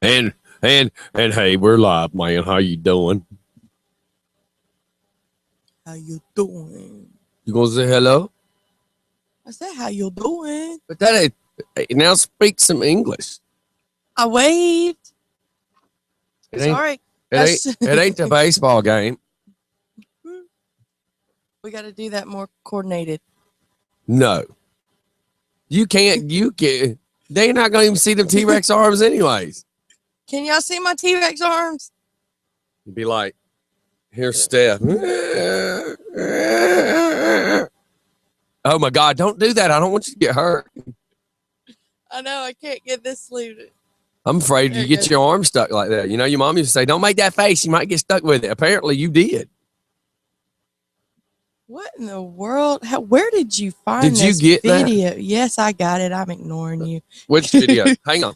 And hey, we're live, man. How you doing? How you doing? You gonna say hello? I said, how you doing? But that ain't now speak some English. I waved. It ain't, Sorry. it ain't the baseball game. We got to do that more coordinated. No. You can't. They're not gonna even see them T-Rex arms anyways. Can y'all see my T-Rex arms? You'd be like, here's Steph. Oh my God, don't do that. I don't want you to get hurt. I know, I can't get this sleeve. I'm afraid you get your arm stuck like that. You know, your mom used to say, don't make that face. You might get stuck with it. Apparently you did. What in the world? Where did you find this video? That? Yes, I got it. I'm ignoring you. Which video? Hang on.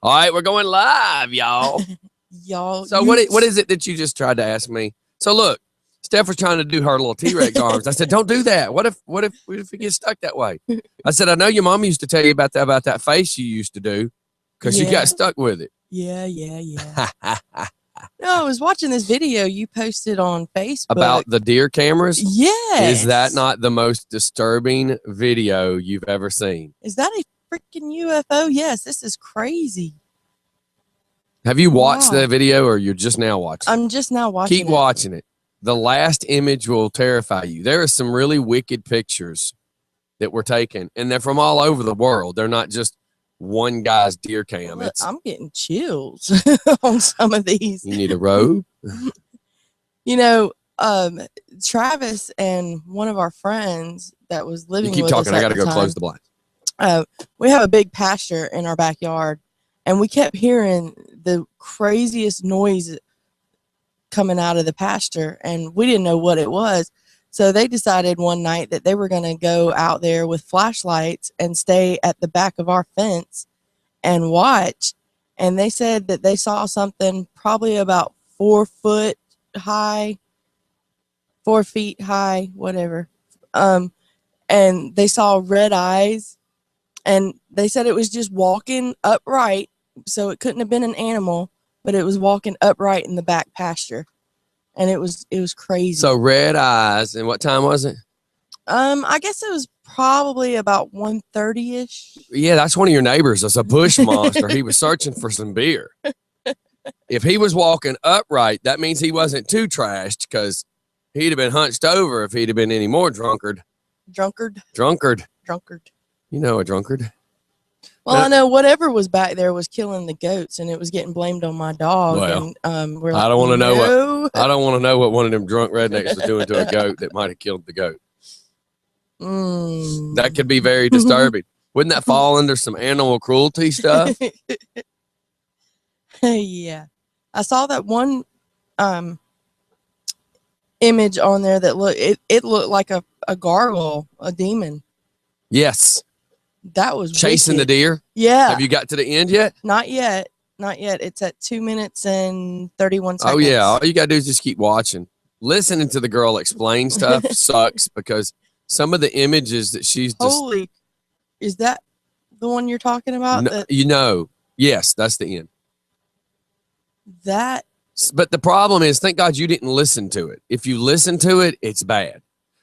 All right, we're going live, y'all. So what is it that you just tried to ask me? So look, Steph was trying to do her little T-Rex arms. I said, don't do that. What if it gets stuck that way? I said, I know your mom used to tell you about that face you used to do because you got stuck with it. Yeah. No, I was watching this video you posted on Facebook. About the deer cameras? Yes. Is that not the most disturbing video you've ever seen? Is that a freaking UFO? Yes, this is crazy. Have you watched the video or you're just now watching? I'm just now watching Keep watching it. The last image will terrify you. There are some really wicked pictures that were taken, and they're from all over the world. They're not just one guy's deer cam. Look, I'm getting chills on some of these. You need a robe? You know, Travis and one of our friends that was living with us. You keep talking. I got to go close the blinds. We have a big pasture in our backyard, and we kept hearing the craziest noise coming out of the pasture, and we didn't know what it was. So they decided one night that they were going to go out there with flashlights and stay at the back of our fence and watch. And they said that they saw something probably about 4 feet high, whatever. And they saw red eyes, and they said it was just walking upright. So it couldn't have been an animal, but it was walking upright in the back pasture. And it was crazy. So red eyes. And what time was it? I guess it was probably about 1:30ish. Yeah, that's one of your neighbors. That's a bush monster. He was searching for some beer. If he was walking upright, that means he wasn't too trashed, because he'd have been hunched over if he'd have been any more drunkard. Drunkard. You know a drunkard. Well, I know whatever was back there was killing the goats, and it was getting blamed on my dog. Well, and we're like, I don't want to know what one of them drunk rednecks was doing to a goat that might have killed the goat. That could be very disturbing. Wouldn't that fall under some animal cruelty stuff? Yeah, I saw that one image on there that it looked like a gargoyle, a demon. Yes. That was chasing wicked. the deer. Yeah. Have you got to the end yet? Not yet. It's at 2 minutes and 31 seconds. Oh yeah. All you gotta do is just keep watching. Listening to the girl explain stuff sucks, because some of the images that she's just... Is that the one you're talking about? No, yes, that's the end. But the problem is, thank God you didn't listen to it. If you listen to it, it's bad.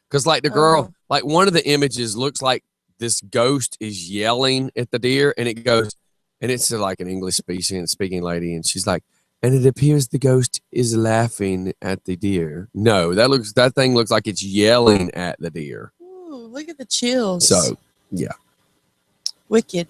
Because like the girl, like one of the images looks like this ghost is yelling at the deer, and it goes, and it's like an English speaking lady, and she's like, and it appears the ghost is laughing at the deer. No, that thing looks like it's yelling at the deer. Ooh, look at the chills. So yeah, wicked.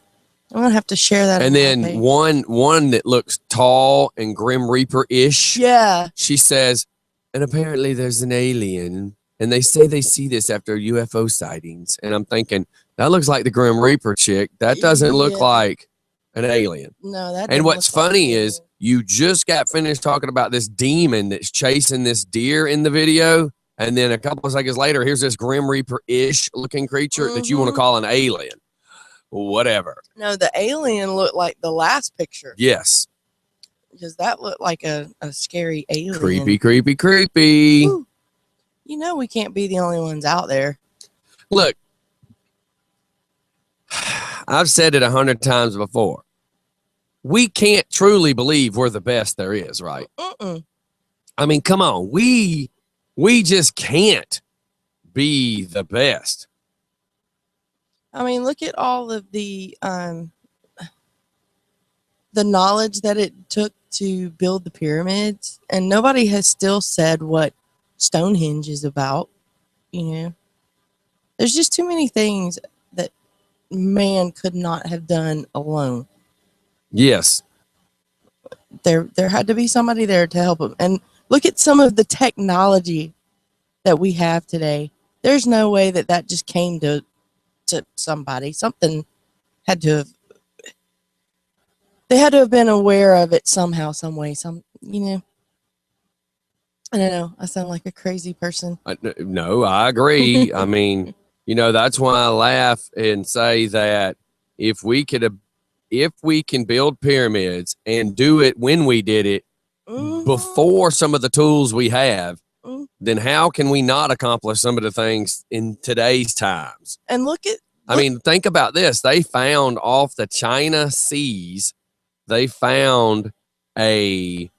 I'm gonna have to share that. And then one that looks tall and Grim Reaper-ish. Yeah. She says, and apparently there's an alien, and they say they see this after UFO sightings. And I'm thinking, that looks like the Grim Reaper chick. That doesn't look like an alien. No, that. And what's funny is you just got finished talking about this demon that's chasing this deer in the video, and then a couple of seconds later, here's this Grim Reaper-ish looking creature that you want to call an alien. Whatever. No, the alien looked like the last picture. Yes. Because that looked like a scary alien. Creepy. Ooh. You know we can't be the only ones out there. Look, I've said it 100 times before. we can't truly believe we're the best there is, right? Mm-mm. I mean, come on. We just can't be the best. I mean, look at all of the knowledge that it took to build the pyramids, and nobody has still said what Stonehenge is about. You know, there's just too many things that man could not have done alone. Yes. There had to be somebody there to help him. And look at some of the technology that we have today. There's no way that just came to somebody. Something had to have. They had to have been aware of it somehow, some way. You know. I don't know. I sound like a crazy person. No, I agree. I mean, you know, that's why I laugh and say that if we can build pyramids and do it when we did it before some of the tools we have, then how can we not accomplish some of the things in today's times? And I mean, think about this. They found off the China seas, they found a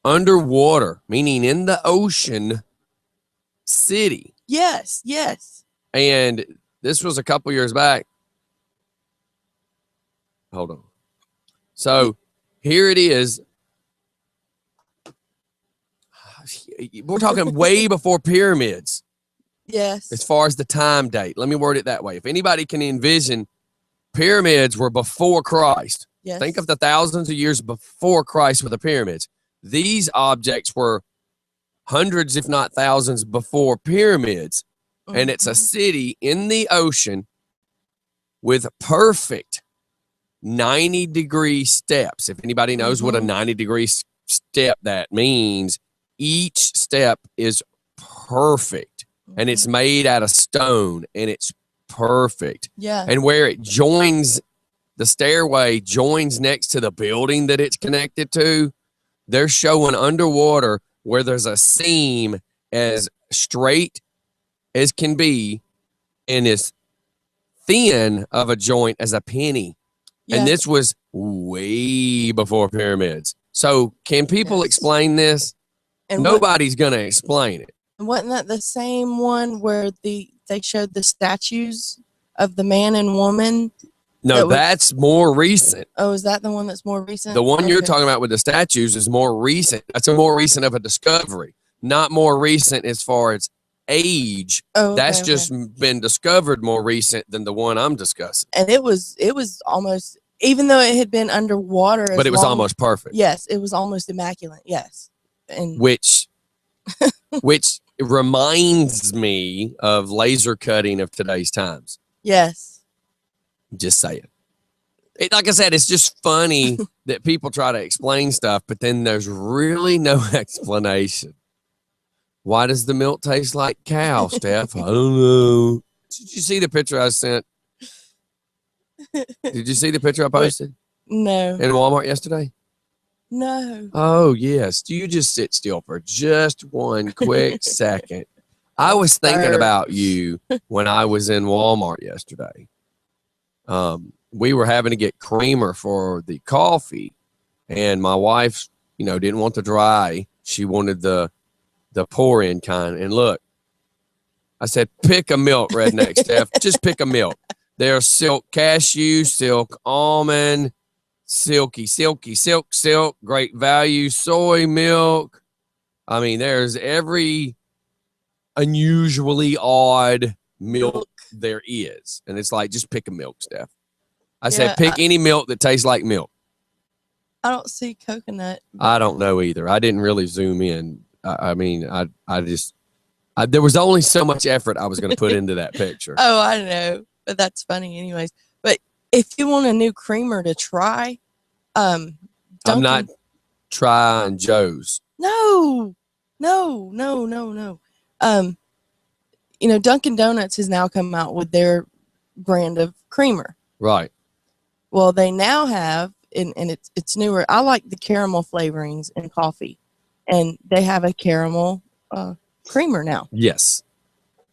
underwater, meaning in the ocean, city. Yes. And this was a couple years back. Hold on. So here it is. We're talking way before pyramids. Yes. As far as the time date. Let me word it that way. If anybody can envision, pyramids were before Christ. Yes. Think of the thousands of years before Christ with the pyramids. These objects were hundreds, if not thousands, before pyramids. And it's a city in the ocean with perfect 90-degree steps. If anybody knows what a 90-degree step that means, each step is perfect. And it's made out of stone, and it's perfect. Yeah. And where it joins, the stairway joins next to the building that it's connected to, they're showing underwater where there's a seam as straight as can be and as thin of a joint as a penny. Yeah. And this was way before pyramids. So can people explain this? And nobody's going to explain it. Wasn't that the same one where they showed the statues of the man and woman? No, that's more recent. Oh, is that the one that's more recent? The one you're talking about with the statues is more recent. That's a more recent of a discovery, not more recent as far as age. Oh, okay, that's just been discovered more recent than the one I'm discussing. And it was almost, even though it had been underwater, but it was almost perfect. Yes, it was almost immaculate. Yes, and which reminds me of laser cutting of today's times. Yes. Just saying. Like I said, it's just funny that people try to explain stuff, but then there's really no explanation. Why does the milk taste like cow, Steph? I don't know. Did you see the picture I sent? Did you see the picture I posted? No. In Walmart yesterday? No. Oh, yes. You just sit still for just one quick second. I was thinking about you when I was in Walmart yesterday. We were having to get creamer for the coffee, and my wife, didn't want the dry. She wanted the pour in kind. And look, I said, pick a milk, Redneck Steph. Just pick a milk. There's silk cashew, silk almond, silk, great value, soy milk. I mean, there's every unusually odd milk there is. And it's like, just pick a milk, Steph. I said, pick any milk that tastes like milk. I don't see coconut. I don't know either. I didn't really zoom in. I mean, there was only so much effort I was going to put into that picture. Oh, I know. But that's funny anyways. But if you want a new creamer to try, I'm not trying Joe's. No. Dunkin' Donuts has now come out with their brand of creamer. Right. Well, they now have, and it's newer. I like the caramel flavorings in coffee, and they have a caramel creamer now. Yes.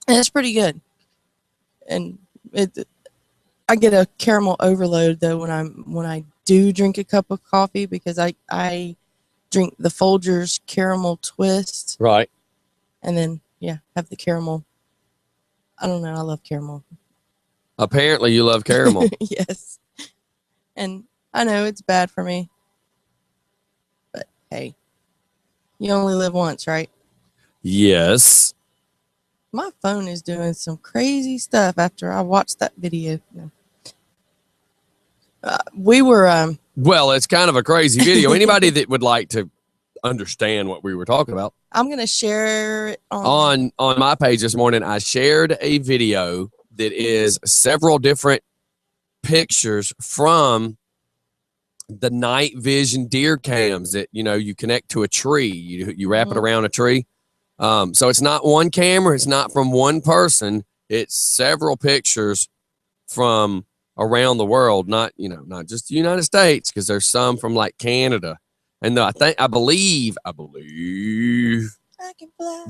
And it's pretty good. And I get a caramel overload though when I do drink a cup of coffee because I drink the Folgers caramel twist, Right. and then have the caramel. I don't know. I love caramel. Apparently, you love caramel. Yes, and I know it's bad for me, but hey, you only live once, right? Yes. My phone is doing some crazy stuff after I watched that video. No. We were Well, it's kind of a crazy video. Anybody that would like to understand what we were talking about, I'm gonna share it on my page this morning, I shared a video that is several different pictures from the night vision deer cams that you connect to a tree. You wrap it around a tree. So it's not one camera, it's not from one person, it's several pictures from around the world, not just the United States, because there's some from like Canada. And I believe I can fly.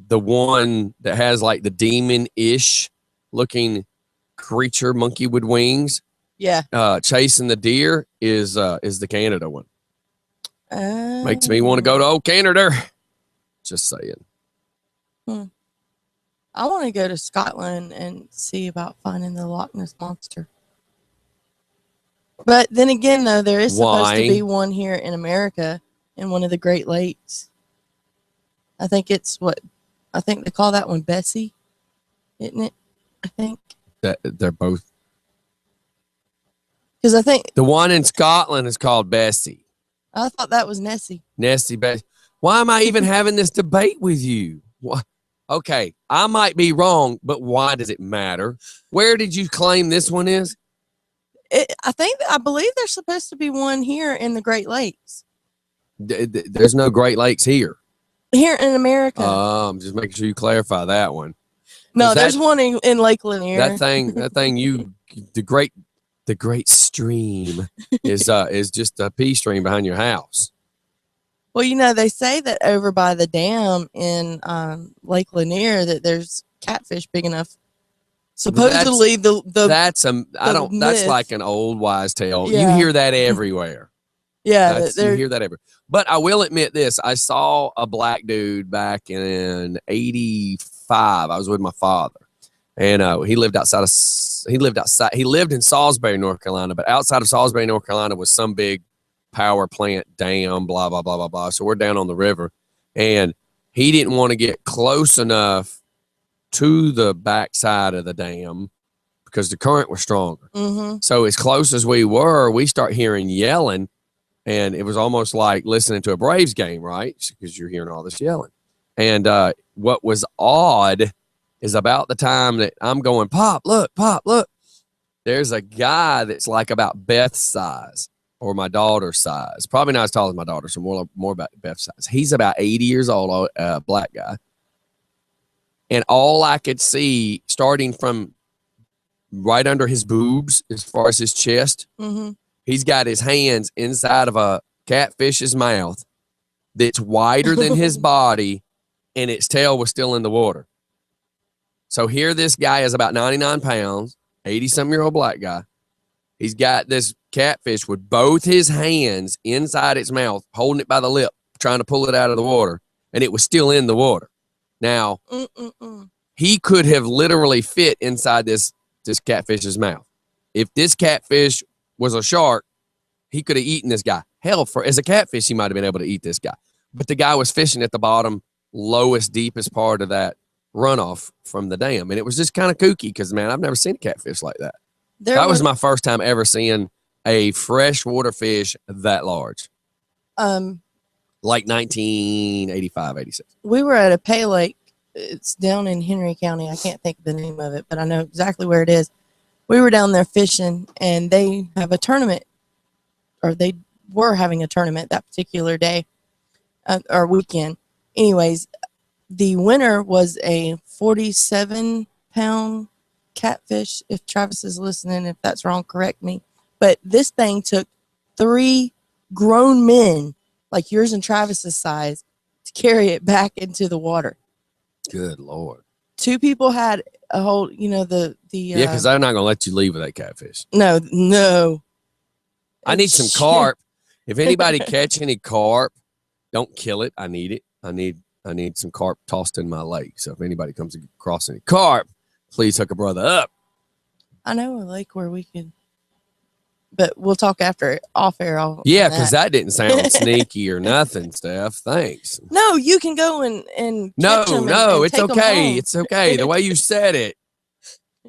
the one that has like the demon-ish looking creature, monkey with wings, chasing the deer is the Canada one. Makes me want to go to old Canada. Just saying. I want to go to Scotland and see about finding the Loch Ness Monster. But then again, though, there is supposed to be one here in America in one of the Great Lakes. I think they call that one Bessie, isn't it? I think. That they're both. Because I think the one in Scotland is called Bessie. I thought that was Nessie. Nessie, Bessie. Why am I even having this debate with you? What? Okay, I might be wrong, but why does it matter? Where did you claim this one is? I believe there's supposed to be one here in the Great Lakes. There's no Great Lakes here. Here in America. I'm just making sure you clarify that one. No, there's one in Lake Lanier. That thing, the great stream is just a pea stream behind your house. Well, they say that over by the dam in Lake Lanier that there's catfish big enough. Supposedly, that's like an old wise tale. Yeah. You hear that everywhere. Yeah, you hear that everywhere. But I will admit this: I saw a black dude back in '85. I was with my father, and he lived in Salisbury, North Carolina. But outside of Salisbury, North Carolina, was some big power plant, dam, blah blah blah blah blah. So we're down on the river, and he didn't want to get close enough to the backside of the dam because the current was stronger. Mm-hmm. So as close as we were, we start hearing yelling, and it was almost like listening to a Braves game, right? Because you're hearing all this yelling. And what was odd is about the time that I'm going, Pop, look, there's a guy that's like about Beth's size or my daughter's size. Probably not as tall as my daughter, so more about Beth's size. He's about 80 years old, black guy. And all I could see, starting from right under his boobs, as far as his chest, he's got his hands inside of a catfish's mouth that's wider than his body, and its tail was still in the water. So here this guy is about 99 pounds, 80-some-year-old black guy. He's got this catfish with both his hands inside its mouth, holding it by the lip, trying to pull it out of the water, and it was still in the water. Now, he could have literally fit inside this catfish's mouth. If this catfish was a shark, he could have eaten this guy. Hell, as a catfish, he might have been able to eat this guy. But the guy was fishing at the bottom, lowest, deepest part of that runoff from the dam. And it was just kind of kooky because, man, I've never seen a catfish like that. That was my first time ever seeing a freshwater fish that large. Like 1985, 86. We were at a pay lake. It's down in Henry County. I can't think of the name of it, but I know exactly where it is. We were down there fishing, and they have a tournament, or they were having a tournament that particular day or weekend. Anyways, the winner was a 47-pound catfish. If Travis is listening, if that's wrong, correct me. But this thing took 3 grown men, like yours and Travis's size, to carry it back into the water. Good Lord. 2 people had a whole, yeah, because they're not going to let you leave with that catfish. No. I need some carp. If anybody catch any carp, don't kill it. I need it. I need some carp tossed in my lake. So if anybody comes across any carp, please hook a brother up. I know a lake where we could, but we'll talk after off air. Yeah, because that didn't sound sneaky or nothing, Steph. Thanks. No, you can go and catch them and it's take 'em okay. home. It's okay. The way you said it,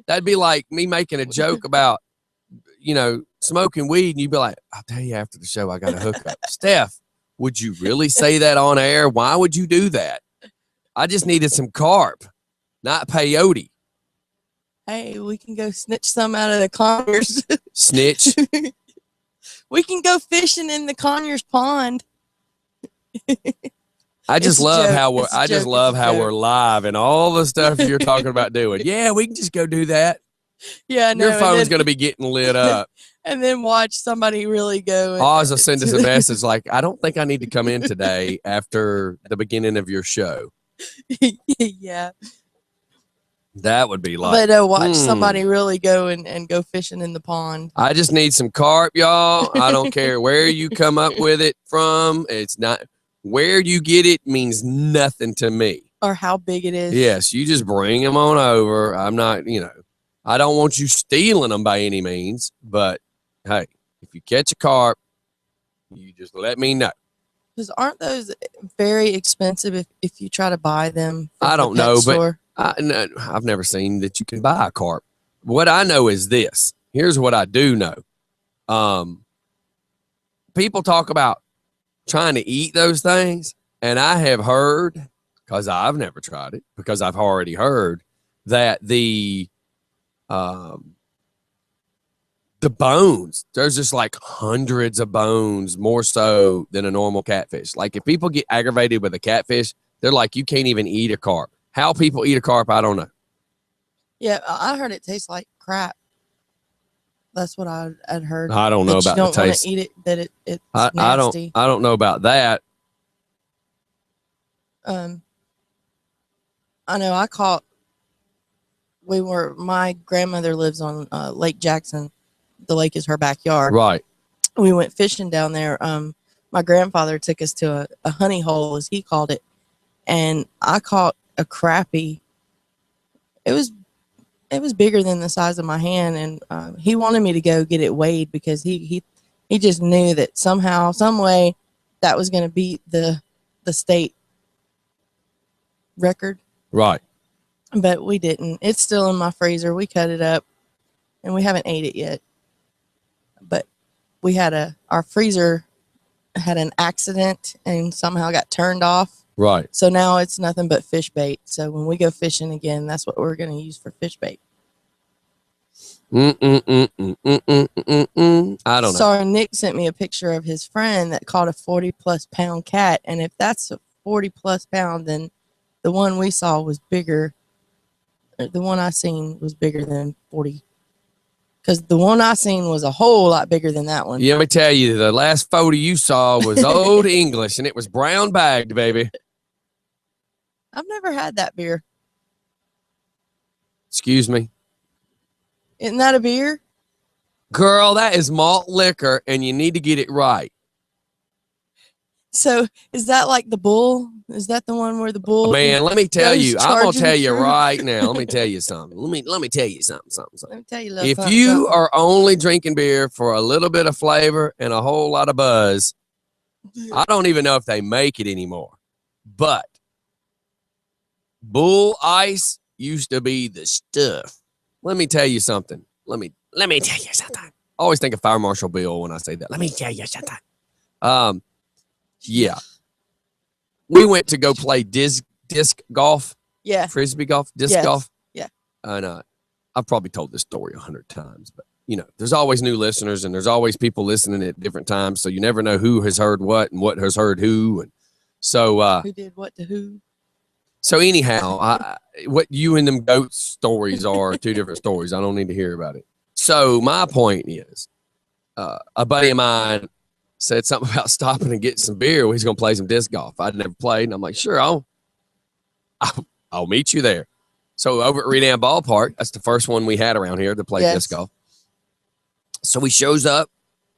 that'd be like me making a joke about, smoking weed, and you'd be like, "I'll tell you after the show. I got a hookup." Steph, would you really say that on air? Why would you do that? I just needed some carp, not peyote. Hey, we can go snitch some out of the Conyers. Snitch. We can go fishing in the Conyers pond. I just love how we're live and all the stuff you're talking about doing. Yeah, we can just go do that. Yeah, no, your phone's going to be getting lit up. And then watch somebody really go. Oz will send us a message like, I don't think I need to come in today after the beginning of your show. Yeah. That would be like. But watch somebody really go and go fishing in the pond. I just need some carp, y'all. I don't care where you come up with it from. It's not where you get it means nothing to me. Or how big it is. Yes, you just bring them on over. I'm not, I don't want you stealing them by any means. But hey, if you catch a carp, you just let me know. Because aren't those very expensive if you try to buy them? I don't know, but I've never seen that you can buy a carp. What I know is this. Here's what I do know. People talk about trying to eat those things, and I have heard, because I've never tried it, because I've already heard that the bones, there's just like hundreds of bones more so than a normal catfish. Like if people get aggravated with a catfish, they're like, you can't even eat a carp. How people eat a carp, I don't know. Yeah, I heard it tastes like crap. That's what I'd heard. I don't know about the taste. You don't want to eat it, that it's nasty. I don't know about that. I know my grandmother lives on Lake Jackson. The lake is her backyard. Right. We went fishing down there. My grandfather took us to a honey hole, as he called it. And I caught a crappie. It was bigger than the size of my hand. And he wanted me to go get it weighed because he just knew that somehow, some way that was going to beat the state record. Right. But we didn't. It's still in my freezer. We cut it up and we haven't ate it yet. But we had our freezer had an accident and somehow got turned off. Right. So now it's nothing but fish bait. So when we go fishing again, that's what we're going to use for fish bait. I don't know. Sorry, Nick sent me a picture of his friend that caught a 40+ pound cat. And if that's a 40+ pound, then the one we saw was bigger. The one I seen was bigger than 40. Because the one I seen was a whole lot bigger than that one. Yeah, let me tell you, the last photo you saw was Old English, and it was brown bagged, baby. I've never had that beer. Excuse me? Isn't that a beer? Girl, that is malt liquor, and you need to get it right. So is that like the bull? Is that the one where the bull? Man, let me tell you. I'm gonna tell you through? right now. Let me tell you something. Let me tell you something. Let me tell you. If you are only drinking beer for a little bit of flavor and a whole lot of buzz, I don't even know if they make it anymore. But Bull Ice used to be the stuff. Let me tell you something. Let me tell you something. I always think of Fire Marshal Bill when I say that. Let me tell you something. Yeah. We went to go play disc golf. Yeah. Frisbee golf, disc golf. Yeah. And I've probably told this story 100 times, but there's always new listeners and there's always people listening at different times. So you never know who has heard what and what has heard who. And so, who did what to who? So anyhow, what you and them goat stories are two different stories. I don't need to hear about it. So my point is, a buddy of mine said something about stopping and getting some beer. He's going to play some disc golf. I'd never played. And I'm like, sure, I'll meet you there. So over at Redan Ballpark, that's the first one we had around here to play disc golf. So he shows up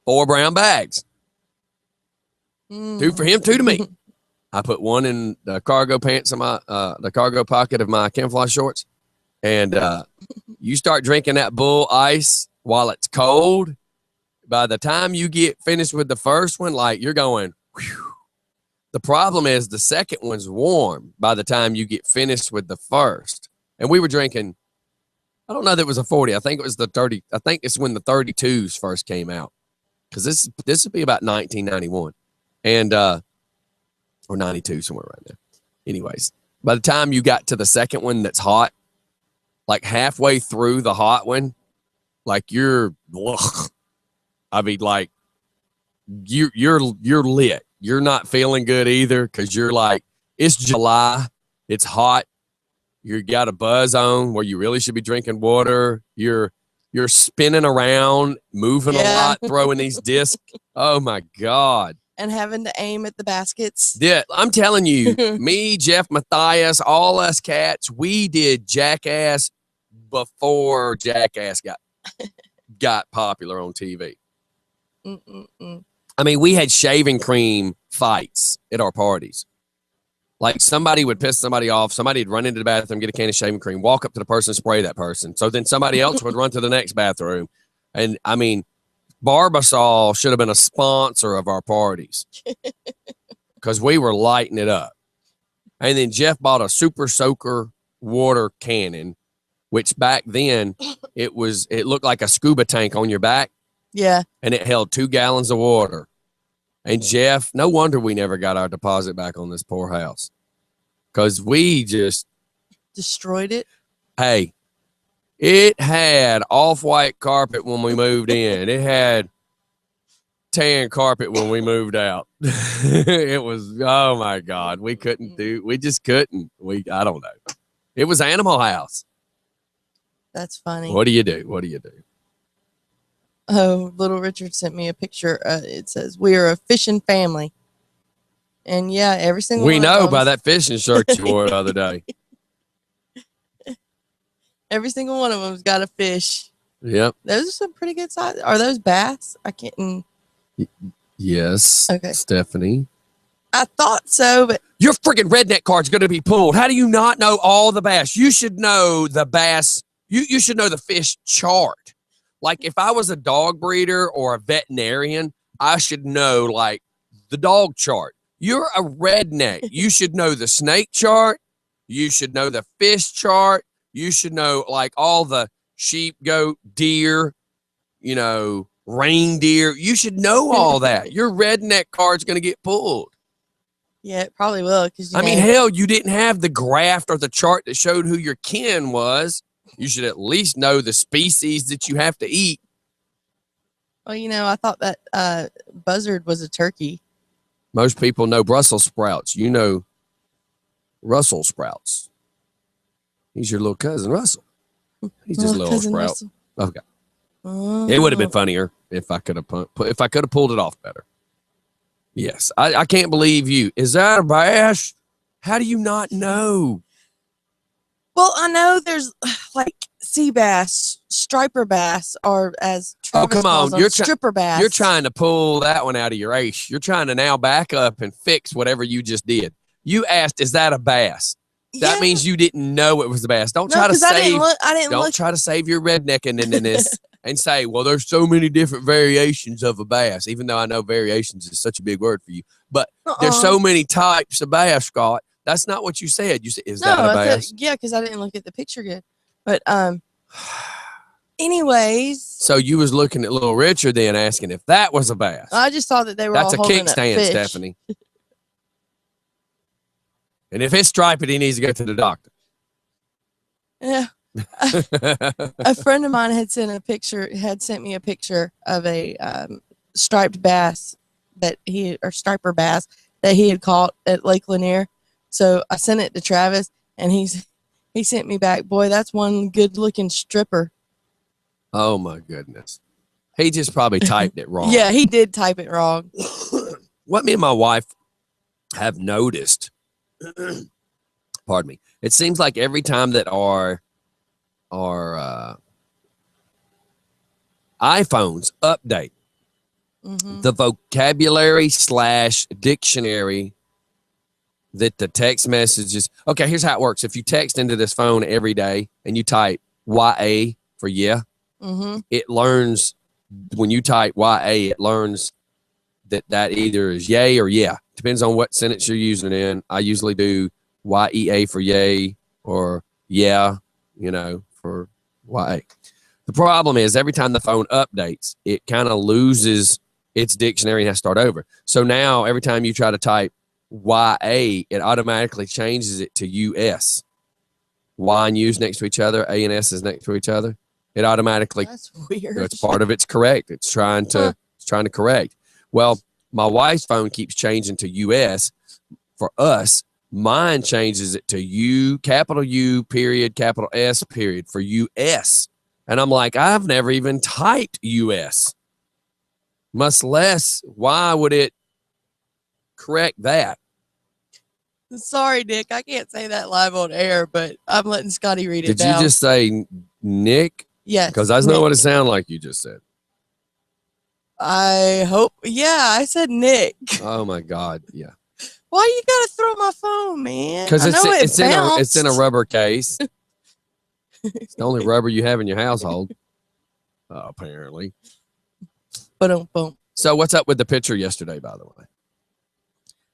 4 brown bags. 2 for him, 2 to me. Mm. I put 1 in the cargo pants in my the cargo pocket of my camouflage shorts. And you start drinking that Bull Ice while it's cold. By the time you get finished with the first one, like you're going, whew. The problem is the second one's warm by the time you get finished with the first. And we were drinking, I don't know that it was a 40. I think it was the 30. I think it's when the 32s first came out. Because this would be about 1991. And or 92, somewhere right now. Anyways, by the time you got to the second one that's hot, like halfway through the hot one, like you're I mean, like you're lit. You're not feeling good either because you're like, it's July, it's hot. You got a buzz on where you really should be drinking water. You're spinning around, moving a lot, throwing these discs. Oh my God. And having to aim at the baskets. Yeah, I'm telling you, me, Jeff Matthias, all us cats, we did Jackass before Jackass got popular on TV. I mean, we had shaving cream fights at our parties. Like somebody would piss somebody off. Somebody would run into the bathroom, get a can of shaving cream, walk up to the person, spray that person. So then somebody else would run to the next bathroom. And I mean, Barbasol should have been a sponsor of our parties because we were lighting it up. And then Jeff bought a Super Soaker water cannon, which back then it looked like a scuba tank on your back. Yeah. And it held 2 gallons of water. And Jeff, no wonder we never got our deposit back on this poor house. Because we just destroyed it. Hey, it had off-white carpet when we moved in. It had tan carpet when we moved out. It was, oh my God. We just couldn't. I don't know. It was Animal House. That's funny. What do you do? Oh, little Richard sent me a picture. It says, we are a fishing family. And yeah, every single we one know of by that fishing shirt you wore the other day. Every single one of them's got a fish. Yep. Those are some pretty good size. Are those bass? I can't. Yes. Okay. Stephanie. I thought so, but your freaking redneck card's going to be pulled. How do you not know all the bass? You should know the bass. You should know the fish chart. Like if I was a dog breeder or a veterinarian, I should know like the dog chart. You're a redneck. You should know the snake chart. You should know the fish chart. You should know like all the sheep, goat, deer, reindeer. You should know all that. Your redneck card's going to get pulled. Yeah, it probably will. Because I mean, hell, you didn't have the graph or the chart that showed who your kin was. You should at least know the species that you have to eat. Well, I thought that buzzard was a turkey. Most people know Brussels sprouts. You know Russell Sprouts. He's your little cousin, Russell. He's just a little sprout. Russell. Okay. It would have been funnier if I could have pulled it off better. Yes. I can't believe you. Is that a bass? How do you not know? Well, I know there's like sea bass, striper bass, or as Travis calls them, stripper bass. You're trying to pull that one out of your ace. You're trying to now back up and fix whatever you just did. You asked, "Is that a bass?" That means you didn't know it was a bass. Don't try to save. Don't try to save your rednecking in this and say, "Well, there's so many different variations of a bass." Even though I know variations is such a big word for you, but there's so many types of bass, Scott. That's not what you said. You said, "Is that a bass?" Yeah, because I didn't look at the picture good. But anyways. So you was looking at little Richard then asking if that was a bass. I just thought that they were all holding up fish. That's a kickstand, Stephanie. And if it's striped, he needs to go to the doctor. Yeah. A friend of mine had sent me a picture of a striped bass or striper bass that he had caught at Lake Lanier. So I sent it to Travis, and he sent me back, boy, that's one good-looking stripper. Oh, my goodness. He just probably typed it wrong. Yeah, he did type it wrong. What me and my wife have noticed, pardon me, it seems like every time that our iPhones update, the vocabulary / dictionary that the text messages. Okay, here's how it works. If you text into this phone every day and you type YA for yeah, it learns when you type YA, it learns that either is yay or yeah. Depends on what sentence you're using it in. I usually do YEA for yay or yeah, for YA. The problem is every time the phone updates, it kind of loses its dictionary and has to start over. So now every time you try to type YA, it automatically changes it to US. Y and U's next to each other, A and S is next to each other. It automatically, that's weird. It's part of it's correct. It's trying to correct. Well, my wife's phone keeps changing to US for us. Mine changes it to U, capital U, period, capital S, period, for US. And I'm like, I've never even typed US. Much less, why would it correct that? Sorry, Nick, I can't say that live on air, but I'm letting Scotty read it Did down. you just say Nick? Yes. Because that's not what it sounded like you just said. I hope. Yeah, I said Nick. Oh, my God. Yeah. Why you gotta throw my phone, man? Because it's in a rubber case. It's It's the only rubber you have in your household, apparently. Boom. So what's up with the picture yesterday, by the way?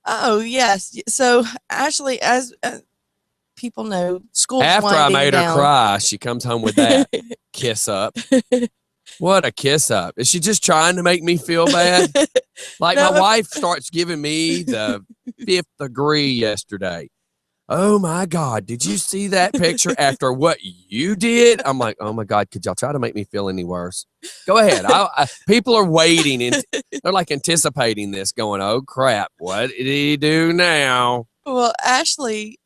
Oh, yes. So, Ashley, as people know, school's After I made down. her cry, she comes home with that kiss up. What a kiss up. Is she just trying to make me feel bad? Like my wife starts giving me the 5th degree yesterday. Oh my God, did you see that picture after what you did? I'm like, oh my God, could y'all try to make me feel any worse? Go ahead. People are waiting and they're like anticipating this, going, oh crap, what did he do now? Well, Ashley,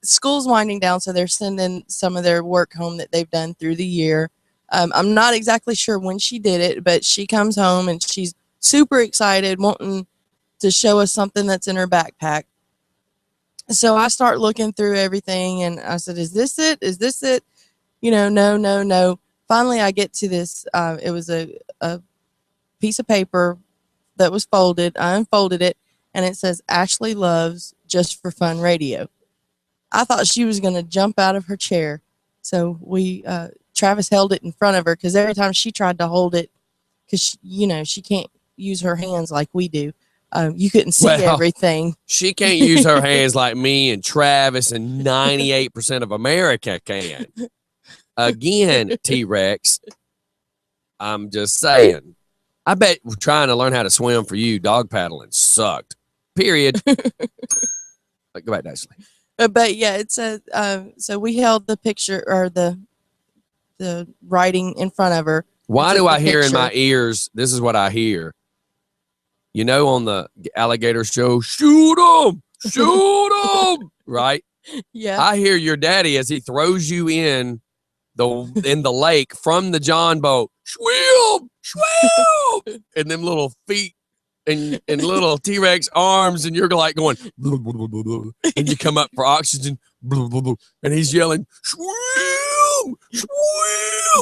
school's winding down, so they're sending some of their work home that they've done through the year. I'm not exactly sure when she did it, but she comes home and she's super excited, wanting to show us something that's in her backpack. So I start looking through everything and I said, is this it? Is this it? No. Finally, I get to this. It was a piece of paper that was folded. I unfolded it and it says, Ashley loves Just for Fun Radio. I thought she was going to jump out of her chair. So Travis held it in front of her because every time she tried to hold it, because, she can't use her hands like we do. You couldn't see everything. She can't use her hands like me and Travis and 98% of America can. Again, T-Rex, I'm just saying. I bet trying to learn how to swim for you, dog paddling sucked. Period. Go back, Ashley. But yeah, it says, so we held the picture or the writing in front of her. Why do I hear in my ears, this is what I hear. On the alligator show, shoot him, right? Yeah. I hear your daddy as he throws you in the lake from the John boat. Swim, and them little feet and little T-Rex arms, and you're like going, and you come up for oxygen, and he's yelling, swim.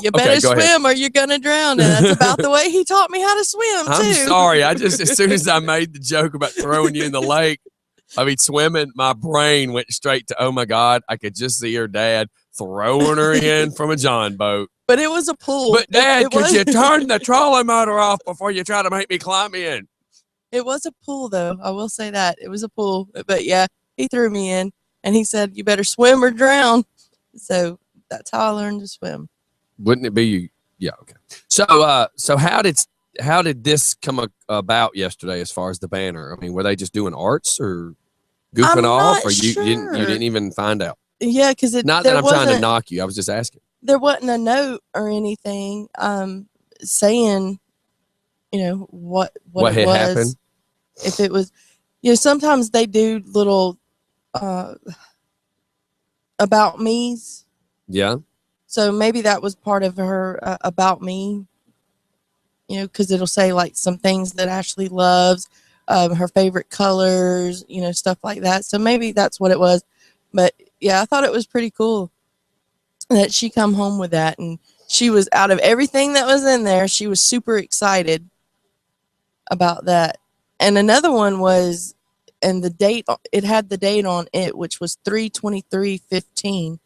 You better swim or you're gonna drown. And that's about the way he taught me how to swim, too. I'm sorry. As soon as I made the joke about throwing you in the lake, swimming, my brain went straight to, oh my God, I could just see her dad throwing her in from a John boat. But it was a pool. But Dad, could you turn the trolling motor off before you try to make me climb in? It was a pool, though. I will say that. It was a pool. But yeah, he threw me in and he said, you better swim or drown. So that's how I learned to swim. Wouldn't it be you? Yeah. Okay. So how did this come about yesterday as far as the banner? I mean, were they just doing arts or goofing off, or you didn't even find out? Yeah, because not that I'm trying to knock you. I was just asking. There wasn't a note or anything saying, what it was. Happened. If it was, sometimes they do little about me's. Yeah. So maybe that was part of her about me, because it'll say like some things that Ashley loves, her favorite colors, stuff like that. So maybe that's what it was. But yeah, I thought it was pretty cool that she come home with that. And she was, out of everything that was in there, she was super excited about that. And another one was, and the date, it had the date on it, which was 3/23/15.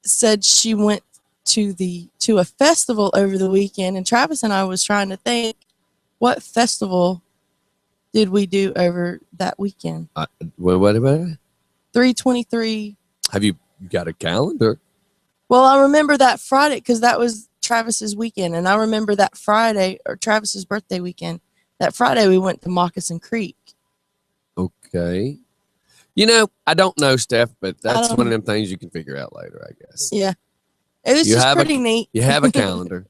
Said she went to a festival over the weekend, and Travis and I was trying to think, what festival did we do over that weekend? What? 3/23. Have you got a calendar? Well, I remember that Friday because that was Travis's weekend, and I remember that Friday, or Travis's birthday weekend. That Friday we went to Moccasin Creek. Okay. You know, I don't know, Steph, but that's don't- one of them things you can figure out later, I guess. Yeah, it was You just have pretty neat. You have a calendar,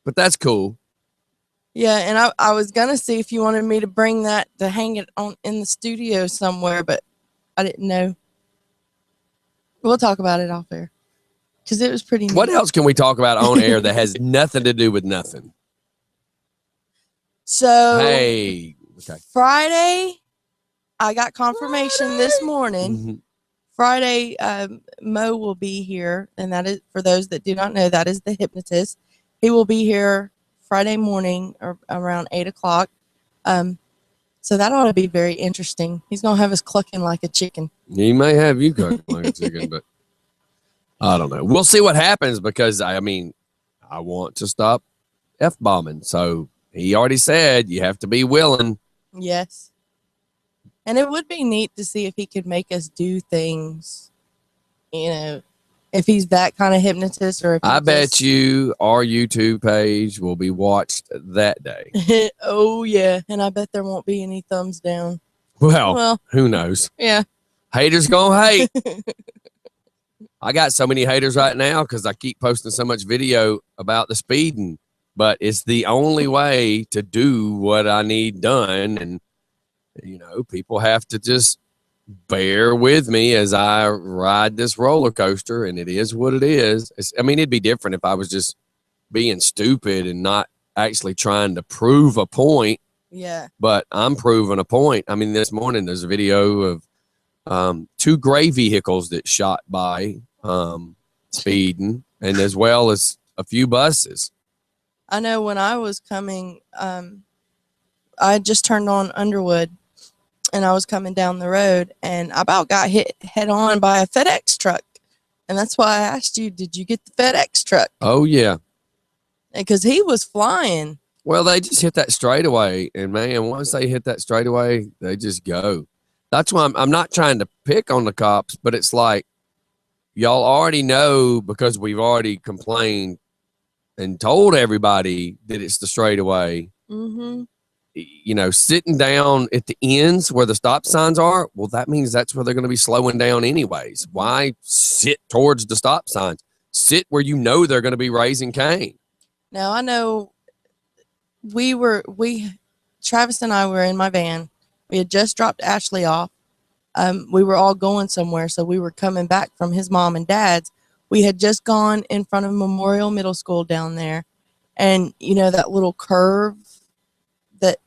but that's cool. Yeah, and I was gonna see if you wanted me to bring that to hang it on in the studio somewhere, but I didn't know. We'll talk about it off air because it was pretty neat. What else can we talk about on air that has nothing to do with nothing? So Hey, okay. Friday, I got confirmation this morning. Mhm. Friday, Mo will be here, and that is, for those that do not know, that is the hypnotist. He will be here Friday morning or around 8 o'clock. So that ought to be very interesting. He's gonna have us clucking like a chicken. He may have you cooked like a chicken, but I don't know. We'll see what happens because I mean, I want to stop F-bombing. So he already said you have to be willing. Yes. And it would be neat to see if he could make us do things, if he's that kind of hypnotist, or if I bet you our YouTube page will be watched that day. Oh yeah, and I bet there won't be any thumbs down. Well, who knows? Yeah. Haters gonna hate. I got so many haters right now because I keep posting so much video about the speeding, but it's the only way to do what I need done. And, people have to just bear with me as I ride this roller coaster, and it is what it is. It'd be different if I was just being stupid and not actually trying to prove a point. Yeah. But I'm proving a point. This morning there's a video of 2 gray vehicles that shot by speeding, and as well as a few buses. I know when I was coming, I just turned on Underwood, and I was coming down the road, and I about got hit head on by a FedEx truck. And that's why I asked you, did you get the FedEx truck? Oh, yeah. Because he was flying. Well, they just hit that straightaway, and man, once they hit that straightaway, they just go. That's why I'm not trying to pick on the cops, but it's like y'all already know because we've already complained and told everybody that it's the straightaway. Mm-hmm. Sitting down at the ends where the stop signs are, well, that means that's where they're going to be slowing down anyways. Why sit towards the stop signs? Sit where they're going to be raising cane. Now, I know Travis and I were in my van. We had just dropped Ashley off. We were all going somewhere, so we were coming back from his mom and dad's. We had just gone in front of Memorial Middle School down there, and that little curve that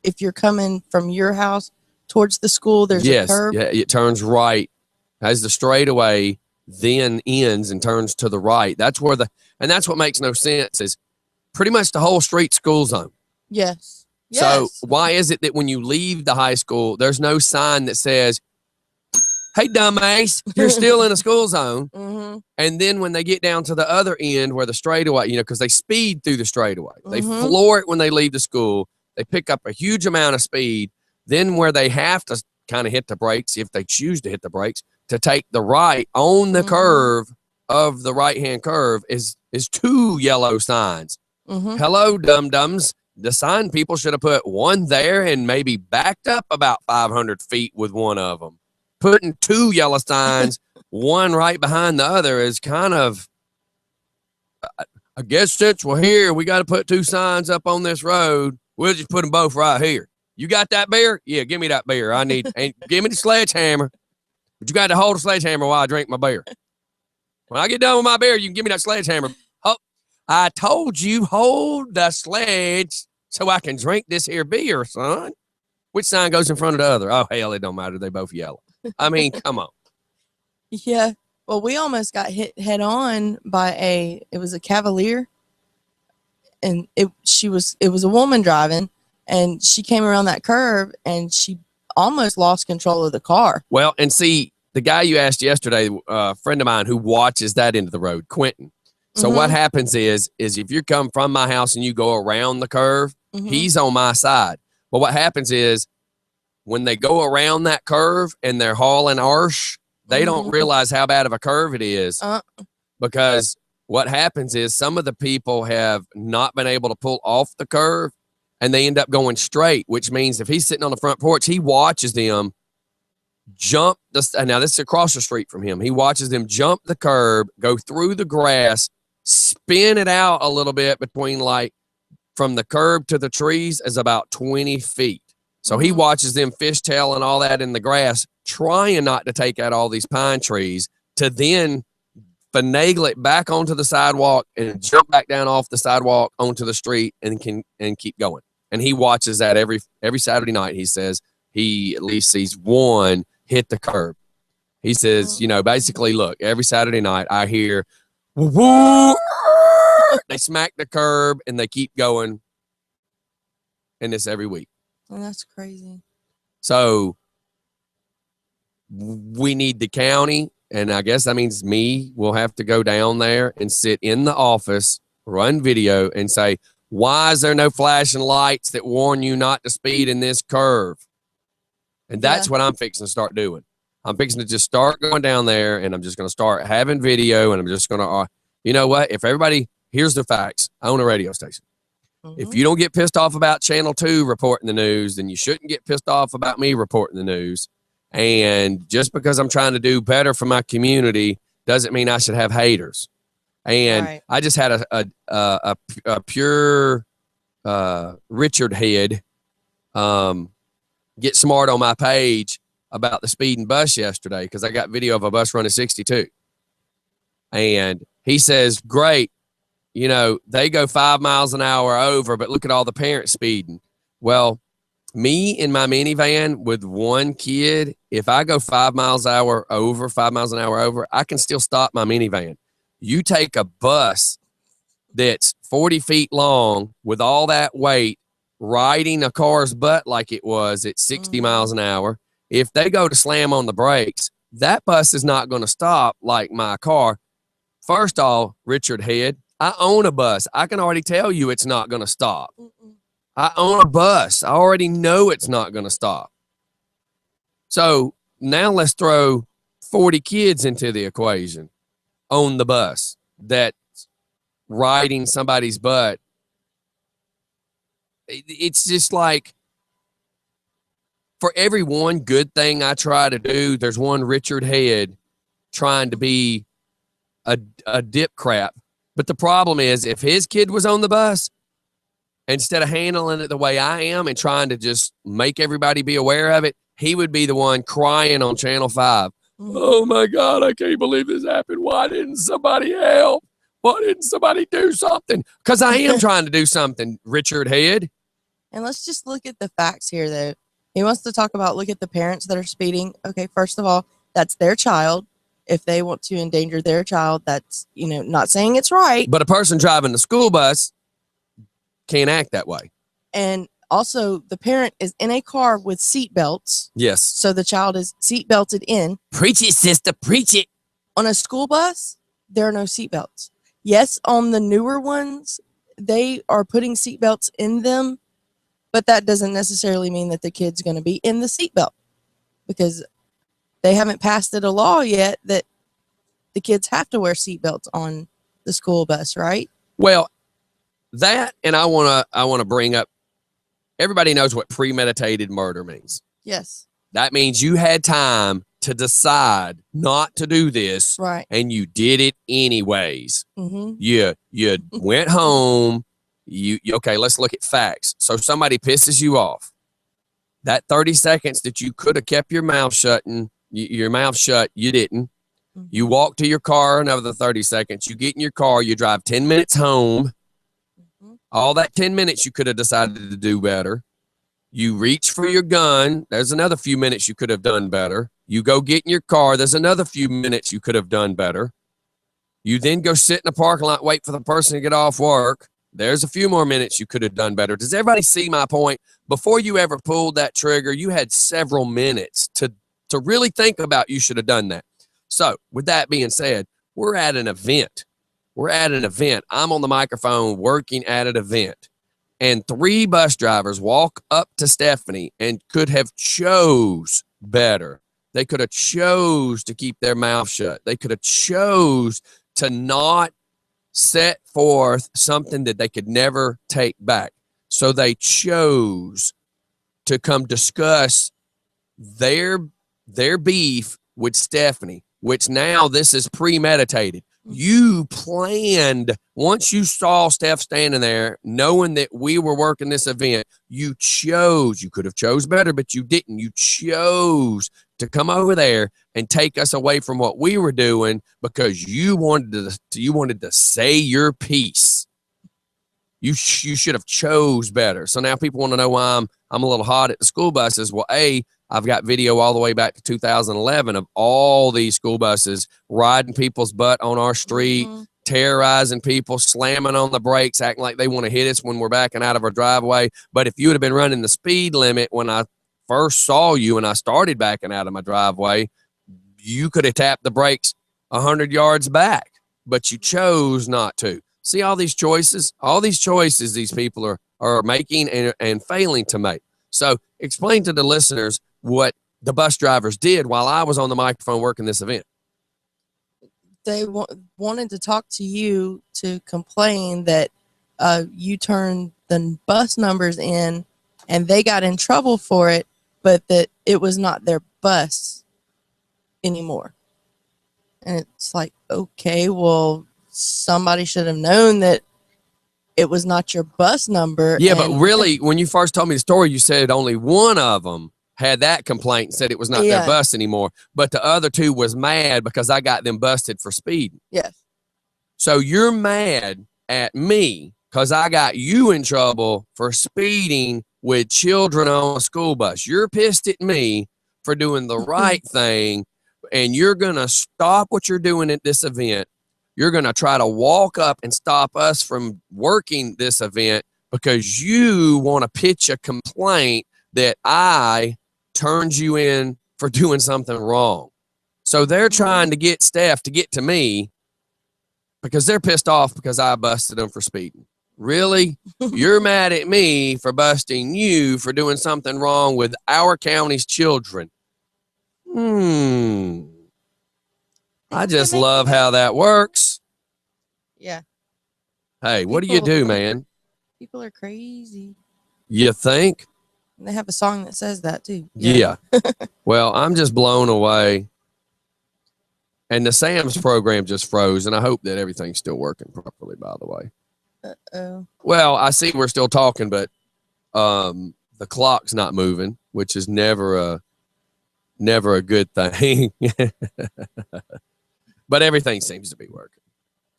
if you're coming from your house towards the school, there's a curve. Yeah, it turns right, has the straightaway, then ends and turns to the right. That's where and that's what makes no sense is pretty much the whole street school zone. Yes. So why is it that when you leave the high school, there's no sign that says, "Hey, dumbass, you're still in a school zone." Mm-hmm. And then when they get down to the other end where the straightaway, because they speed through the straightaway, they Mm-hmm. floor it when they leave the school. They pick up a huge amount of speed. Then where they have to kind of hit the brakes, if they choose to hit the brakes, to take the right on the Mm-hmm. curve of the right-hand curve is 2 yellow signs. Mm-hmm. Hello, dum-dums. The sign people should have put one there and maybe backed up about 500 feet with one of them. Putting 2 yellow signs, one right behind the other is kind of, I guess since we're here, we got to put 2 signs up on this road. We'll just put them both right here. You got that beer? Yeah, give me that beer. And give me the sledgehammer. But you got to hold a sledgehammer while I drink my beer. When I get done with my beer, you can give me that sledgehammer. Oh, I told you hold the sledge so I can drink this here beer, son. Which sign goes in front of the other? Oh, hell, it don't matter. They both yellow. Come on. Yeah. Well, we almost got hit head on by it was a Cavalier. and it was a woman driving, and she came around that curve and she almost lost control of the car. Well, and see, the guy you asked yesterday, a friend of mine who watches that end of the road, Quentin. So what happens is if you come from my house and you go around the curve, he's on my side. But what happens is when they go around that curve and they're hauling arse, they don't realize how bad of a curve it is. Because what happens is some of the people have not been able to pull off the curve and they end up going straight, which means if he's sitting on the front porch, he watches them jump now this is across the street from him. He watches them jump the curb, go through the grass, spin it out a little bit between, like, from the curb to the trees is about 20 feet. So he watches them fishtail and all that in the grass, trying not to take out all these pine trees, to then finagle it back onto the sidewalk and jump back down off the sidewalk onto the street and keep going. And he watches that every Saturday night. He says he at least sees one hit the curb. He says, you know, basically, look, every Saturday night I hear, woo, they smack the curb and they keep going. And this every week. Oh, that's crazy. So we need the county, and I guess that means me will have to go down there and sit in the office, run video, and say, why is there no flashing lights that warn you not to speed in this curve? And that's what I'm fixing to start doing. I'm fixing to just start going down there, and I'm just going to start having video, and I'm just going to, you know what? If everybody, here's the facts. I own a radio station. If you don't get pissed off about Channel 2 reporting the news, then you shouldn't get pissed off about me reporting the news. And just because I'm trying to do better for my community doesn't mean I should have haters. And I just had a pure Richard head get smart on my page about the speeding bus yesterday, because I got video of a bus running 62. And he says, great. You know, they go 5 miles an hour over, but look at all the parents speeding. Well, me in my minivan with one kid, if I go 5 miles an hour over, I can still stop my minivan. You take a bus that's 40 feet long with all that weight riding a car's butt like it was at 60 miles an hour. If they go to slam on the brakes, that bus is not going to stop like my car. First off, Richard Head, I own a bus. I can already tell you it's not going to stop. I own a bus. I already know it's not going to stop. So now let's throw 40 kids into the equation on the bus that's riding somebody's butt. It's just like, for every one good thing I try to do, there's one Richard Head trying to be a dip crap. But the problem is, if his kid was on the bus, instead of handling it the way I am and trying to just make everybody be aware of it, he would be the one crying on Channel 5. Oh my God, I can't believe this happened. Why didn't somebody help? Why didn't somebody do something? Because I am trying to do something, Richard Head. And let's just look at the facts here, though. He wants to talk about, look at the parents that are speeding. Okay, first of all, that's their child. If they want to endanger their child, that's, you know, not saying it's right. But a person driving the school bus can't act that way. And also, the parent is in a car with seat belts. Yes. So the child is seat belted in. Preach it, sister. Preach it. On a school bus, there are no seat belts. Yes, on the newer ones, they are putting seat belts in them, but that doesn't necessarily mean that the kid's going to be in the seat belt, because they haven't passed it a law yet that the kids have to wear seat belts on the school bus, right? Well, that, and I want to bring up, everybody knows what premeditated murder means. Yes. That means you had time to decide not to do this, right? And you did it anyways. You went home. You okay? Let's look at facts. So somebody pisses you off. That 30 seconds that you could have kept your mouth shut, you didn't. You walk to your car another 30 seconds. You get in your car. You drive 10 minutes home. All that 10 minutes you could have decided to do better. You reach for your gun. There's another few minutes you could have done better. You go get in your car. There's another few minutes you could have done better. You then go sit in the parking lot, wait for the person to get off work. there's a few more minutes you could have done better. Does everybody see my point? Before you ever pulled that trigger, you had several minutes to really think about you should have done that. So with that being said, we're at an event. I'm on the microphone working at an event. And 3 bus drivers walk up to Stephanie and could have chose better. They could have chose to keep their mouth shut. They could have chose to not set forth something that they could never take back. So they chose to come discuss their beef with Stephanie, which now this is premeditated. You planned, once you saw Steph standing there, knowing that we were working this event, you could have chose better, but you didn't. You chose to come over there and take us away from what we were doing because you wanted to say your piece. You should have chose better. So now people want to know why I'm a little hot at the school buses. Well, I've got video all the way back to 2011 of all these school buses riding people's butt on our street, terrorizing people, slamming on the brakes, acting like they want to hit us when we're backing out of our driveway. But if you would have been running the speed limit when I first saw you and I started backing out of my driveway, you could have tapped the brakes 100 yards back, but you chose not to. See all these choices these people are making and failing to make. So explain to the listeners what the bus drivers did while I was on the microphone working this event. They wanted to talk to you to complain that you turned the bus numbers in and they got in trouble for it, but that it was not their bus anymore. And it's like, okay, well, somebody should have known that it was not your bus number. Yeah, but really, when you first told me the story, you said only one of them had that complaint and said it was not their bus anymore. But the other 2 was mad because I got them busted for speeding. Yes. So you're mad at me because I got you in trouble for speeding with children on a school bus. You're pissed at me for doing the right thing, and you're going to stop what you're doing at this event. You're going to try to walk up and stop us from working this event because you want to pitch a complaint that I turned you in for doing something wrong. So they're trying to get Steph to get to me because they're pissed off because I busted them for speeding. Really? You're mad at me for busting you for doing something wrong with our county's children. I just love how that works. Yeah. Hey, what do you do, man? People are crazy. You think? And they have a song that says that too. Yeah. Well, I'm just blown away. And the Sam's program just froze, and I hope that everything's still working properly, by the way. Uh-oh. Well, I see we're still talking, but the clock's not moving, which is never a good thing. But everything seems to be working.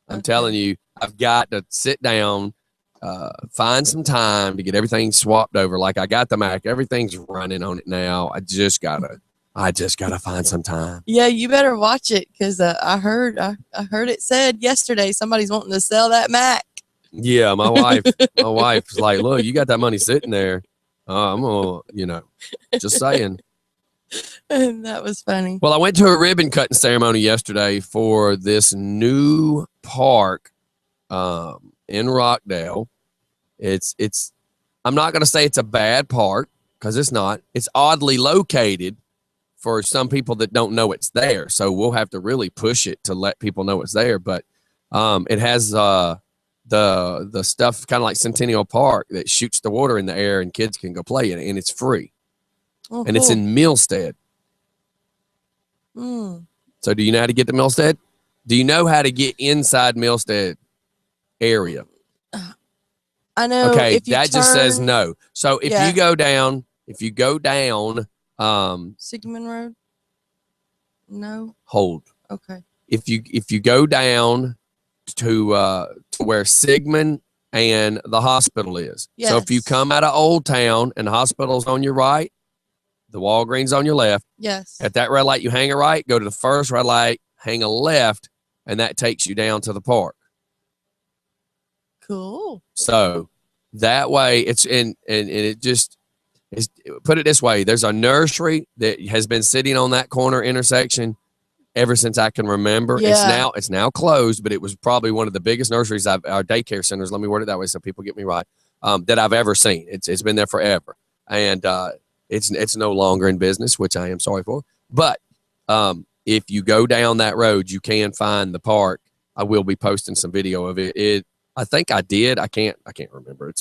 I'm telling you, I've got to sit down, find some time to get everything swapped over. Like I got the Mac, everything's running on it now. I just gotta find some time. Yeah, you better watch it because I heard it said yesterday somebody's wanting to sell that Mac. Yeah, my wife's like, look, you got that money sitting there. I'm gonna, just saying. And that was funny. Well, I went to a ribbon cutting ceremony yesterday for this new park in Rockdale. It's I'm not going to say it's a bad park because it's not. It's oddly located for some people that don't know it's there. So we'll have to really push it to let people know it's there. But it has the stuff kind of like Centennial Park that shoots the water in the air and kids can go play in it, and it's free. Oh, and it's in Milstead. So do you know how to get to Milstead? Do you know how to get inside Milstead area? I know. Okay, that just says no. So if you go down, Sigmund Road? No. Hold. Okay. If you go down to where Sigmund and the hospital is. Yes. So if you come out of Old Town and the hospital's on your right, the Walgreens on your left. Yes. At that red light, you hang a right, go to the first red light, hang a left, and that takes you down to the park. Cool. So that way it's and it just is, put it this way, there's a nursery that has been sitting on that corner intersection ever since I can remember. Yeah. It's now closed, but it was probably one of the biggest nurseries our daycare centers, let me word it that way so people get me right, that I've ever seen. It's been there forever. And it's no longer in business, which I am sorry for. But if you go down that road, you can find the park. I will be posting some video of it. I think I did. I can't remember.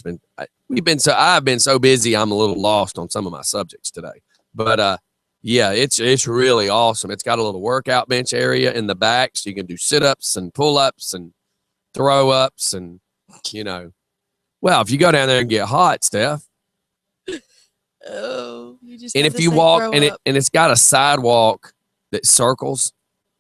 I've been so busy. I'm a little lost on some of my subjects today, but yeah, it's really awesome. It's got a little workout bench area in the back, so you can do sit-ups and pull-ups and throw-ups, and well, if you go down there and get hot, Steph. Oh, you just. And if you walk and it's got a sidewalk that circles,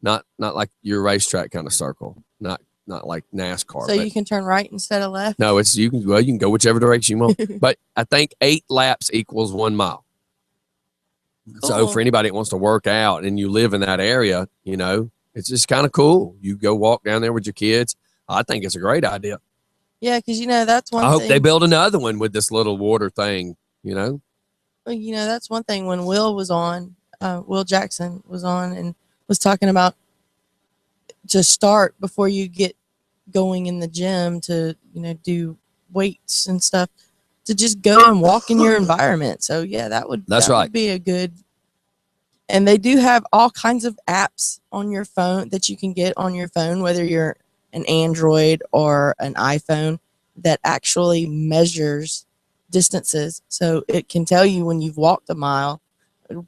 not like your racetrack kind of circle, not like NASCAR. So you can turn right instead of left. No, you can go whichever direction you want. But I think 8 laps equals 1 mile. Cool. So for anybody that wants to work out and you live in that area, it's just kind of cool. You go walk down there with your kids. I think it's a great idea. Yeah, because that's one thing. I hope they build another one with this little water thing, Well, that's one thing. When Will was on, Will Jackson was on and was talking about to start before you get going in the gym to, do weights and stuff, to just go and walk in your environment. So yeah, that would be a good. And they do have all kinds of apps on your phone that you can get on your phone, whether you're an Android or an iPhone, that actually measures distances. So it can tell you when you've walked a mile,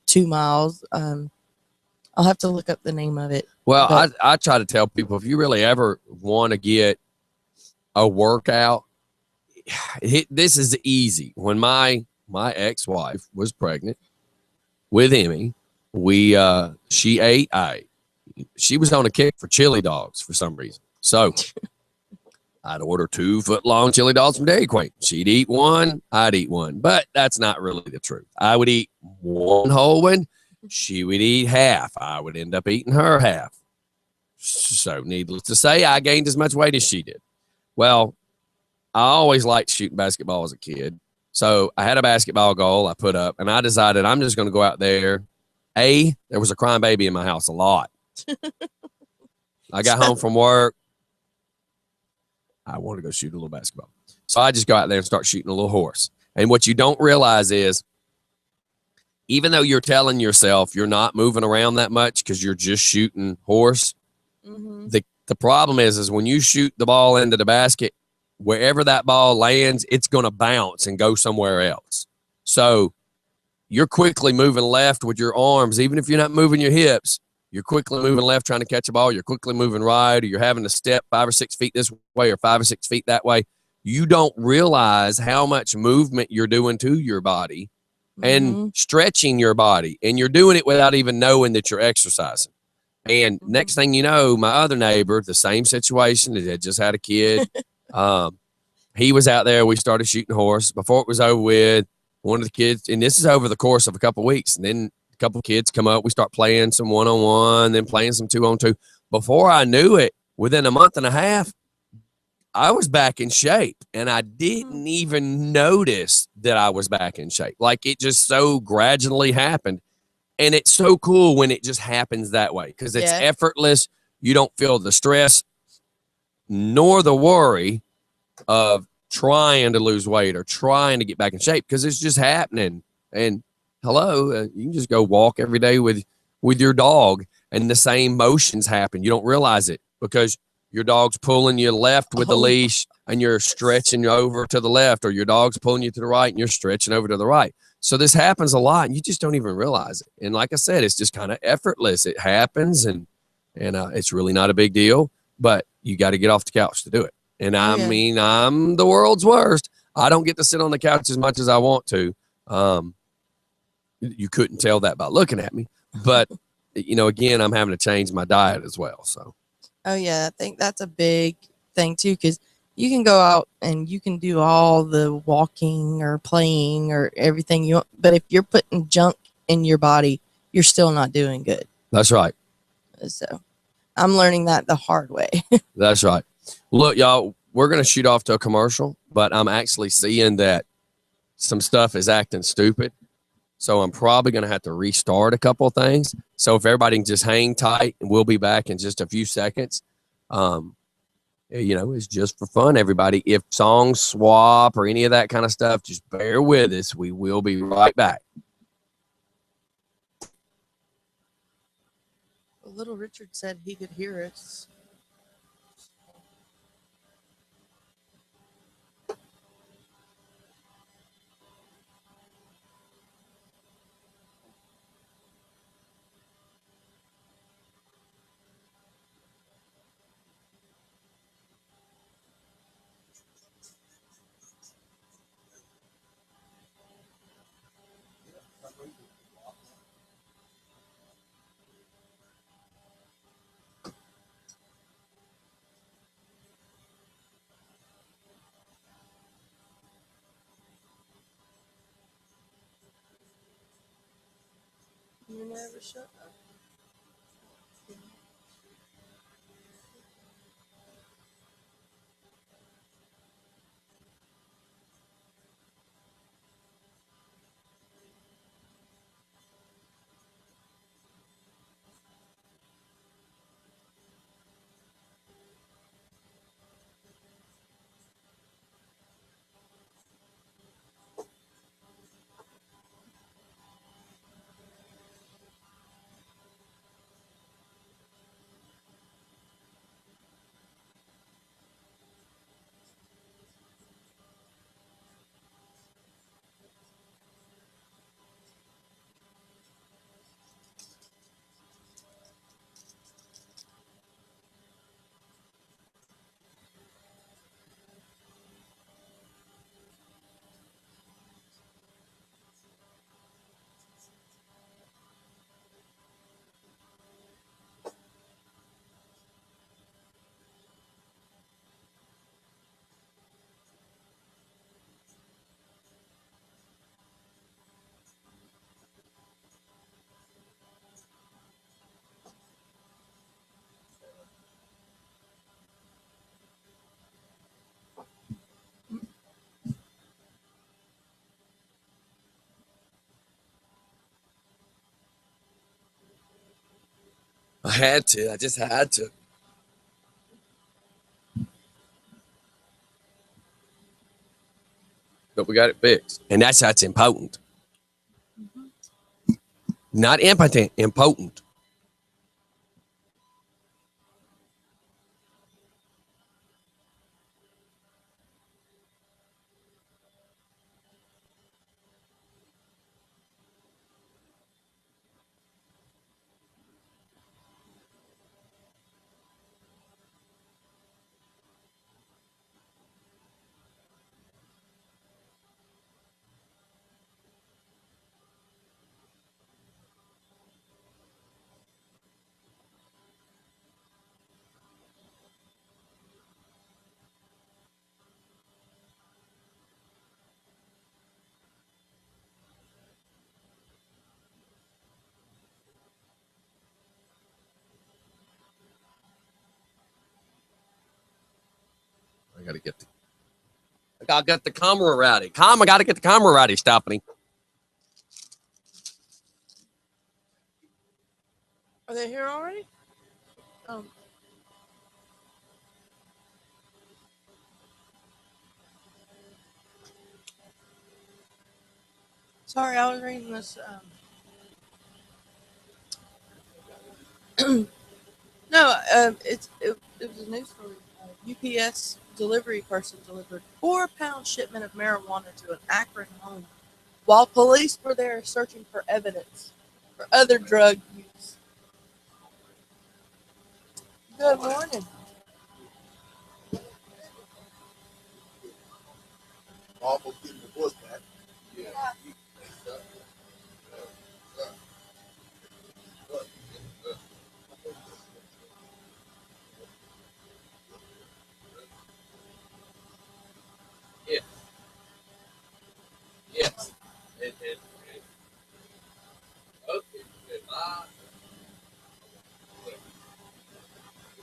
2 miles. I'll have to look up the name of it. Well, I try to tell people, if you really ever want to get a workout, this is easy. When my ex-wife was pregnant with Emmy, she ate. She was on a kick for chili dogs for some reason. So I'd order 2-foot-long chili dogs from Dairy Queen. She'd eat one, I'd eat one. But that's not really the truth. I would eat one whole one. She would eat half. I would end up eating her half. So needless to say, I gained as much weight as she did. Well, I always liked shooting basketball as a kid. So I had a basketball goal I put up, and I decided I'm just going to go out there. There was a crying baby in my house a lot. I got home from work. I wanted to go shoot a little basketball. So I just go out there and start shooting a little horse. And what you don't realize is, even though you're telling yourself you're not moving around that much because you're just shooting horse, the problem is when you shoot the ball into the basket, wherever that ball lands, it's going to bounce and go somewhere else. So you're quickly moving left with your arms, even if you're not moving your hips. You're quickly moving left trying to catch a ball. You're quickly moving right, or you're having to step 5 or 6 feet this way or 5 or 6 feet that way. You don't realize how much movement you're doing to your body and stretching your body, and you're doing it without even knowing that you're exercising. And next thing you know, my other neighbor, the same situation, he had just had a kid. He was out there. We started shooting horse. Before it was over with, one of the kids, and this is over the course of a couple of weeks, and then a couple of kids come up. We start playing some 1-on-1, then playing some 2-on-2. Before I knew it, within a month and a half, I was back in shape, and I didn't even notice that I was back in shape. Like, it just so gradually happened. And it's so cool when it just happens that way, because it's effortless. You don't feel the stress nor the worry of trying to lose weight or trying to get back in shape, because it's just happening. And you can just go walk every day with your dog, and the same motions happen. You don't realize it because your dog's pulling you left with the leash and you're stretching over to the left, or your dog's pulling you to the right and you're stretching over to the right. So this happens a lot, and you just don't even realize it. And like I said, it's just kind of effortless. It happens, and it's really not a big deal, but you got to get off the couch to do it. And I mean, I'm the world's worst. I don't get to sit on the couch as much as I want to. You couldn't tell that by looking at me, but again, I'm having to change my diet as well. So. Oh yeah, I think that's a big thing too, because you can go out and you can do all the walking or playing or everything you want, but if you're putting junk in your body, you're still not doing good. That's right. So I'm learning that the hard way. That's right. Look, y'all, we're going to shoot off to a commercial, but I'm actually seeing that some stuff is acting stupid. So I'm probably going to have to restart a couple of things. So if everybody can just hang tight, and we'll be back in just a few seconds. It's just for fun, everybody. If songs swap or any of that kind of stuff, just bear with us. We will be right back. Little Richard said he could hear us. You never shut up. I had to. I just had to. But we got it fixed. And that's important. Not impotent, important. I gotta get the camera ready. I gotta get the camera ready, Stephanie. Are they here already? Sorry, I was reading this. No, it was a news story. UPS delivery person delivered 4-pound shipment of marijuana to an Akron home while police were there searching for evidence for other drug use. Good morning. Almost getting the voice back. Yeah. Yes. Yes. And okay. Goodbye.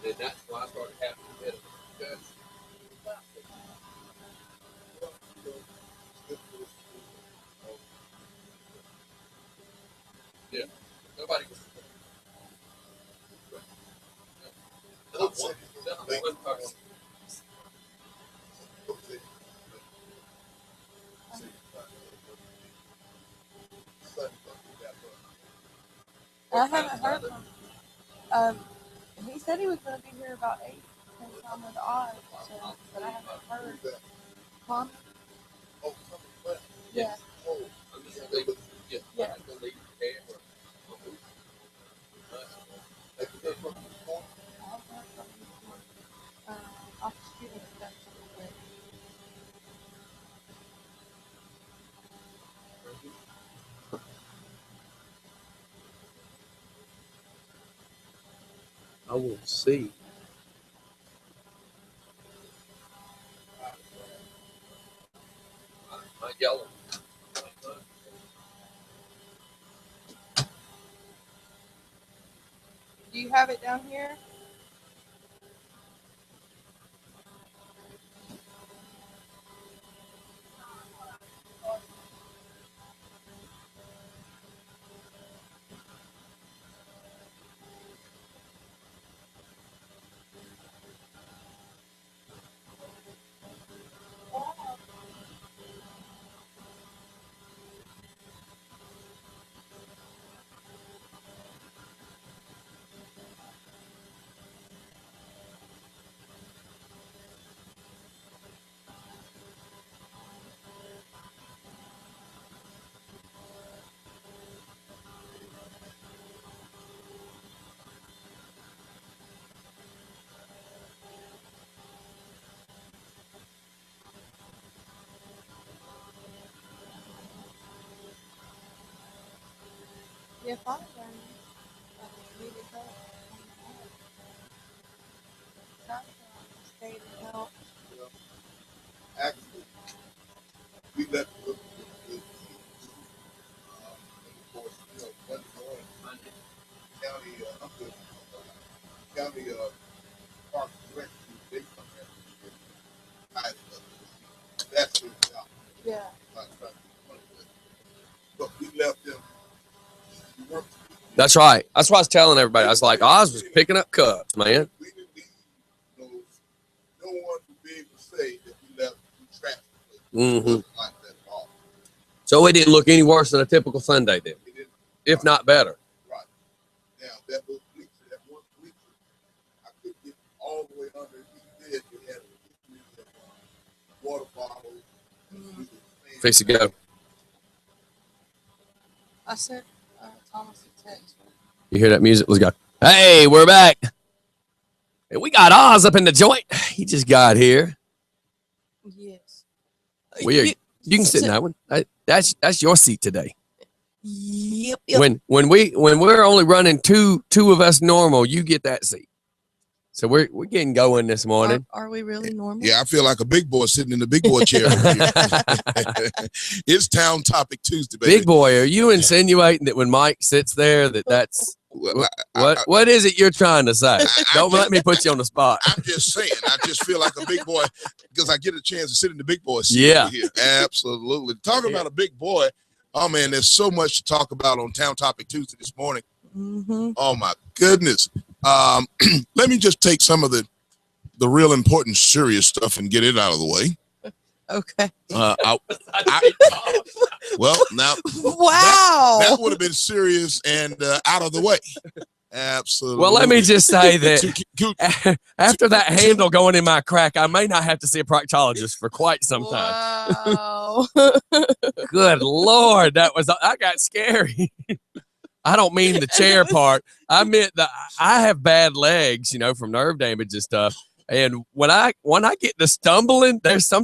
And that's why I started having a bit of discussion. Yeah. Nobody was. I haven't heard from him. He said he was going to be here about 8, 10 times with the odds, so, but I haven't heard. Huh? Oh, Yeah. oh, Yeah. Yeah. I'll just shoot him a text real quick. I will see. My yellow. Do you have it down here? Yeah, fine. Leave it up. Stay to help. actually, we let the of course, Monday morning, county park director, they come there. That's what it's out. Yeah. Not trying to be funny, but we left them. We worked. That's right. That's what I was telling everybody. I was like, Oz was picking up cups, man. We didn't leave no one would be able to say that we left trash. Mm-hmm. Like that at all. So it didn't look any worse than a typical Sunday then, It didn't. if not better. Right. Now, that little bleacher, that one bleacher, I couldn't get all the way under. He did. They had a water bottle. Fix it go. I sent Thomas a text. You hear that music? Let's go. Hey, we're back. And we got Oz up in the joint. He just got here. Yes. Weird. You can sit in that one. That's your seat today. Yep. When we're only running two of us normal, you get that seat. So we're getting going this morning. Are we really normal? Yeah, I feel like a big boy sitting in the big boy chair. It's Town Topic Tuesday, baby. Big boy, are you insinuating that when Mike sits there that's Well, what is it you're trying to say? Don't let me put you on the spot. I'm just saying. I just feel like a big boy because I get a chance to sit in the big boy seat Yeah. over here. Absolutely. Talking about a big boy. Oh man, there's so much to talk about on Town Topic Tuesday this morning. Mm-hmm. Oh my goodness. Let me just take some of the real important, serious stuff and get it out of the way. Okay. Well, now Wow. that would have been serious and out of the way. Absolutely. Well, let me just say that after that handle going in my crack, I may not have to see a proctologist for quite some time. Wow. Good Lord, I got scary. I don't mean the chair part. I meant I have bad legs, from nerve damage and stuff. And when I get the stumbling, there's no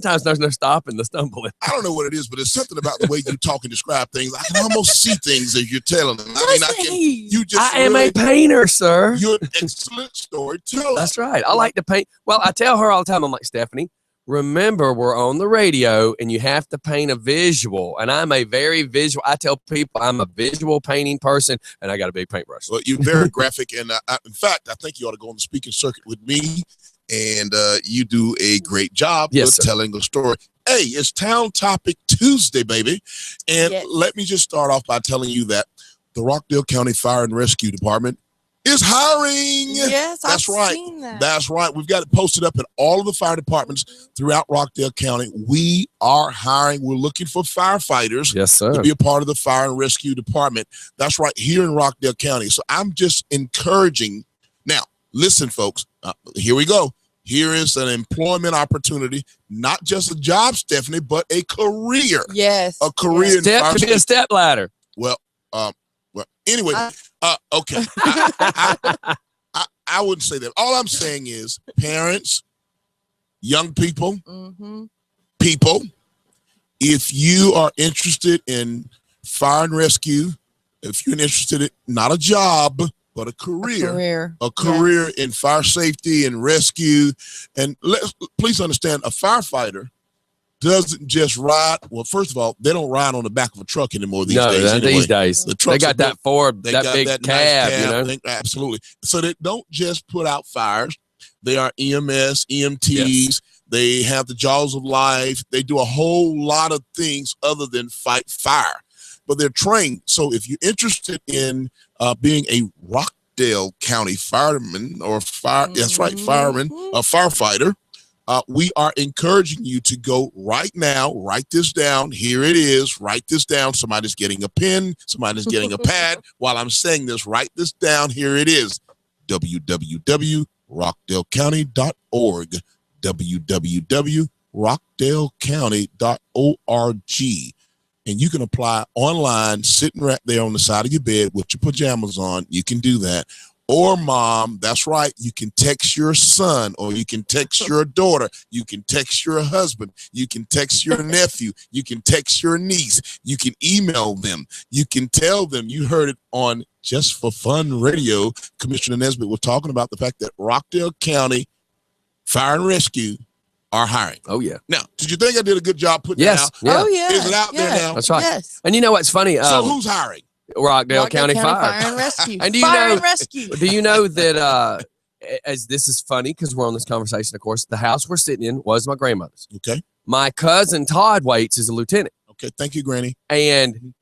stopping the stumbling. I don't know what it is, but it's something about the way you talk and describe things. I can almost see things as you're telling them. I am a painter, sir. You're an excellent storyteller. That's right. I like to paint. Well, I tell her all the time, I'm like, Stephanie, remember we're on the radio and you have to paint a visual. And I'm a very visual. I tell people I'm a visual painting person and I got a big paintbrush. Well, you're very graphic. And in fact, I think you ought to go on the speaking circuit with me. And you do a great job of telling a story. Hey, it's Town Topic Tuesday, baby. And let me just start off by telling you that the Rockdale County Fire and Rescue Department is hiring. Yes, that's I've right. seen that. That's right. We've got it posted up in all of the fire departments throughout Rockdale County. We are hiring. We're looking for firefighters Yes, sir. to be a part of the Fire and Rescue Department. That's right, here in Rockdale County. So I'm just encouraging. Now, listen, folks, here we go. Here is an employment opportunity, not just a job, Stephanie, but a career. Yes. A career in Step fire to be a step ladder. Well, anyway, okay. I wouldn't say that. All I'm saying is parents, young people, people, if you are interested in fire and rescue, if you're interested in not a job, but a career in fire safety and rescue, and please understand, a firefighter doesn't just ride. Well, first of all, they don't ride on the back of a truck anymore these days. No, anyway. these days. The they got that Ford, that big nice cab, absolutely. So they don't just put out fires. They are EMS, EMTs. Yes. They have the jaws of life. They do a whole lot of things other than fight fire, but they're trained. So if you're interested in being a Rockdale County fireman or that's right, fireman, a firefighter, we are encouraging you to go right now. Write this down. Here it is. Write this down. Somebody's getting a pen. Somebody's getting a pad. While I'm saying this, write this down. Here it is. www.rockdalecounty.org. www.rockdalecounty.org. And you can apply online, sitting right there on the side of your bed with your pajamas on. You can do that. Or mom, that's right, you can text your son, or you can text your daughter, you can text your husband, you can text your nephew, you can text your niece, you can email them, you can tell them. You heard it on Just for Fun Radio. Commissioner Nesbitt was talking about the fact that Rockdale County Fire and Rescue are hiring. Oh, yeah. Now, did you think I did a good job putting it out? Yeah. Oh, yeah. Is it out there now? That's right. Yes. And you know what's funny? So who's hiring? Rockdale County Fire. and Rescue. And do you know that as this is funny because we're on this conversation, of course, the house we're sitting in was my grandmother's. Okay. My cousin Todd Waits is a lieutenant. Okay. Thank you, Granny. And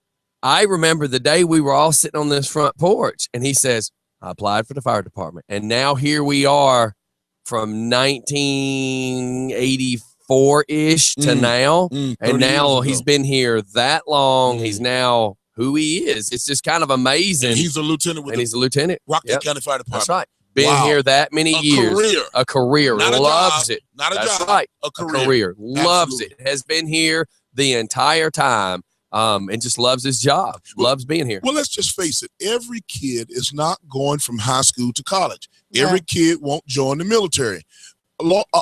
I remember the day we were all sitting on this front porch and he says, I applied for the fire department. And now here we are from 1984-ish to now. And now he's been here that long. He's now who he is. It's just kind of amazing. And he's a lieutenant he's a lieutenant. Rockdale County Fire Department. That's right. Been here that many years. A career. Not Loves a job. it. Not a That's job. right. A career. Loves it. Has been here the entire time. And just loves his job. Loves being here. Well, let's just face it. Every kid is not going from high school to college. Every kid won't join the military.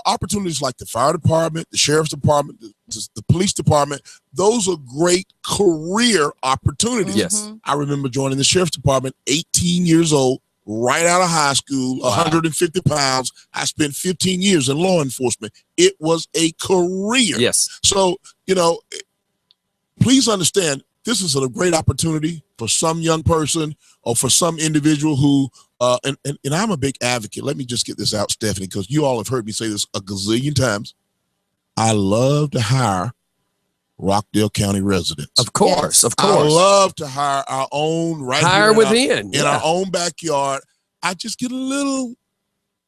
Opportunities like the fire department, the sheriff's department, the police department, those are great career opportunities. Yes. I remember joining the sheriff's department, 18 years old, right out of high school, 150 pounds. I spent 15 years in law enforcement. It was a career. Yes. So, please understand, this is a great opportunity for some young person or for some individual who, and I'm a big advocate. Let me just get this out, Stephanie, because you all have heard me say this a gazillion times. I love to hire Rockdale County residents. Of course, of course. I love to hire our own hire within in our own backyard. I just get a little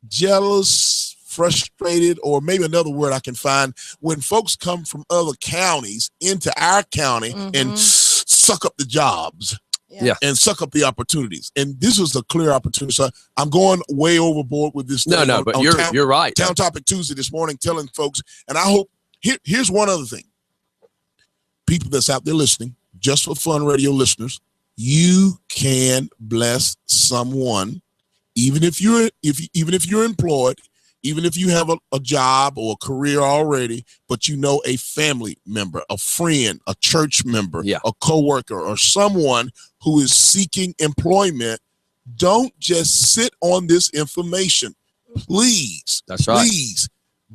jealous, frustrated, or maybe another word I can find when folks come from other counties into our county and suck up the jobs. And suck up the opportunities. And this is a clear opportunity. So I'm going way overboard with this. No, but you're right. Town Topic Tuesday this morning, telling folks, and I hope, here's one other thing. People that's out there listening, Just for Fun Radio listeners, you can bless someone, even if you're employed, even if you have a job or a career already, but a family member, a friend, a church member, a coworker, or someone who is seeking employment. Don't just sit on this information. Please, please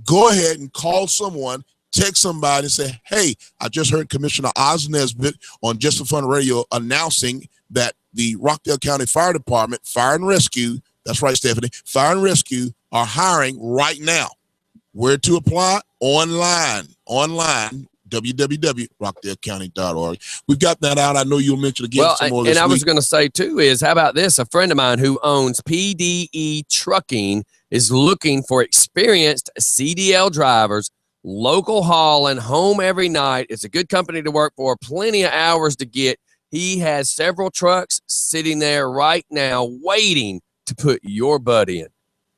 go ahead and call someone, text somebody and say, hey, I just heard Commissioner Oz Nesbitt on Just for Fun Radio announcing that the Rockdale County Fire Department, Fire and Rescue, that's right, Stephanie, Fire and Rescue are hiring right now. Where to apply? Online, www.rockdalecounty.org. We've got that out. I know you'll mention again Well, some more and this I week. was going to say too is, how about this? A friend of mine who owns PDE Trucking is looking for experienced CDL drivers, local hauling, home every night. It's a good company to work for, plenty of hours to get. He has several trucks sitting there right now waiting to put your butt in.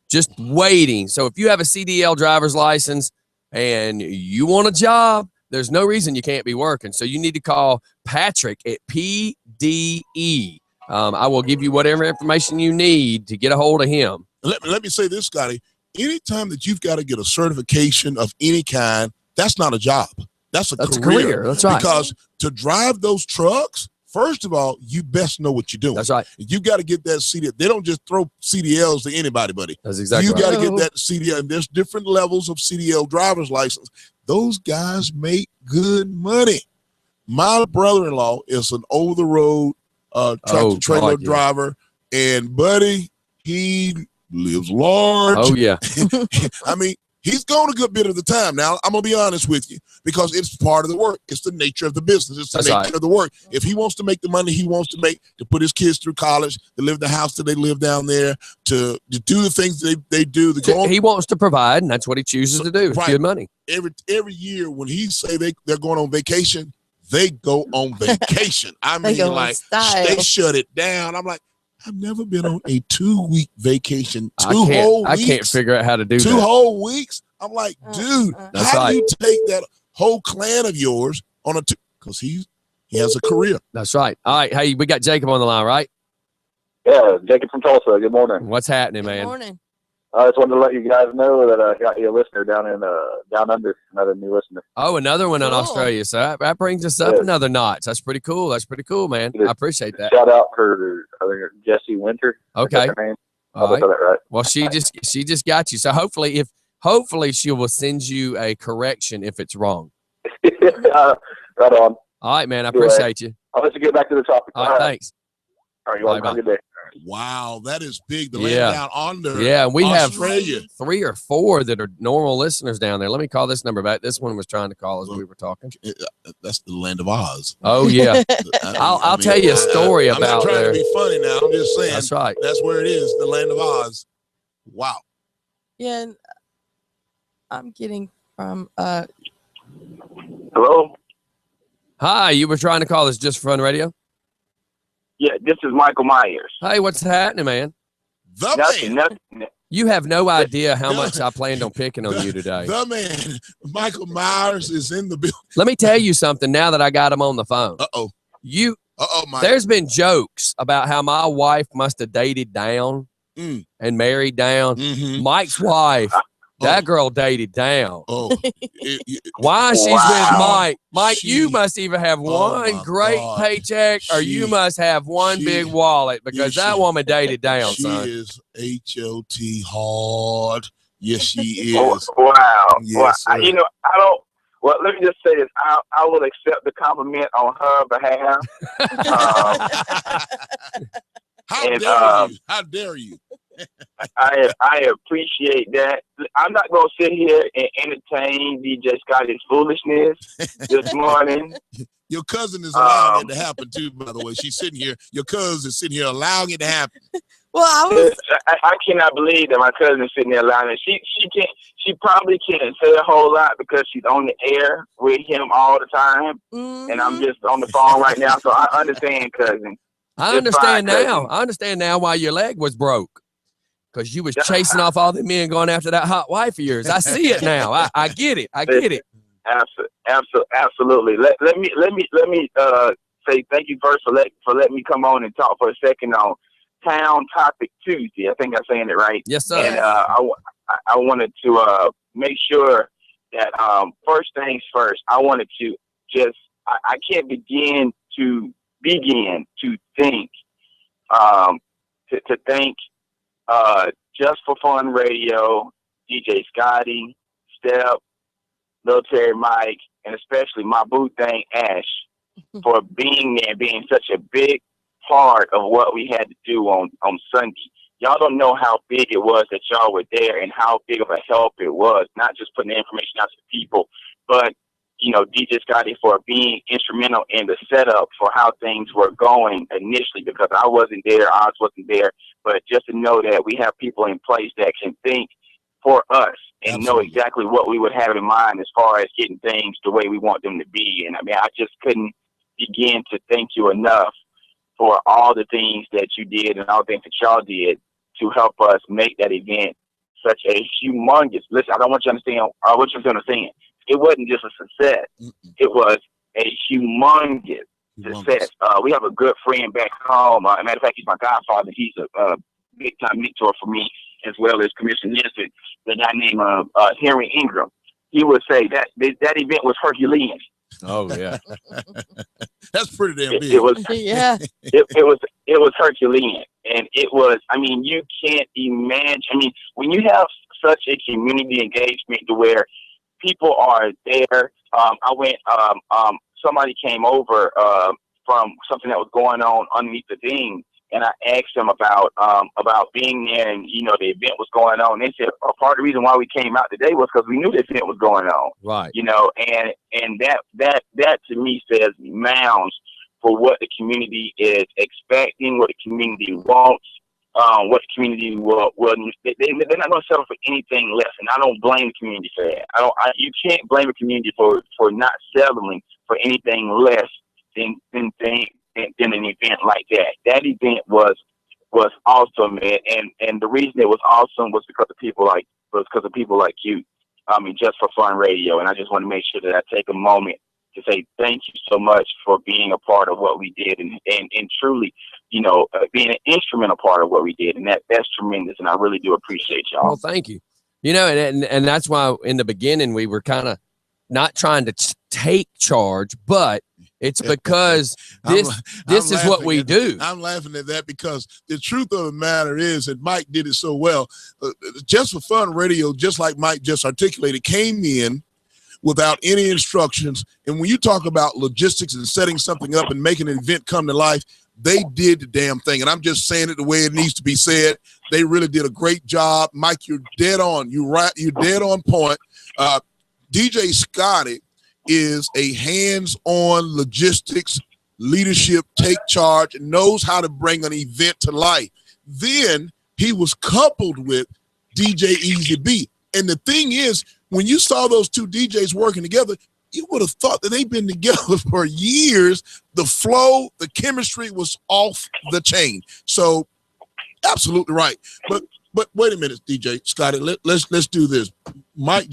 Just waiting. So if you have a CDL driver's license and you want a job, there's no reason you can't be working. So you need to call Patrick at PDE. I will give you whatever information you need to get a hold of him. Let me say this, Scotty. Anytime that you've got to get a certification of any kind, that's not a job. That's a career. That's right. Because to drive those trucks, first of all, you best know what you're doing. That's right. You got to get that CDL. They don't just throw CDLs to anybody, buddy. That's exactly You right. got to get that CDL. And there's different levels of CDL driver's license. Those guys make good money. My brother-in-law is an over-the-road tractor trailer driver, and buddy, he lives large. Oh yeah. I mean, he's gone a good bit of the time. Now, I'm gonna be honest with you, because it's part of the work. It's the nature of the business. It's the nature of the work. If he wants to make the money he wants to make, to put his kids through college, to live the house that they live down there, to do the things they do. He wants to provide, and that's what he chooses to do. It's good money. Every year when he say they're going on vacation, they go on vacation. I mean, like they shut it down. I'm like, I've never been on a 2-week vacation. I can't figure out how to do 2 that. whole weeks. I'm like, dude, That's how right. do you take that whole clan of yours on because he has a career. That's right. All right. Hey, we got Jacob on the line, right? Yeah, Jacob from Tulsa. Good morning. What's happening, man? Good morning. I just wanted to let you guys know that I got you a listener down under, another new listener. Oh, another one in Cool. Australia. So that brings us up another notch. That's pretty cool. That's pretty cool, man. I appreciate that. Shout out for Jesse Winter. Okay. Her name. All I right. said that right. Well, she just got you. So hopefully she will send you a correction if it's wrong. Right on. All right, man. I appreciate you. I'll let you get back to the topic. All right, thanks. All right, you have a good day. Wow, that is big. The land down under. Yeah, we Australia. have 3 or 4 that are normal listeners down there. Let me call this number back. This one was trying to call as we were talking. That's the land of Oz. Oh yeah. I'll tell you a story I'm about not trying there. to be funny now. I'm just saying. That's right. That's where it is, the land of Oz. Wow. Yeah, and I'm getting from Hello? Hi, you were trying to call this Just for Fun Radio? Yeah, this is Michael Myers. Hey, what's happening, man? Nothing. You have no idea how much I planned on picking on you today. The man, Michael Myers, is in the building. Let me tell you something now that I got him on the phone. Mike. There's been jokes about how my wife must have dated down and married down. Mm-hmm. Mike's wife, that girl dated down. Why she's with Mike? Mike, you must either have one great paycheck or you must have one big wallet because that woman dated down, son. She is H-O-T hard. Yes, she is. Wow. Yes, well, I don't. Well, let me just say this. I will accept the compliment on her behalf. How dare you? I appreciate that. I'm not going to sit here and entertain DJ Scotty's foolishness this morning. Your cousin is allowing it to happen too, by the way. She's sitting here. Your cousin is sitting here allowing it to happen. Well, I cannot believe that my cousin is sitting there allowing it. She probably can't say a whole lot because she's on the air with him all the time. Mm-hmm. And I'm just on the phone right now, so I understand, cousin. I understand now. I understand now why your leg was broke. Because you was chasing off all the men going after that hot wife of yours. I see it now. I get it. I get it. Absolutely. Let me say thank you first for letting me come on and talk for a second on Town Topic Tuesday. I think I'm saying it right. Yes, sir. And I wanted to make sure that first things first. I wanted to just I can't begin to think to thank Just for Fun Radio, DJ Scotty, Step, Military Mike, and especially my boo thing Ash for being there, being such a big part of what we had to do on Sunday. Y'all don't know how big it was that y'all were there and how big of a help it was, not just putting the information out to the people, but DJ Scotty for being instrumental in the setup for how things were going initially, because I wasn't there, Oz wasn't there, but just to know that we have people in place that can think for us and know exactly what we would have in mind as far as getting things the way we want them to be. And I mean, I just couldn't begin to thank you enough for all the things that you did and all the things that y'all did to help us make that event such a humongous. Listen, I want you to understand. It wasn't just a success. It was a humongous success. We have a good friend back home. Matter of fact, he's my godfather. He's a big time mentor for me, as well as Commissioner Nielsen, the guy named Henry Ingram. He would say that event was Herculean. Oh yeah, that's pretty damn big. It was, Yeah. it was Herculean, and it was. I mean, you can't imagine. I mean, when you have such a community engagement to where people are there. I went. Somebody came over from something that was going on underneath the thing, and I asked them about being there, and the event was going on. They said part of the reason why we came out today was because we knew the event was going on. right. And that to me says mounds for what the community is expecting, what the community wants. What the community will they're not going to settle for anything less, and I don't blame the community for that. You can't blame a community for not settling for anything less than an event like that. That event was awesome, and the reason it was awesome was because of people like you. I mean, Just for Fun Radio, and I just want to make sure that I take a moment to say thank you so much for being a part of what we did, and truly, being an instrumental part of what we did, and that's tremendous, and I really do appreciate y'all. Well, thank you. And that's why in the beginning we were kind of not trying to take charge, but it's because this is what we do. I'm laughing at that because the truth of the matter is that Mike did it so well. Just for Fun Radio, just like Mike just articulated, came in without any instructions. And when you talk about logistics and setting something up and making an event come to life, they did the damn thing. And I'm just saying it the way it needs to be said. They really did a great job. Mike, you're dead on. You're right. You're dead on point. DJ Scotty is a hands-on logistics leadership, take charge, and knows how to bring an event to life. Then he was coupled with DJ Easy B. And the thing is, when you saw those two DJs working together, you would have thought that they've been together for years. The flow, the chemistry was off the chain. So, absolutely right. But wait a minute, DJ Scotty. Let's do this. Mike,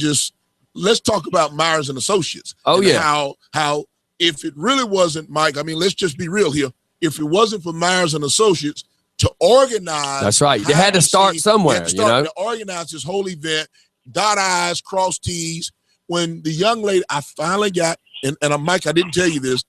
let's talk about Myers and Associates. Oh yeah. How if it really wasn't Mike, I mean, let's just be real here. If it wasn't for Myers and Associates to organize, that's right. They had to start somewhere. To organize this whole event. Dot I's, cross T's. When the young lady, I finally got, and Mike, I didn't tell you this,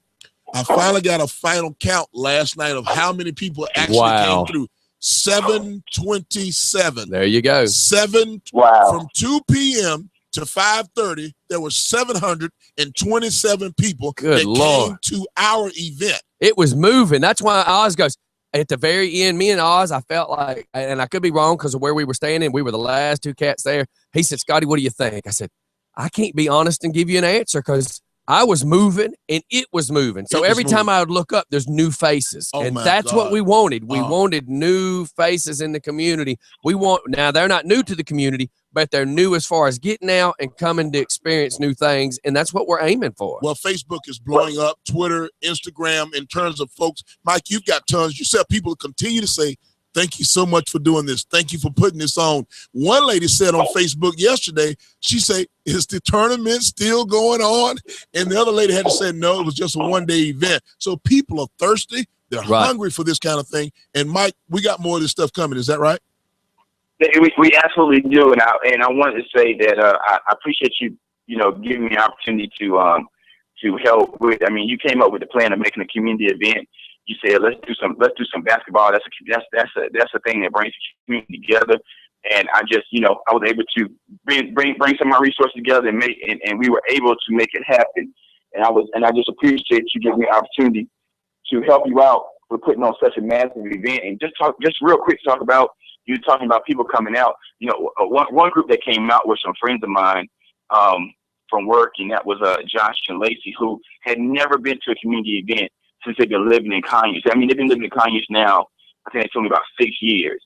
I finally got a final count last night of how many people actually came through. 727. There you go. From 2 p.m. to 5:30, there were 727 people came to our event. It was moving. That's why Oz goes, at the very end, me and Oz, I felt like, and I could be wrong because of where we were standing. We were the last two cats there. He said, Scotty, what do you think? I said, I can't be honest and give you an answer because I was moving and it was moving. So every time I would look up, there's new faces. And that's what we wanted. We wanted new faces in the community. Now they're not new to the community, but they're new as far as getting out and coming to experience new things. And that's what we're aiming for. Well, Facebook is blowing up, Twitter, Instagram, in terms of folks. Mike, you've got tons. You said people continue to say, thank you so much for doing this. Thank you for putting this on. One lady said on Facebook yesterday, she said, is the tournament still going on? And the other lady had to say, no, it was just a one-day event. So people are thirsty. They're hungry for this kind of thing. And Mike, we got more of this stuff coming. Is that right? We absolutely do. And I wanted to say that I appreciate you, giving me the opportunity to help with. I mean, you came up with the plan of making a community event. You said let's do some basketball. That's a thing that brings the community together. And I just I was able to bring some of my resources together and we were able to make it happen. And I just appreciate you giving me the opportunity to help you out with putting on such a massive event. And just real quick talk about you talking about people coming out. One group that came out were some friends of mine. from work, and that was Josh and Lacey, who had never been to a community event since they've been living in Conyers. I mean, they've been living in Conyers now, I think it's only about 6 years.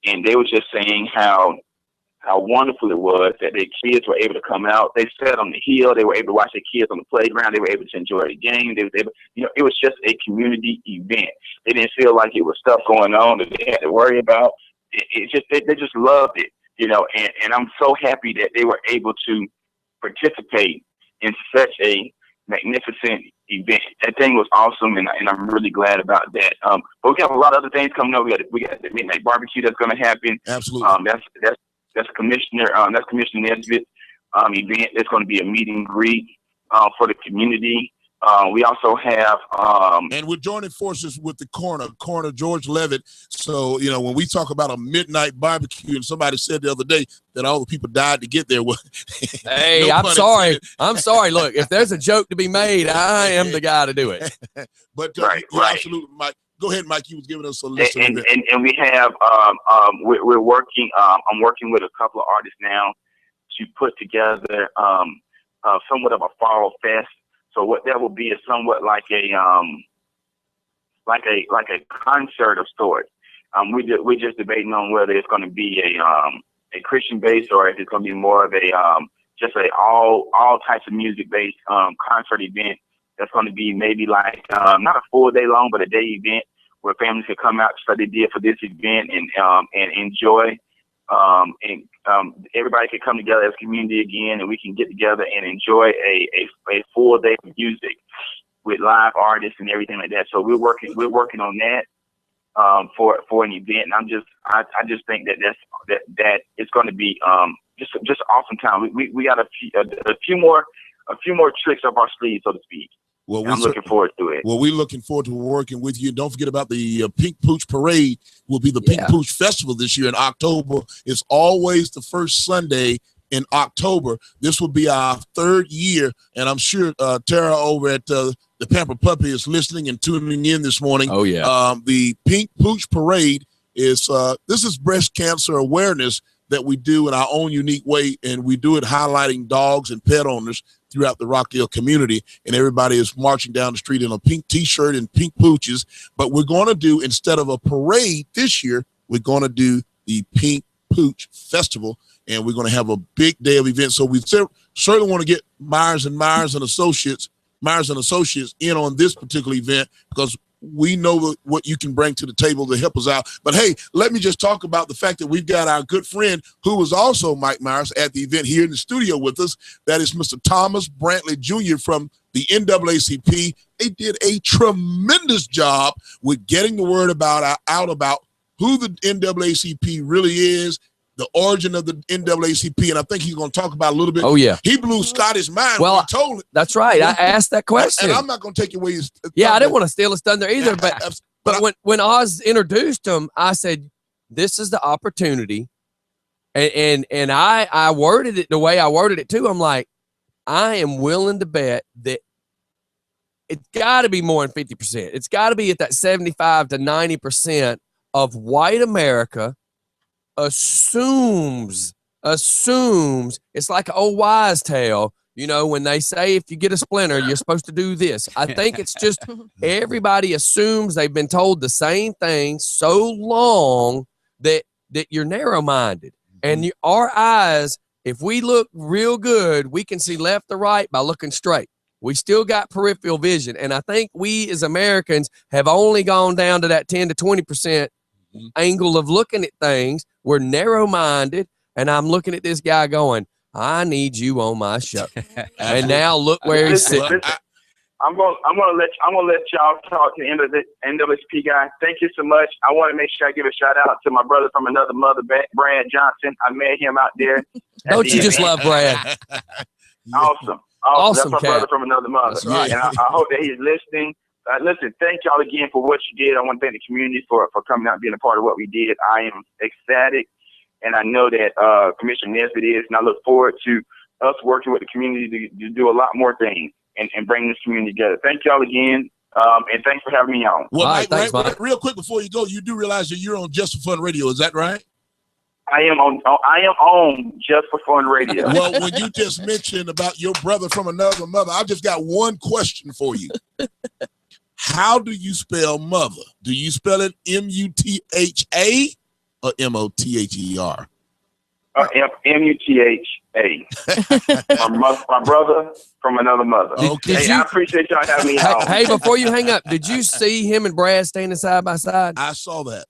And they were just saying how wonderful it was that their kids were able to come out. They sat on the hill. They were able to watch their kids on the playground. They were able to enjoy the game. They were able, it was just a community event. They didn't feel like it was stuff going on that they had to worry about. They just loved it, and I'm so happy that they were able to participate in such a magnificent event. That thing was awesome, and I'm really glad about that. But we have a lot of other things coming up. We got the midnight barbecue that's going to happen. Absolutely. That's Commissioner Nesbitt's event. There's going to be a meet and greet for the community. We also have and we're joining forces with the coroner George Levitt. So when we talk about a midnight barbecue, and somebody said the other day that all the people died to get there. Well, hey, no I'm sorry. intended. I'm sorry. Look, if there's a joke to be made, I am the guy to do it. But right. absolutely, Mike. Go ahead, Mike. You was giving us a list. And we have we're working. I'm working with a couple of artists now to put together somewhat of a fall fest. So what that will be is somewhat like a concert of sorts. We're just debating on whether it's going to be a Christian base or if it's going to be more of a just a all types of music based concert event. That's going to be maybe like not a full day long, but a day event where families can come out just like they did for this event and enjoy. Everybody can come together as a community again, and we can get together and enjoy a full day of music with live artists and everything like that. So we're working on that for an event, and I just think that it's going to be just an awesome time. We got a few more tricks up our sleeve, so to speak. Well, I'm looking forward to it. Well, we're looking forward to working with you. Don't forget about the Pink Pooch Parade. Will be the Pink Pooch Festival this year in October. It's always the first Sunday in October. This will be our 3rd year, and I'm sure Tara over at the Pamper Puppy is listening and tuning in this morning. Oh yeah. The Pink Pooch Parade is this is breast cancer awareness that we do in our own unique way, and we do it highlighting dogs and pet owners throughout the Rockdale community, and everybody is marching down the street in a pink t-shirt and pink pooches. But we're going to do, instead of a parade this year, we're going to do the Pink Pooch Festival, and we're going to have a big day of events. So we certainly want to get Myers and Associates in on this particular event, because we know what you can bring to the table to help us out. But hey, let me just talk about the fact that we've got our good friend who was also Mike Myers at the event here in the studio with us. That is Mr. Thomas Brantley Jr. from the NAACP. They did a tremendous job with getting the word out about who the NAACP really is, the origin of the NAACP, and I think he's going to talk about a little bit. Oh yeah. He blew Scotty's mind Well, when he told it. That's right. I asked that question. And I'm not going to take away his. I didn't want to steal his thunder either. But when Oz introduced him, I said, "This is the opportunity," and I worded it the way I worded it too. I'm like, I am willing to bet that it's got to be more than 50%. It's got to be at that 75 to 90% of white America assumes it's like an old wise tale, when they say if you get a splinter, you're supposed to do this. I think it's just everybody assumes they've been told the same thing so long that you're narrow-minded. And our eyes, if we look real good, we can see left to right by looking straight. We still got peripheral vision. And I think we as Americans have only gone down to that 10 to 20% angle of looking at things. We're narrow-minded, and I'm looking at this guy going, I need you on my show. And now look where he's sitting. I'm gonna let y'all talk to the NAACP guy. Thank you so much. I want to make sure I give a shout out to my brother from another mother, Brad Johnson. I met him out there. Don't you just love Brad? Awesome. Awesome, That's my brother from another mother. That's right. And I hope that he's listening. Listen, thank y'all again for what you did. I want to thank the community for coming out and being a part of what we did. I am ecstatic, and I know that Commissioner Nesbitt is, and I look forward to us working with the community to do a lot more things and bring this community together. Thank y'all again, and thanks for having me on. Well, All right, Mike, thanks, Mike. real quick before you go, you do realize that you're on Just for Fun Radio, is that right? I am on Just for Fun Radio. Well, when you just mentioned about your brother from another mother, I just got one question for you. How do you spell mother? Do you spell it M-U-T-H-A or M-O-T-H-E-R? M-U-T-H-A. My brother from another mother. Okay. Hey, I appreciate y'all having me on. Hey, before you hang up, did you see him and Brad standing side by side? I saw that.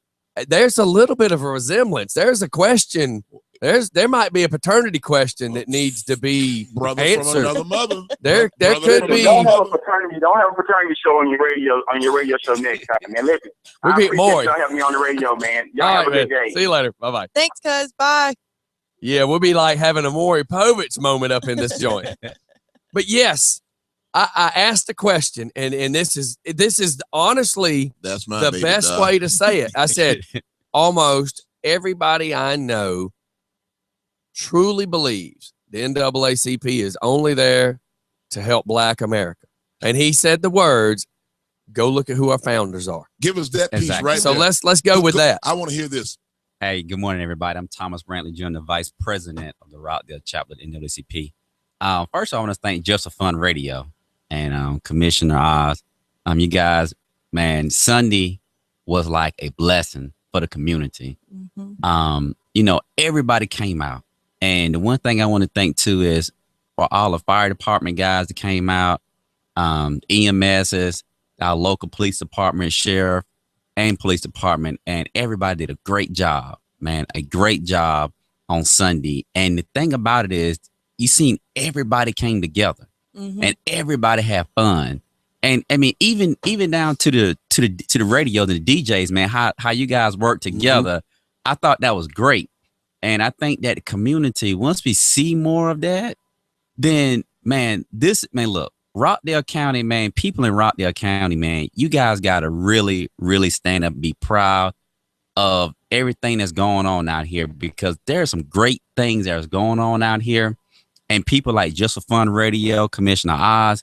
There's a little bit of a resemblance. There's a question. There might be a paternity question that needs to be Brother answered. from another mother. There Brother could from be. Don't have a paternity show on your radio show next time, man. Listen, We I beat appreciate Maury. y'all having me on the radio, man. Y'all All have right, a good man. day. See you later. Bye bye. Thanks, cuz. Bye. Yeah, we'll be like having a Maury Povich moment up in this joint. But yes, I asked the question, and this is honestly That's my the baby, best dog. way to say it. I said, almost everybody I know truly believes the NAACP is only there to help Black America. And he said the words, go look at who our founders are. Give us that piece Exactly. right So there. let's go with that. I want to hear this. Hey, good morning, everybody. I'm Thomas Brantley Jr., the Vice President of the Rockdale chapter of the NAACP. First, I want to thank Just for Fun Radio and Commissioner Oz. You guys, man, Sunday was like a blessing for the community. Mm-hmm. Everybody came out. And the one thing I want to thank, too, is for all the fire department guys that came out, EMSs, our local police department, sheriff, and police department, and everybody did a great job, man, a great job on Sunday. And the thing about it is, you seen everybody came together, and everybody had fun. And I mean, even down to the radio, the DJs, man, how you guys work together, I thought that was great. And I think that the community, once we see more of that, then look, Rockdale County, man, people in Rockdale County, man, you guys got to really, really stand up and be proud of everything that's going on out here, because there are some great things that is going on out here. And people like Just for Fun Radio, Commissioner Oz,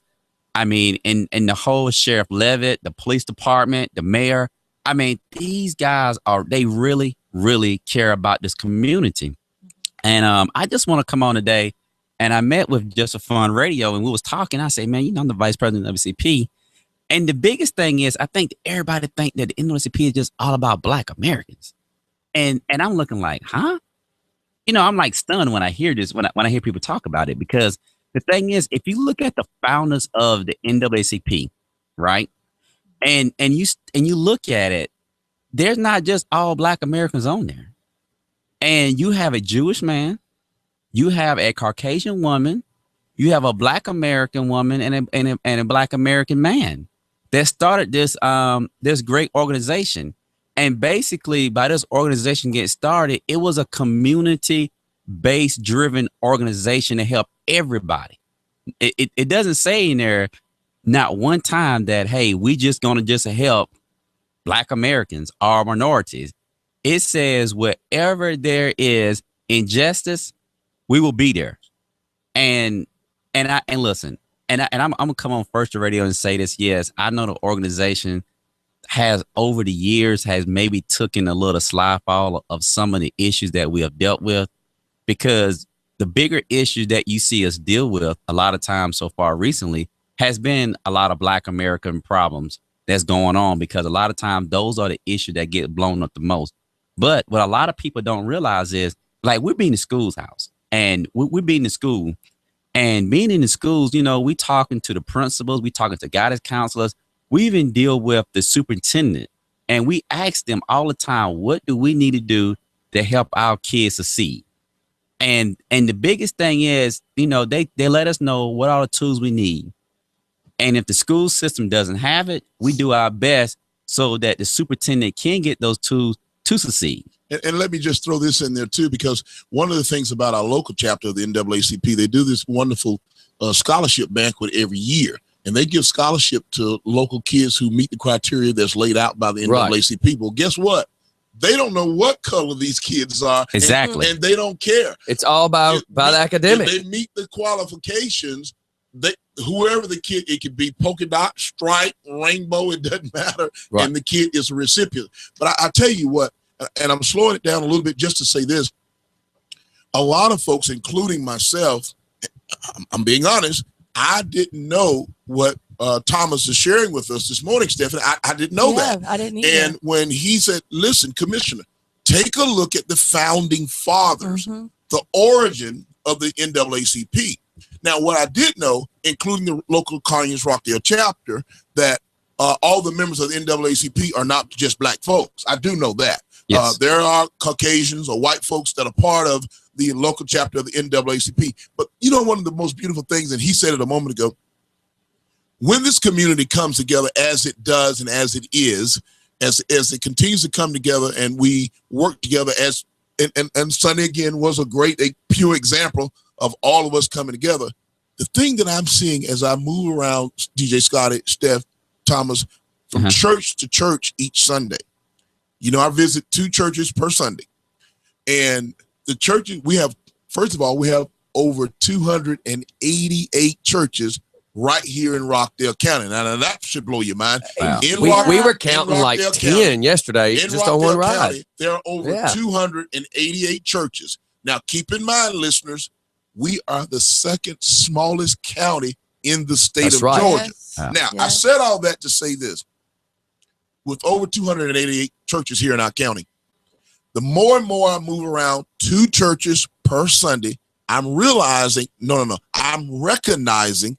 I mean, and the whole Sheriff Levitt, the police department, the mayor, I mean, these guys they really, really care about this community. And I just want to come on today. And I met with Just for Fun Radio, and we was talking. I say, man, I'm the vice president of the CP. And the biggest thing is, I think everybody think that the NAACP is just all about Black Americans. And I'm looking like, huh? I'm like stunned when I hear this, when I hear people talk about it, because the thing is, if you look at the founders of the NAACP, right? And you look at it, there's not just all Black Americans on there. And you have a Jewish man, you have a Caucasian woman, you have a Black American woman, and a Black American man that started this great organization. And basically, by this organization getting started, it was a community-based driven organization to help everybody. It doesn't say in there not one time that, hey, we just gonna just help Black Americans or minorities. It says wherever there is injustice, we will be there. And listen, and I'm gonna come on First Radio and say this. Yes, I know the organization has over the years has maybe taken a little slide fall of some of the issues that we have dealt with, because the bigger issues that you see us deal with a lot of times so far recently has been a lot of Black American problems that's going on, because a lot of times those are the issues that get blown up the most. But what a lot of people don't realize is, like, we're being the school's house, and we're being the school, and being in the schools, we talking to the principals, we talking to guidance counselors, we even deal with the superintendent, and we ask them all the time, what do we need to do to help our kids succeed? And the biggest thing is, they let us know what all the tools we need. And if the school system doesn't have it, we do our best so that the superintendent can get those tools to succeed. And let me just throw this in there too, because one of the things about our local chapter of the NAACP, they do this wonderful scholarship banquet every year. And they give scholarship to local kids who meet the criteria that's laid out by the NAACP. Right. Well, guess what? They don't know what color these kids are. Exactly. And they don't care. It's all about the academic. If they meet the qualifications, whoever the kid, it could be polka dot, stripe, rainbow, it doesn't matter. Right. And the kid is a recipient. But I tell you what, and I'm slowing it down a little bit just to say this, a lot of folks, including myself, I'm being honest, I didn't know what Thomas is sharing with us this morning, Stephanie. I didn't know that. I didn't either. And when he said, listen, Commissioner, take a look at the founding fathers, the origin of the NAACP. Now, what I did know, including the local Conyers Rockdale chapter, that all the members of the NAACP are not just black folks. I do know that. Yes. There are Caucasians or white folks that are part of the local chapter of the NAACP. But you know, one of the most beautiful things, and he said it a moment ago, when this community comes together as it does and as it is, as it continues to come together and we work together as, and Sunday again was a pure example of all of us coming together. The thing that I'm seeing as I move around, DJ Scotty, Steph, Thomas, from church to church each Sunday, you know, I visit 2 churches per Sunday. And the churches we have, first of all, we have over 288 churches right here in Rockdale County. Now that should blow your mind. Wow. We were counting like 10 yesterday just on one ride. County, there are over 288 churches. Now, keep in mind, listeners, we are the second smallest county in the state of Georgia. Yes. Now, I said all that to say this. With over 288 churches here in our county, the more and more I move around 2 churches per Sunday, I'm realizing, I'm recognizing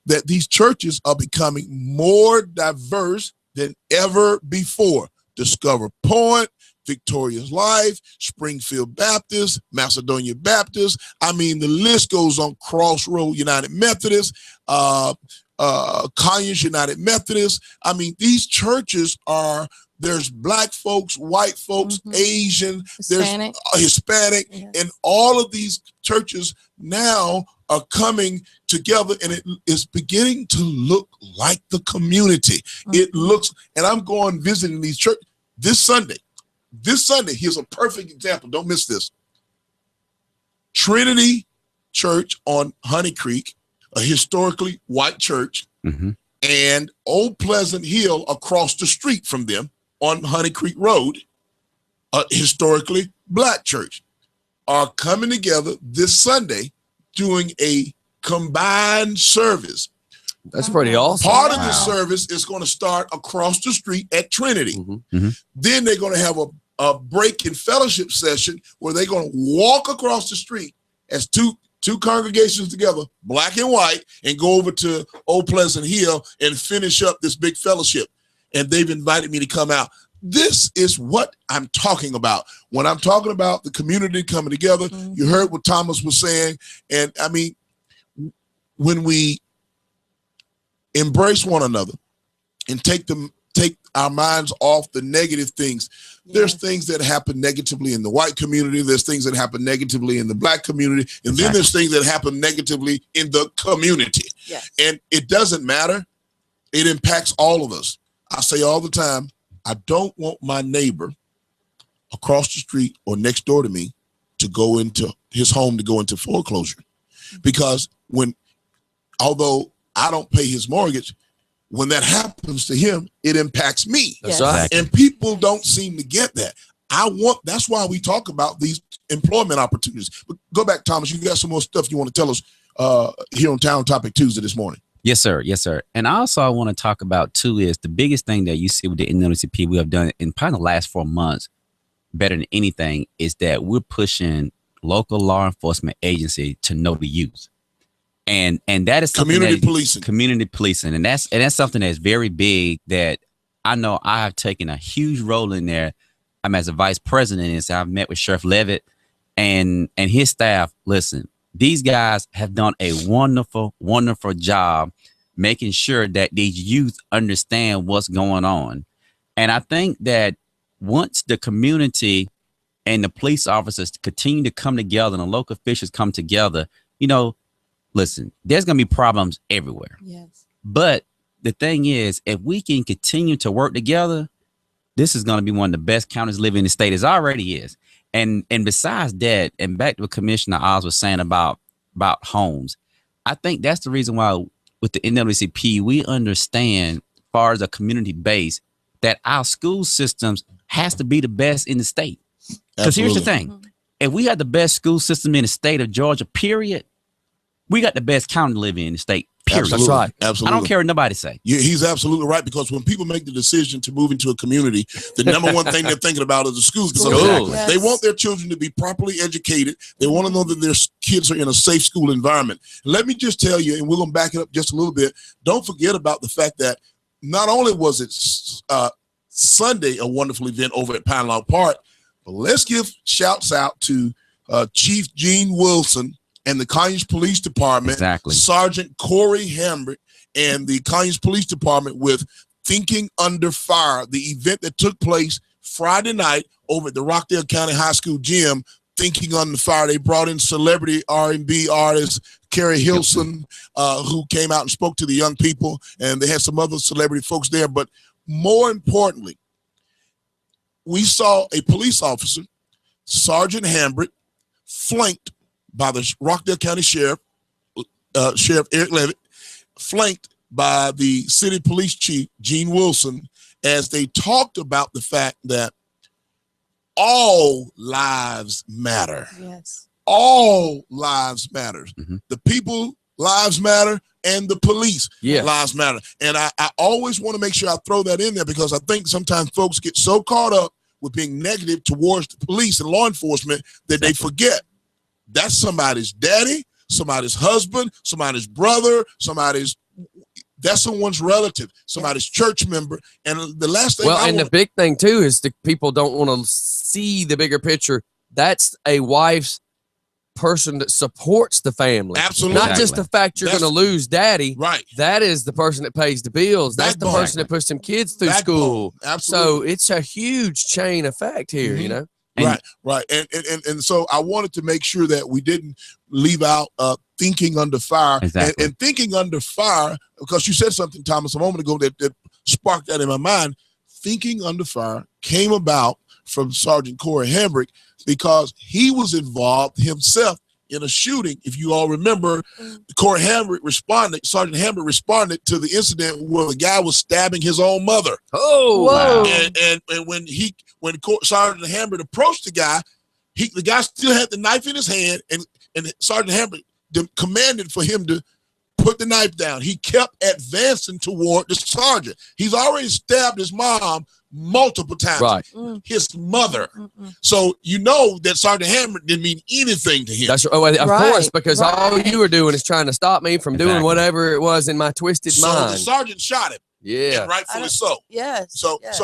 that these churches are becoming more diverse than ever before. Discover Point, Victoria's Life, Springfield Baptist, Macedonia Baptist. I mean, the list goes on. Crossroad United Methodist, Conyers United Methodist. I mean, these churches there's black folks, white folks, Asian, Hispanic. there's Hispanic, and all of these churches now are coming together, and it is beginning to look like the community. It looks, and I'm going visiting these churches this Sunday. This Sunday, here's a perfect example. Don't miss this. Trinity Church on Honey Creek, a historically white church, and Old Pleasant Hill across the street from them on Honey Creek Road, a historically black church, are coming together this Sunday doing a combined service. That's pretty awesome. Part of the service is going to start across the street at Trinity. Then they're going to have a break in fellowship session where they're going to walk across the street as two congregations together, black and white, and go over to Old Pleasant Hill and finish up this big fellowship. And they've invited me to come out. This is what I'm talking about. When I'm talking about the community coming together, you heard what Thomas was saying. And I mean, when we embrace one another and take our minds off the negative things, there's things that happen negatively in the white community. There's things that happen negatively in the black community. And then there's things that happen negatively in the community. And it doesn't matter. It impacts all of us. I say all the time, I don't want my neighbor across the street or next door to me to go into his home to go into foreclosure. Because although I don't pay his mortgage, when that happens to him, it impacts me. That's right. And people don't seem to get that. That's why we talk about these employment opportunities. But go back, Thomas, you got some more stuff you want to tell us here on Town Topic Tuesday this morning. Yes, sir. Yes, sir. And also I want to talk about too is the biggest thing that you see with the NAACP we have done in probably the last 4 months, better than anything, is that we're pushing local law enforcement agency to know the youth. And that is something community policing. And that's something that's very big that I know I have taken a huge role in there. I'm as a vice president, and so I've met with Sheriff Levitt and his staff. Listen, these guys have done a wonderful, wonderful job making sure that these youth understand what's going on. And I think that once the community and the police officers continue to come together and the local officials come together, listen, there's going to be problems everywhere. Yes. But the thing is, if we can continue to work together, this is going to be one of the best counties living in the state, as already is. And besides that, and back to what Commissioner Oz was saying about homes, I think that's the reason why with the NAACP, we understand, as far as a community base, that our school systems has to be the best in the state. Because here's the thing. if we had the best school system in the state of Georgia, period, we got the best county to live in the state. Period. Absolutely. That's right. Absolutely. I don't care what nobody say. Yeah, he's absolutely right, because when people make the decision to move into a community, the number one thing they're thinking about is the schools. Because Schools. Yes. they want their children to be properly educated. They want to know that their kids are in a safe school environment. Let me just tell you, and we're going to back it up just a little bit. Don't forget about the fact that not only was it Sunday a wonderful event over at Pine Log Park, but let's give shouts out to Chief Gene Wilson and the Conyers Police Department, Exactly. Sergeant Corey Hambrick, and the Conyers Police Department with Thinking Under Fire, the event that took place Friday night over at the Rockdale County High School gym. Thinking Under Fire. They brought in celebrity R&B artist Carrie Hilson, who came out and spoke to the young people, and they had some other celebrity folks there. But more importantly, we saw a police officer, Sergeant Hambrick, flanked by the Rockdale County Sheriff, Sheriff Eric Levitt, flanked by the city police chief, Gene Wilson, as they talked about the fact that all lives matter. Yes. All lives matter. Mhm. The people lives matter, and the police Yeah. lives matter. And I always want to make sure I throw that in there, because I think sometimes folks get so caught up with being negative towards the police and law enforcement that they forget that's somebody's daddy, somebody's husband, somebody's brother, that's someone's relative, somebody's church member. And the last thing The big thing too is the people don't want to see the bigger picture. That's a wife's person that supports the family. Absolutely. Not just the fact you're going to lose daddy. right. That is the person that pays the bills. That's the Backbone. person that puts them kids through Backbone. school. Absolutely. So it's a huge chain effect here, you Mhm. know? Right, right. And so I wanted to make sure that we didn't leave out Thinking Under Fire. Exactly. And Thinking Under Fire, because you said something, Thomas, a moment ago that sparked that in my mind. Thinking Under Fire came about from Sergeant Corey Hambrick because he was involved himself in a shooting. If you all remember, Corey Hambrick Sergeant Hambrick responded to the incident where the guy was stabbing his own mother. Oh, Whoa. And when Sergeant Hambrick approached the guy, the guy still had the knife in his hand, and Sergeant Hambrick commanded for him to put the knife down. He kept advancing toward the sergeant. He's already stabbed his mom multiple times. right. His mother. So you know that Sergeant Hambrick didn't mean anything to him. That's of Right, course, because all right. you were doing is trying to stop me from doing Exactly. whatever it was in my twisted so the mind. sergeant shot him, Yeah. and rightfully I don't- so. Yes. So yes.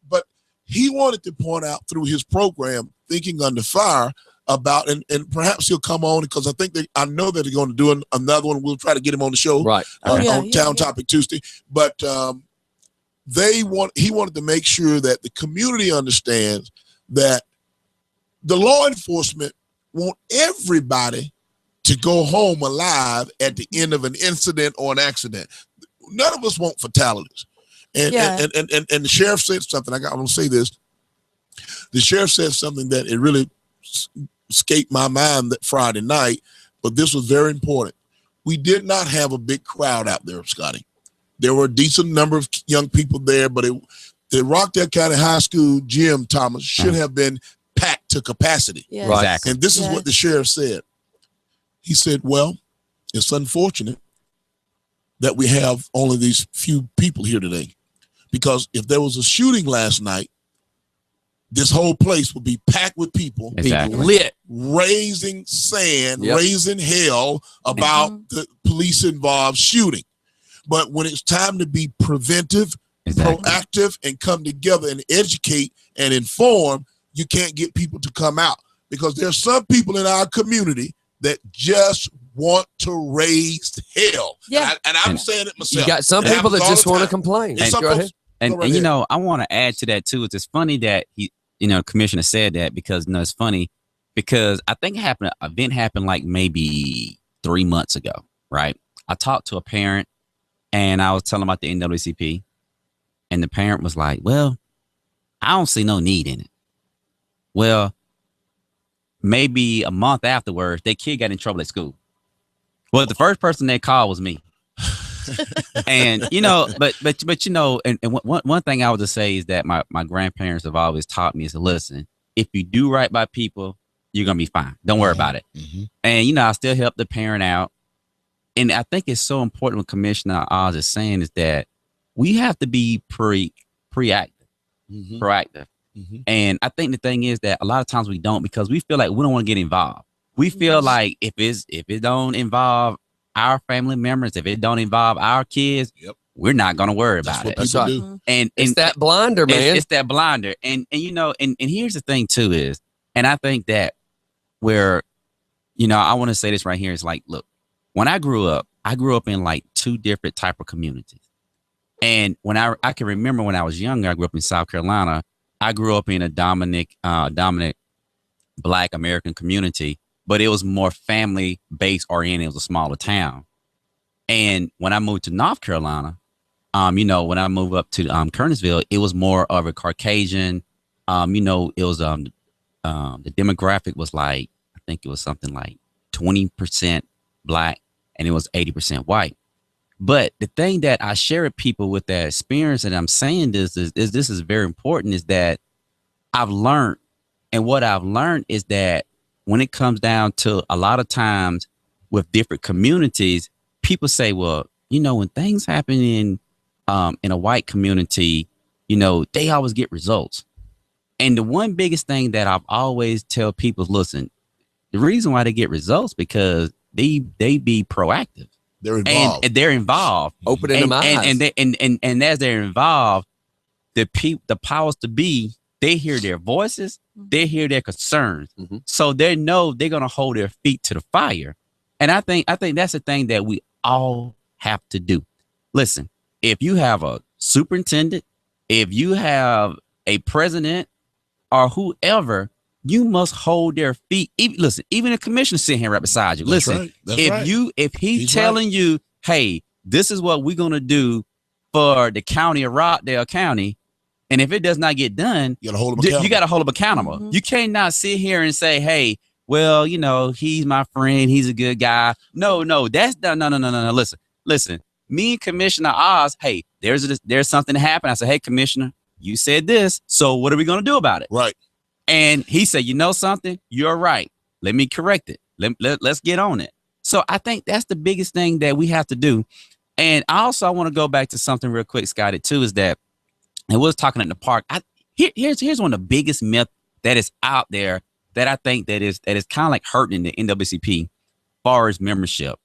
but he wanted to point out through his program, Thinking Under Fire, about and perhaps he'll come on, because I know that they're going to do another one. We'll try to get him on the show Right. on Town Topic Tuesday. But he wanted to make sure that the community understands that the law enforcement want everybody to go home alive at the end of an incident or an accident. None of us want fatalities. And the sheriff said something. I'm going to say this. The sheriff said something that it really escaped my mind that Friday night, but this was very important. We did not have a big crowd out there, Scotty. There were a decent number of young people there, but the Rockdale County High School gym, Thomas, should have been packed to capacity. Yes. Right. Exactly. And this is Yes. what the sheriff said. He said, well, it's unfortunate that we have only these few people here today, because if there was a shooting last night, this whole place would be packed with people Exactly. Lit. raising sand, Yep. raising hell about the police involved shooting. But when it's time to be preventive, Exactly. proactive, and come together and educate and inform, you can't get people to come out, because there's some people in our community that just want to raise hell. Yeah. And I'm And saying it You myself. got some It people that happens all just the want to time. complain. And some Go folks- ahead. And, Go right and you ahead. know, I want to add to that too. It's funny that Commissioner said that, because it's funny because I think event happened like maybe 3 months ago, right? I talked to a parent and I was telling them about the NAACP, and the parent was like, well, I don't see no need in it. Well, maybe a month afterwards, their kid got in trouble at school. Well, the first person they called was me. And but you know, and one thing I would just say is that my grandparents have always taught me is to listen. If you do right by people, you're gonna be fine. Don't worry about it. Mm-hmm. And you know, I still help the parent out. And I think it's so important what Commissioner Oz is saying is that we have to be proactive. Mm-hmm. And I think the thing is that a lot of times we don't, because we feel like we don't want to get involved. We feel like if it don't involve our family members, if it don't involve our kids, we're not gonna worry about it. That's what people do. And It's that blinder, man. It's that blinder. And you know, and here's the thing too is, and I think that where, you know, I want to say this right here is like, look, when I grew up in like two different type of communities. And when I can remember when I was younger, I grew up in South Carolina. I grew up in a dominant Black American community, but it was more family based oriented. It was a smaller town. And when I moved to North Carolina, you know, when I moved up to Kernersville, it was more of a Caucasian. You know, it was the demographic was like, I think it was something like 20% Black and it was 80% white. But the thing that I share with people with that experience, and I'm saying this is very important, is that I've learned, and what I've learned is that when it comes down to a lot of times with different communities, people say, well, you know, when things happen in a white community, you know, they always get results. And the one biggest thing that I've always tell people is, listen, the reason why they get results because they be proactive. They're involved. And they're involved. Opening them eyes. And as they're involved, the powers to be, they hear their voices, they hear their concerns. Mm-hmm. So they know they're gonna hold their feet to the fire. And I think that's the thing that we all have to do. Listen, if you have a superintendent, if you have a president or whoever, you must hold their feet. Even a commissioner sitting here right beside you. That's Listen, right. That's if right. if he's He's telling you, hey, this is what we're gonna do for the county of Rockdale County, and if it does not get done, You gotta hold them accountable. you got to hold him accountable. Mhm. You cannot sit here and say, hey, well, you know, he's my friend, he's a good guy. No, that's no. Listen. Me and Commissioner Oz, hey, there's something that happened. I said, hey, Commissioner, you said this, so what are we gonna do about it? Right. And he said, you know something? You're right. Let me correct it. Let's get on it. So I think that's the biggest thing that we have to do. And I want to go back to something real quick, Scotty, too, is that, and we was talking in the park. Here's one of the biggest myths that is out there that I think that is kind of like hurting the NAACP as far as membership.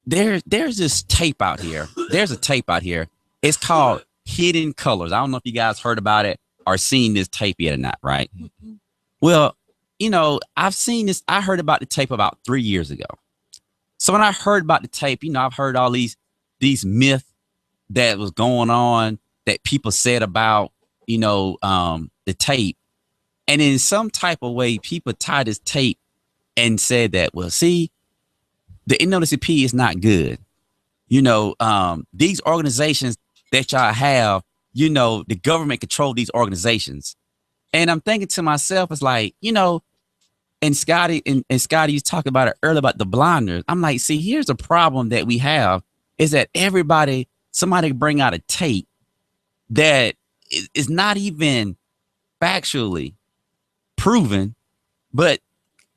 There's this tape out here. There's a tape out here. It's called Hidden Colors. I don't know if you guys heard about it or seen this tape yet or not, right? Mm-hmm. Well, you know, I've seen this. I heard about the tape about 3 years ago. So when I heard about the tape, you know, I've heard all these myths that was going on that people said about, you know, the tape. And in some type of way, people tied this tape and said that, well, see, the NAACP is not good. You know, these organizations that y'all have, you know, the government control these organizations. And I'm thinking to myself, it's like, you know, and Scotty, you talked about it earlier about the blinders. I'm like, see, here's the problem that we have is that somebody bring out a tape that is not even factually proven, but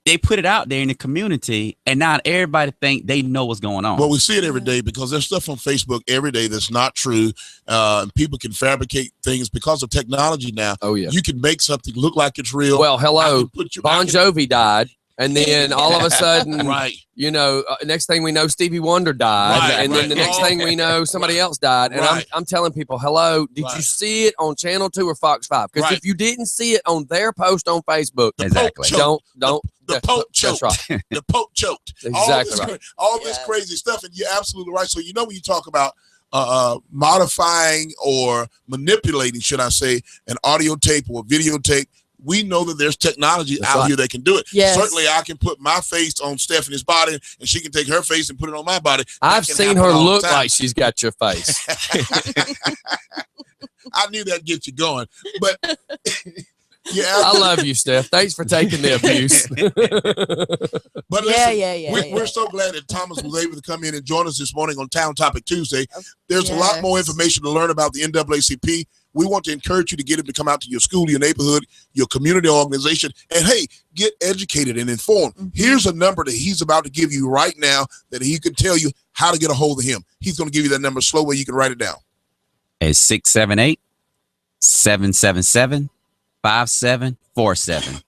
they put it out there in the community, and now everybody think they know what's going on. Well, we see it every day because there's stuff on Facebook every day that's not true. And people can fabricate things because of technology now. Oh, yeah. You can make something look like it's real. Well, I hello. can put you- Bon I can- Jovi died. And then all of a sudden, Right. you know, next thing we know, Stevie Wonder died. Right, and then right. the next thing we know, somebody else died. And Right. I'm telling people, hello, did Right. you see it on Channel 2 or Fox 5? Because Right. if you didn't see it on their post on Facebook, The Exactly. Pope choked. don't. The that's- Pope that's choked. right. The Pope choked. Exactly right. All this Yes. crazy stuff, and you're absolutely right. So you know when you talk about modifying or manipulating, should I say, an audio tape or a videotape, we know that there's technology That's out right. here that can do it. Yes. Certainly, I can put my face on Stephanie's body, and she can take her face and put it on my body. I've That can seen happen her all the look time. like she's got your face. I knew that'd get you going, but yeah, I love you, Steph. Thanks for taking the abuse. But Yeah, listen, yeah. we're so glad that Thomas was able to come in and join us this morning on Town Topic Tuesday. There's a lot Yes. more information to learn about the NAACP. We want to encourage you to get him to come out to your school, your neighborhood, your community organization, and hey, get educated and informed. Here's a number that he's about to give you right now that he can tell you how to get a hold of him. He's going to give you that number slow where you can write it down. It's 678-777-5747.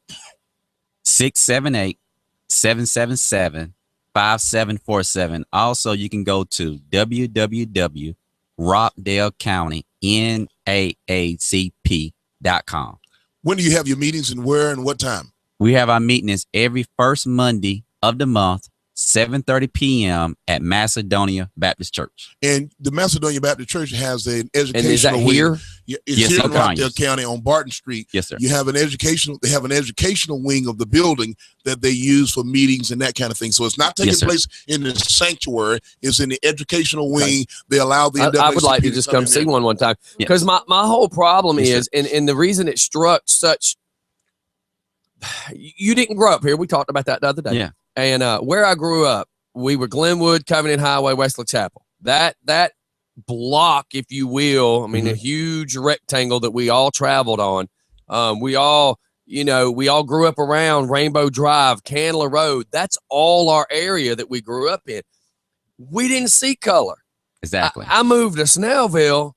678-777-5747. Also, you can go to www.rockdalecountynaacp.com. When do you have your meetings and where and what time? We have our meetings every first Monday of the month, 7:30 p.m. at Macedonia Baptist Church. And the Macedonia Baptist Church has an And is that educational wing. here? Yeah, it's Yes, here sir. in Rockdale County on Barton Street. Yes, sir. You have an educational. They have an educational wing of the building that they use for meetings and that kind of thing. So it's not taking Yes, sir. place in the sanctuary. It's in the educational wing. They allow the. I would like to NAACP just come come in see there. one time Yeah. because my whole problem Yes, is, and the reason it struck such. You didn't grow up here. We talked about that the other day. Yeah. And where I grew up, we were Glenwood, Covenant Highway, Wesley Chapel. That block, if you will, I mean, a huge rectangle that we all traveled on. We all grew up around Rainbow Drive, Candler Road. That's all our area that we grew up in. We didn't see color. Exactly. I moved to Snellville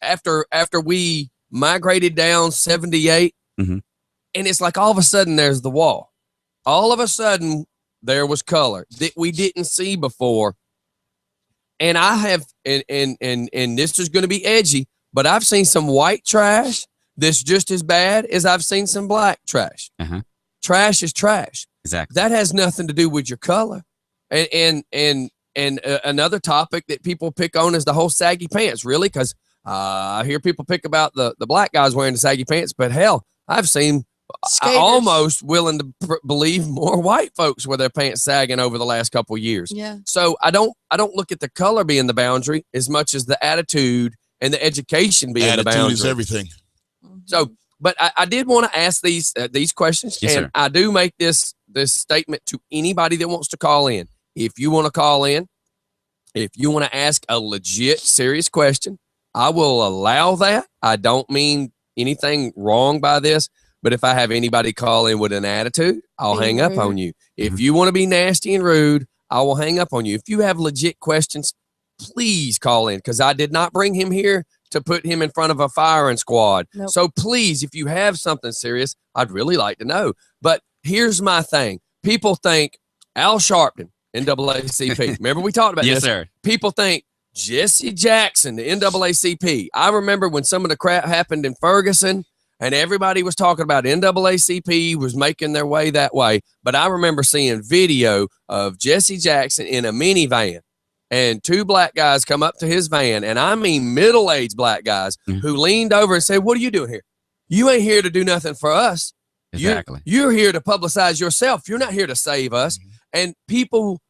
after we migrated down 78, Mhm. and it's like all of a sudden there's the wall. All of a sudden there was color that we didn't see before. And I have, and this is going to be edgy, but I've seen some white trash that's just as bad as I've seen some black trash. Uh-huh. Trash is trash. Exactly. That has nothing to do with your color. And another topic that people pick on is the whole saggy pants, really, because I hear people pick about the black guys wearing the saggy pants, but hell, I've seen Skaters. almost willing to believe more white folks with their pants sagging over the last couple of years. Yeah. So I don't look at the color being the boundary as much as the attitude and the education being the Attitude boundary. is everything. So, but I did want to ask these questions, Yes, and sir. I do make this statement to anybody that wants to call in. If you want to call in, if you want to ask a legit, serious question, I will allow that. I don't mean anything wrong by this, but if I have anybody call in with an attitude, I'll Being hang up rude. on you. If you want to be nasty and rude, I will hang up on you. If you have legit questions, please call in, because I did not bring him here to put him in front of a firing squad. Nope. So please, if you have something serious, I'd really like to know. But here's my thing. People think Al Sharpton, NAACP. Remember we talked about Yes, this? sir. People think Jesse Jackson, the NAACP. I remember when some of the crap happened in Ferguson and everybody was talking about NAACP was making their way that way. But I remember seeing video of Jesse Jackson in a minivan and two black guys come up to his van, and I mean middle-aged black guys who leaned over and said, "What are you doing here? You ain't here to do nothing for us. Exactly. You're here to publicize yourself. You're not here to save us." And people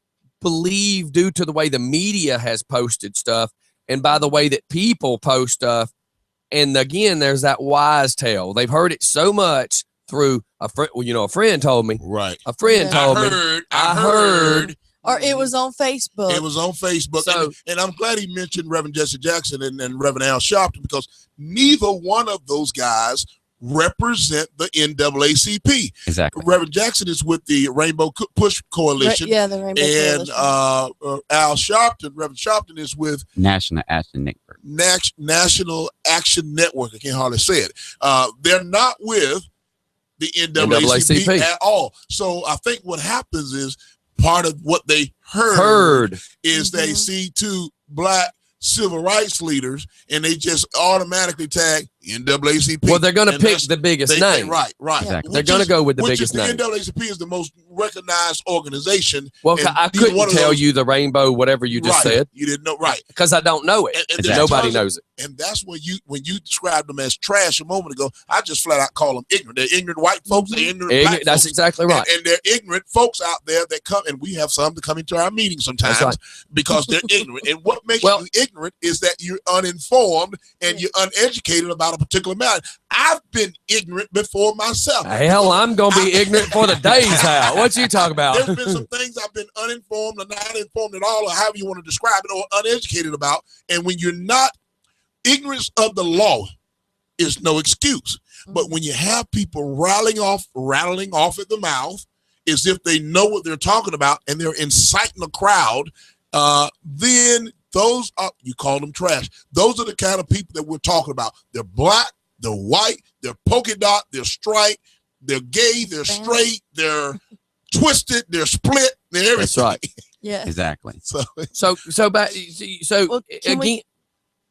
believe, due to the way the media has posted stuff and by the way that people post stuff. And again, there's that wise tale. They've heard it so much through a friend. Well, a friend told me. Right. A friend Yeah. told me. I I heard. Or it was on Facebook. It was on Facebook. So- and I'm glad he mentioned Reverend Jesse Jackson and Reverend Al Sharpton, because neither one of those guys represent the NAACP. Exactly. Reverend Jackson is with the Rainbow Push Coalition. Yeah, the Rainbow And Coalition. Al Sharpton, Reverend Sharpton, is with National Action Network. National Action Network. I can hardly say it. They're not with the NAACP NAACP. at all. So I think what happens is part of what they Heard. is they see two black civil rights leaders and they just automatically tag NAACP. Well, they're going to And pick that's- the biggest they name. Right. Exactly. They're going to go with the which biggest is the name. NAACP is the most recognized organization. Well, and I neither couldn't one of tell those- you the rainbow, whatever you just Right. said, You didn't know, right? because I don't know it. And there's Nobody tons of- knows it. And that's when you described them as trash a moment ago. I just flat out call them ignorant. They're ignorant white folks. They're ignorant black That's folks. exactly right. And they're ignorant folks out there that come, and we have some that come into our meetings sometimes That's right. because they're ignorant. And what makes Well- you ignorant is that you're uninformed and you're uneducated about a particular matter. I've been ignorant before myself. Hell, I'm going to be ignorant for the days out. What you talking about? There's been some things I've been uninformed or not informed at all, or however you want to describe it, or uneducated about. And when you're not, ignorance of the law is no excuse. But when you have people rattling off at the mouth as if they know what they're talking about and they're inciting a crowd, then those are, you call them trash. Those are the kind of people that we're talking about. They're black, they're white, they're polka dot, they're striped, they're gay, they're straight, they're twisted, they're split, they're everything. That's right. Yeah. Exactly. So Well, can again.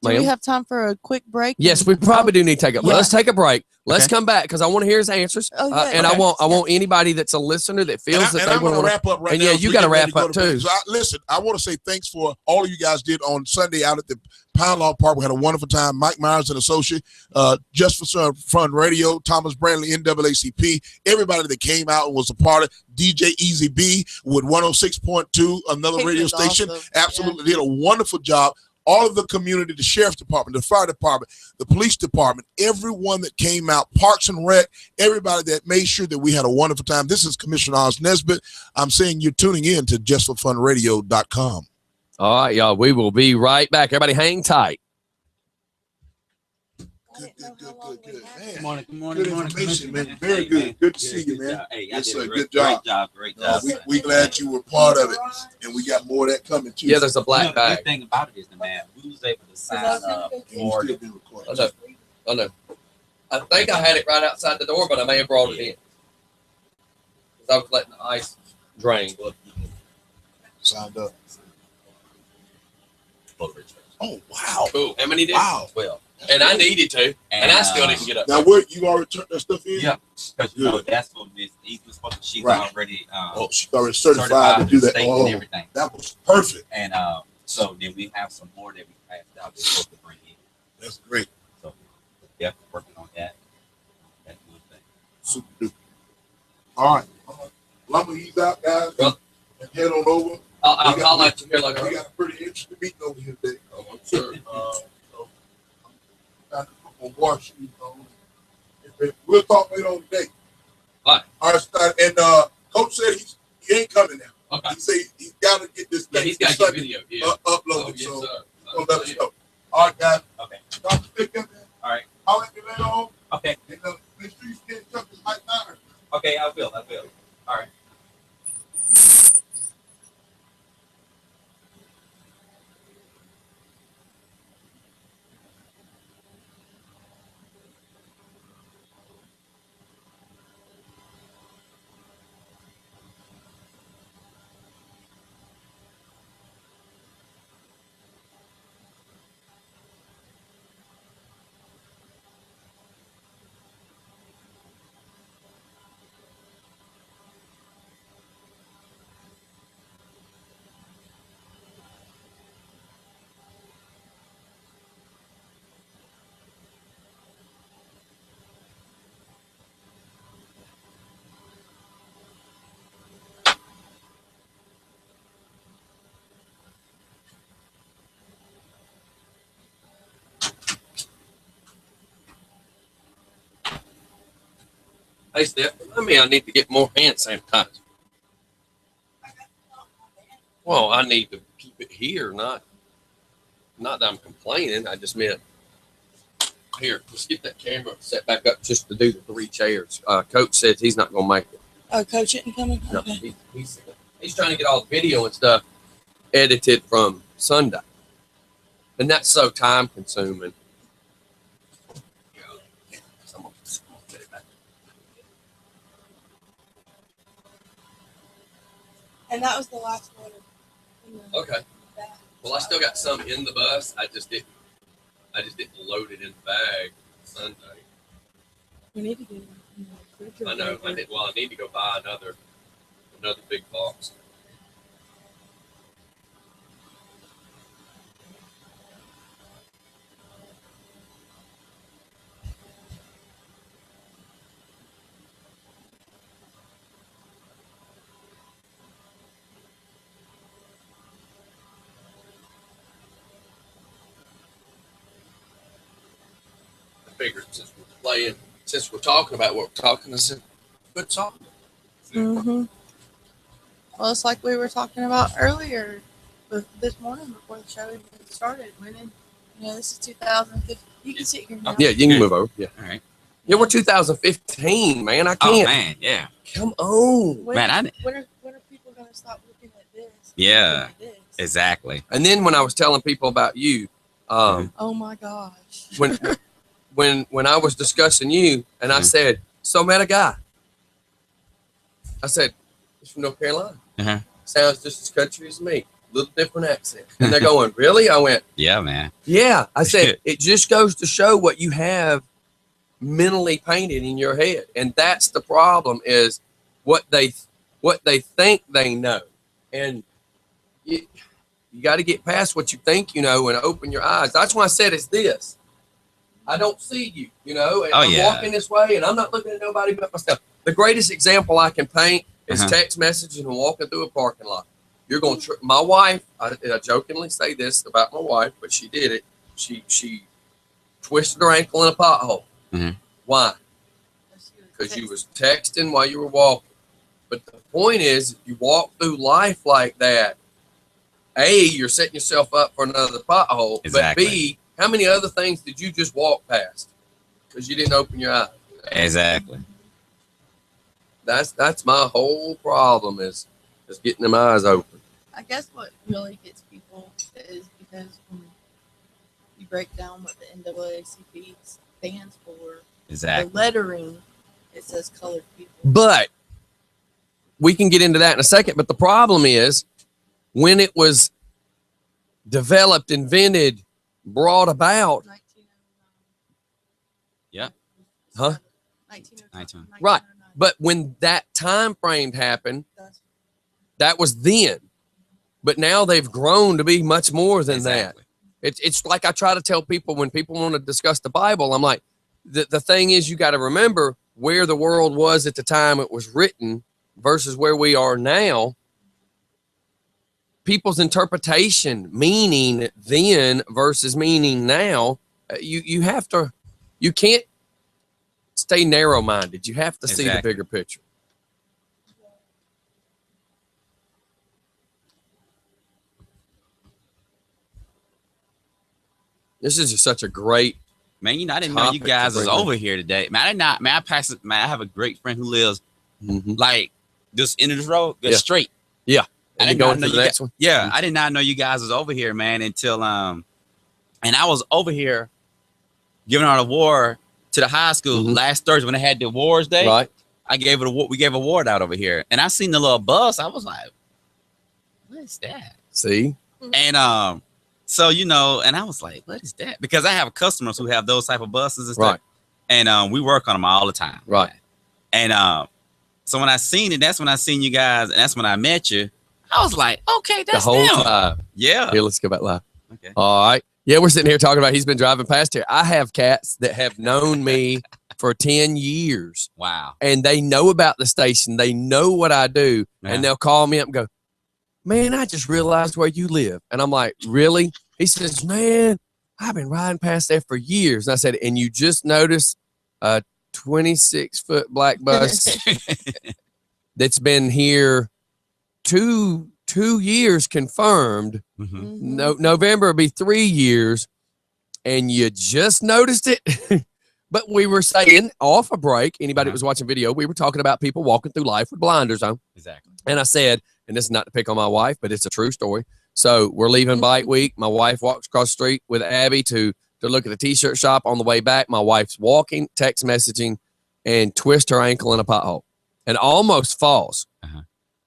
Do we Ma'am? have time for a quick break? Yes, we probably do need to take a. Yeah. Let's take a break. Let's Okay. come back because I want to hear his answers, Oh, yeah, and I yeah. want anybody that's a listener that feels that they I'm going want to to. wrap up right and now. yeah, as you we gotta get ready wrap to go up to break. too. So listen, I want to say thanks for all of you guys did on Sunday out at the Pound Law Park. We had a wonderful time. Mike Myers and Associate, Just for Fun Radio, Thomas Brandley, NAACP, everybody that came out and was a part of DJ Easy B with 106.2, another He radio was station. awesome. Absolutely did a wonderful job. All of the community, the sheriff's department, the fire department, the police department, everyone that came out, Parks and Rec, everybody that made sure that we had a wonderful time. This is Commissioner Oz Nesbitt. I'm saying you're tuning in to justforfunradio.com. All right, y'all. We will be right back. Everybody, hang tight. Good. Good Man, morning. Good morning. good Good morning. information, man. Hey, Very good. Good to see you, man. Hey, Yes, I sir. did a Good job. Great job. Great job. We glad you were part of it, and we got more of that coming too. Yeah, there's a black The bag. good thing about it is, man, we was able to sign up And you for still been recording. I know. I think I had it right outside the door, but I may have brought it in. Because I was letting the ice drain. Signed up. Oh wow! Cool. How many did? Wow. 12. And I needed to, and I still didn't get up. Now, what you already turned that stuff in? Yeah, because you know that's what Miss Eve was supposed to. She's Right. already Oh, she's already certified to do that. state Oh, and everything. that was perfect. And so then we have some more that we passed out that's supposed to bring in. That's great. So yeah, working on that. That's one thing. Super duper. All right. Well, I'm gonna ease out, guys, Well- and head on over. I'll let you hear like We got a pretty interesting meeting over here today. Oh, I'm sure. So I'm got a couple of war shoes on. We'll talk later on today. All right. All right, Scott. And Coach said he ain't coming now. Okay. He said he's got to get this Yeah, thing he's got to get Sunday video. Yeah. uploaded. Oh, yes, So sir. we'll let us know. All right, guys. Okay. Dr. Stick up there. All right. I'll let you later on. Okay. And make sure you get up this high niner. Okay. I will. All right. Hey, Steph, I need to get more hand sanitizer. Well, I need to keep it here, not that I'm complaining. I just meant here. Let's get that camera set back up just to do the 3 chairs. Coach says he's not going to make it. Oh, Coach isn't coming? No, Okay. he's trying to get all the video and stuff edited from Sunday, and that's so time consuming. And that was the last one. Okay. Well, I still got some in the bus. I just didn't load it in the bag Sunday. We need to get I know. I need to go buy another big box. I figured since we're talking about what we're talking, this is a good song. Mm-hmm. Well, it's like we were talking about earlier this morning before the show even started. Winning Yeah, this is 2015. You can sit here now. Yeah, you can move over. Yeah. All right. Yeah, we're 2015, man. I Oh can't. man, yeah. Come on. When, Man, when are people going to stop looking at this? Yeah. Looking at this? Exactly. And then when I was telling people about you, Oh my gosh. when I was discussing you, and I said, so met a guy. I said, he's from North Carolina. Uh-huh. Sounds just as country as me. Little different accent. And they're going, really? I went, Yeah, man. yeah. I said, it just goes to show what you have mentally painted in your head. And that's the problem, is what they think they know. And you got to get past what you think you know and open your eyes. That's why I said it's this. I don't see you, you know, and I'm walking this way and I'm not looking at nobody but myself. The greatest example I can paint is text messaging and walking through a parking lot. You're going to, my wife, I jokingly say this about my wife, but she did it. She twisted her ankle in a pothole. Mm-hmm. Why? Because you was texting while you were walking. But the point is, if you walk through life like that, A, you're setting yourself up for another pothole. Exactly. But B, how many other things did you just walk past because you didn't open your eyes? Exactly. That's my whole problem is getting them eyes open. I guess what really gets people is because when you break down what the NAACP stands for, Exactly. the lettering, it says colored people. But we can get into that in a second. But the problem is when it was developed, invented, brought about. 1909. Yeah. Huh? 1909. Right. But when that time frame happened, that was then. But now they've grown to be much more than Exactly. that. It's like I try to tell people when people want to discuss the Bible, I'm like, the thing is, you got to remember where the world was at the time it was written versus where we are now. People's interpretation, meaning then versus meaning now, you have to, you can't stay narrow-minded. You have to see the bigger picture. This is just such a great, man. You know, I didn't know you topic guys to was bring over here today. Man, I did not. Man, I have a great friend who lives like just into this road, Yeah. straight. Yeah. I And didn't going know to the you next guys, one. yeah, I did not know you guys was over here, man, until and I was over here giving out an award to the high school last Thursday when they had the awards day. Right. I gave it we gave an award out over here, and I seen the little bus. I was like, "What is that?" See? And so you know, and I was like, "What is that?" Because I have customers who have those type of buses and stuff, and we work on them all the time. Right. And so when I seen it, that's when I seen you guys, and that's when I met you. I was like, "Okay, that's the whole them." time. Yeah. Here, let's go back live. Okay. All right. Yeah, we're sitting here talking about he's been driving past here. I have cats that have known me for 10 years. Wow. And they know about the station. They know what I do. Yeah. And they'll call me up and go, man, I just realized where you live. And I'm like, really? He says, man, I've been riding past there for years. And I said, and you just noticed a 26-foot black bus that's been here two years confirmed. No, November will be 3 years, and you just noticed it. But we were saying off a break, anybody that was watching video, we were talking about people walking through life with blinders on. Exactly. And I said, and this is not to pick on my wife, but it's a true story. So we're leaving bike week. My wife walks across the street with Abby to look at the t-shirt shop. On the way back, my wife's walking, text messaging, and twist her ankle in a pothole and almost falls.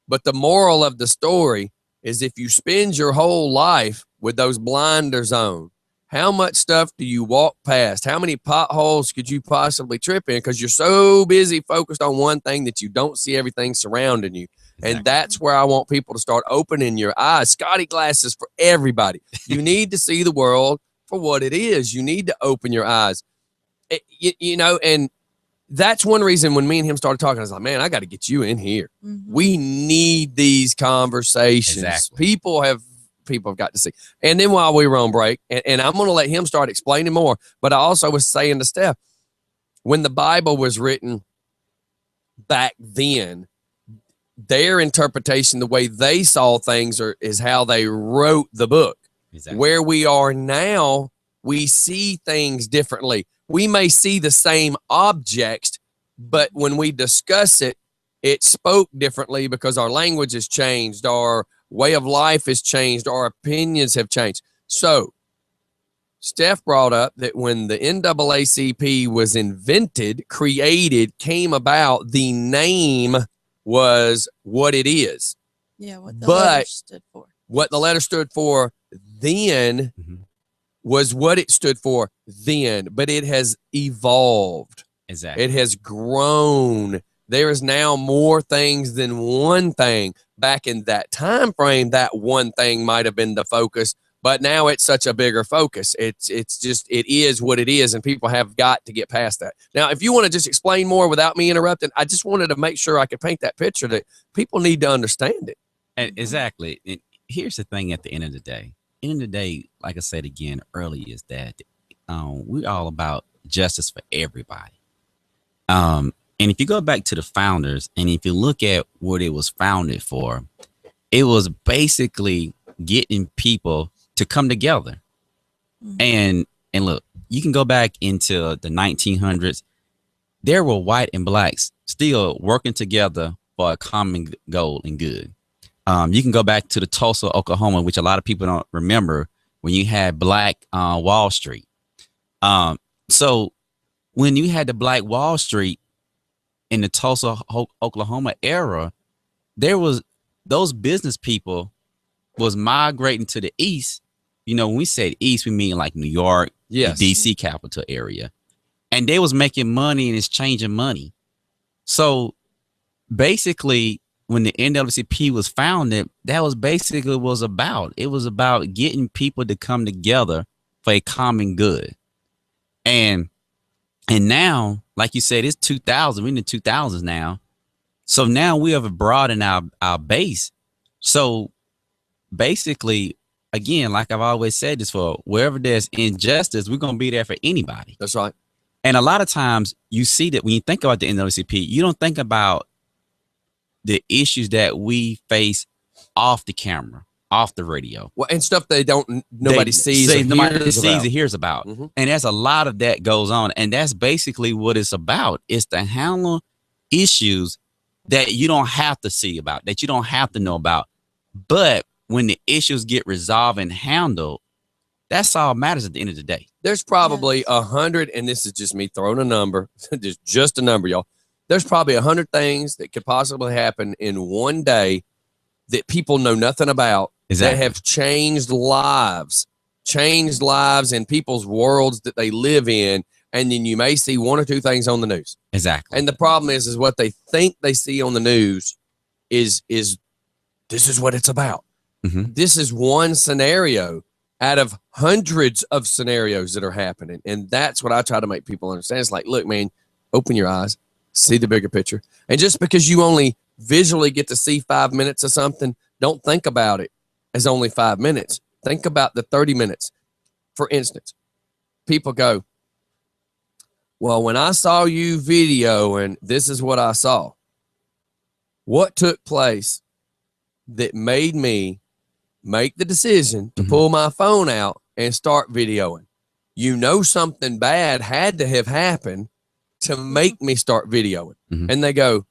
But the moral of the story is if you spend your whole life with those blinders on, how much stuff do you walk past? How many potholes could you possibly trip in? Because you're so busy focused on one thing that you don't see everything surrounding you. Exactly. And that's where I want people to start opening your eyes. Scotty glasses for everybody. You need to see the world for what it is. You need to open your eyes. You know, and that's one reason when me and him started talking, I was like, man, I got to get you in here. We need these conversations. Exactly. People have got to see. And then while we were on break, and I'm going to let him start explaining more, but I also was saying to Steph, when the Bible was written back then, their interpretation, the way they saw things is how they wrote the book. Exactly. Where we are now, we see things differently. We may see the same objects, but when we discuss it, it spoke differently because our language has changed, our way of life has changed, our opinions have changed. So Steph brought up that when the NAACP was invented, created, came about, the name was what it is. Yeah, what the But letter stood for. What the letter stood for then was what it stood for then, but it has evolved. Exactly. It has grown. There is now more things than one thing. Back in that time frame, that one thing might have been the focus, but now it's such a bigger focus. It's just, it is what it is, and people have got to get past that. Now, if you want to just explain more without me interrupting, I just wanted to make sure I could paint that picture that people need to understand it. And exactly. And here's the thing at the end of the day. End of the day, like I said again earlier, is that we're all about justice for everybody. And if you go back to the founders, and if you look at what it was founded for, it was basically getting people to come together. And look, you can go back into the 1900s. There were white and blacks still working together for a common goal and good. You can go back to the Tulsa, Oklahoma, which a lot of people don't remember, when you had Black Wall Street. So when you had the Black Wall Street in the Tulsa, Oklahoma era, there was those business people was migrating to the east. You know, when we said east, we mean like New York, Yes. the DC capital area, and they was making money and exchanging money. So basically, when the NAACP was founded, that was basically what it was about. It was about getting people to come together for a common good. And now, like you said, it's 2000. We're in the 2000s now. So now we have broadened our base. So basically, again, like I've always said this, for wherever there's injustice, we're going to be there for anybody. That's right. And a lot of times you see that when you think about the NAACP, you don't think about the issues that we face off the camera, off the radio. Well, and stuff nobody sees or hears about. Mhm. And there's a lot of that goes on. And that's basically what it's about. It's to handle issues that you don't have to see about, that you don't have to know about. But when the issues get resolved and handled, that's all matters at the end of the day. There's probably 100, and this is just me throwing a number, just a number, y'all. There's probably 100 things that could possibly happen in one day that people know nothing about, that have changed lives in people's worlds that they live in. And then you may see one or two things on the news. Exactly. And the problem is what they think they see on the news is this is what it's about. This is one scenario out of hundreds of scenarios that are happening. And that's what I try to make people understand. It's like, look, man, open your eyes, see the bigger picture. And just because you only visually get to see 5 minutes of something, don't think about it as only 5 minutes. Think about the 30 minutes. For instance, people go, well, when I saw you video and this is what I saw, what took place that made me make the decision to pull my phone out and start videoing? You know, something bad had to have happened to make me start videoing. And they go,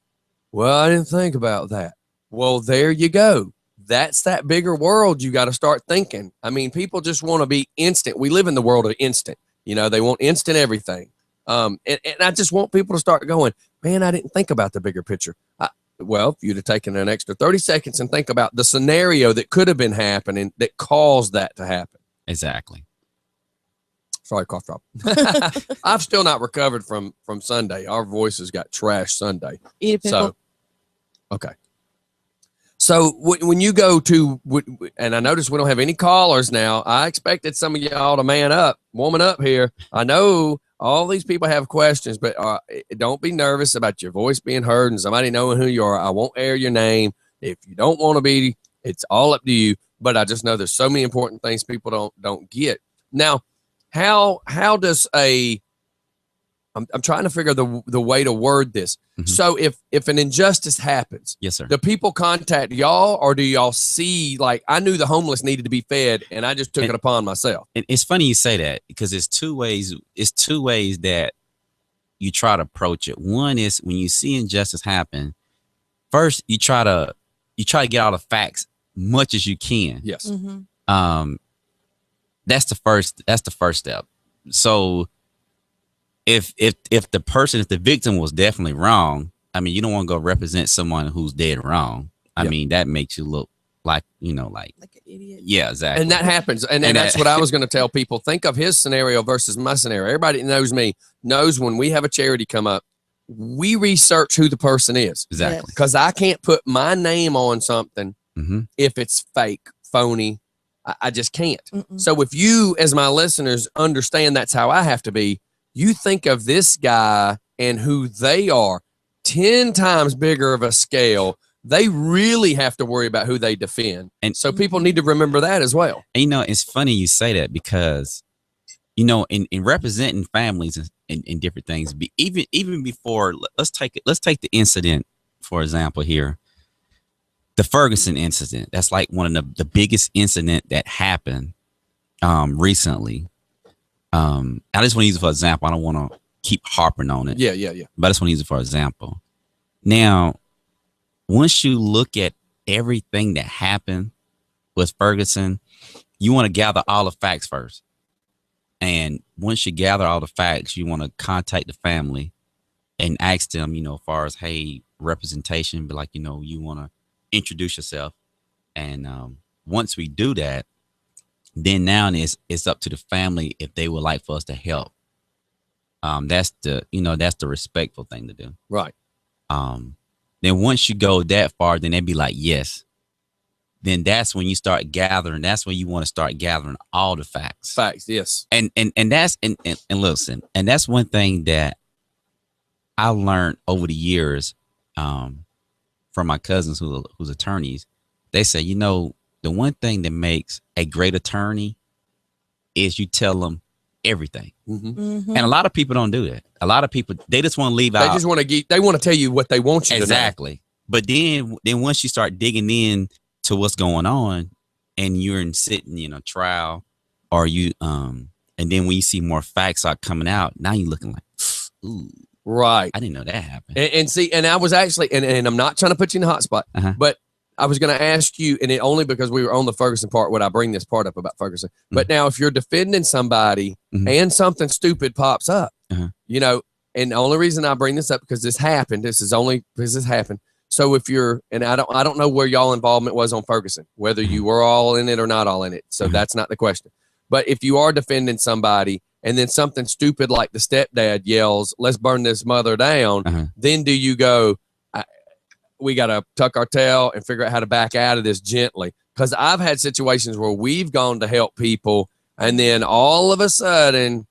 well, I didn't think about that. Well, there you go. That's that bigger world you got to start thinking. I mean, people just want to be instant. We live in the world of instant. You know, they want instant everything. And I just want people to start going, man, I didn't think about the bigger picture. Well, if you'd have taken an extra 30 seconds and think about the scenario that could have been happening that caused that to happen. Exactly. Sorry, cough drop. I've still not recovered from Sunday. Our voices got trashed Sunday. Eat a pickle. So, okay. So when you go to, and I notice we don't have any callers now. I expected some of y'all to woman up here. I know all these people have questions, but don't be nervous about your voice being heard and somebody knowing who you are. I won't air your name. If you don't want to be, it's all up to you. But I just know there's so many important things people don't get. Now, how does a I'm trying to figure the way to word this. Mhm. So if an injustice happens, Yes, sir. do people contact y'all, or do y'all see, like, I knew the homeless needed to be fed and I just took it upon myself? And it's funny you say that, because it's two ways that you try to approach it. One is when you see injustice happen, first you try to get all the facts much as you can. Yes. Mm-hmm. That's the first step. So if the victim was definitely wrong, I mean, you don't want to go represent someone who's dead wrong. I Yeah. mean, that makes you look like, like Like an idiot. yeah, exactly. And that happens. And that's what I was going to tell people. Think of his scenario versus my scenario. Everybody that knows me knows when we have a charity come up, we research who the person is, exactly. because I can't put my name on something Mm-hmm. if it's fake, phony. I just can't. Mm-mm. So if you, as my listeners, understand that's how I have to be, you think of this guy and who they are 10 times bigger of a scale. They really have to worry about who they defend. And So people need to remember that as well. And, it's funny you say that, because, in representing families and different things, even before, let's take the incident, for example, here, the Ferguson incident. That's like one of the biggest incident that happened recently. I just want to use it for example. I don't want to keep harping on it. Yeah. But I just want to use it for example. Now, once you look at everything that happened with Ferguson, you want to gather all the facts first. And once you gather all the facts, you want to contact the family and ask them, as far as, hey, representation, but like, you want to introduce yourself. And once we do that, then now it's up to the family if they would like for us to help. That's the respectful thing to do. Right. Then once you go that far, then they'd be like, yes. Then that's when you start gathering. That's when you want to start gathering all the facts. Facts. Yes. And that's and listen, and that's one thing that I learned over the years from my cousins who's attorneys. They say, the one thing that makes a great attorney is you tell them everything. Mm-hmm. Mm-hmm. And a lot of people don't do that. A lot of people, they just want to leave They out. just want to they want to tell you what they want you to know. Exactly. But then once you start digging in to what's going on, and you're sitting in a trial, or you and then when you see more facts start coming out, now you're looking like, ooh, Right. I didn't know that happened. And see, and I was actually, and I'm not trying to put you in a hot spot, Uh-huh. but I was going to ask you, and it only because we were on the Ferguson part, would I bring this part up about Ferguson. But now if you're defending somebody Mhm. and something stupid pops up, Uh-huh. and the only reason I bring this up because this happened, because this happened. So if you're, and I don't know where y'all involvement was on Ferguson, whether you were all in it or not all in it. So Mhm. that's not the question. But if you are defending somebody and then something stupid like the stepdad yells, let's burn this mother down, Uh-huh. then do you go, we got to tuck our tail and figure out how to back out of this gently? Because I've had situations where we've gone to help people and then all of a sudden,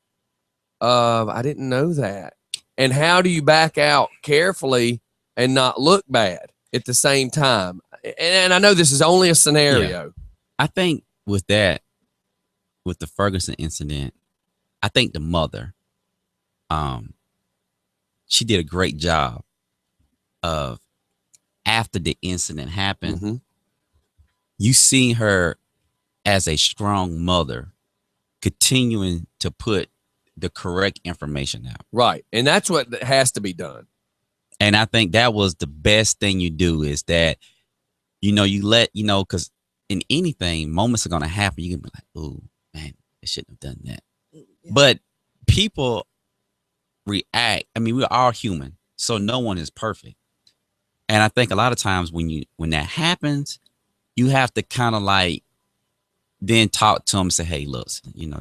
I didn't know that. And how do you back out carefully and not look bad at the same time? And I know this is only a scenario. I think with the Ferguson incident, I think the mother, she did a great job of, after the incident happened, Mhm. you see her as a strong mother continuing to put the correct information out. Right. And that's what has to be done. And I think that was the best thing you do, is that, you let, because in anything, moments are going to happen. You can be like, oh, man, I shouldn't have done that. Yeah. But people react. I mean, we're all human, so no one is perfect. And I think a lot of times when that happens, you have to kind of like then talk to them and say, hey, look,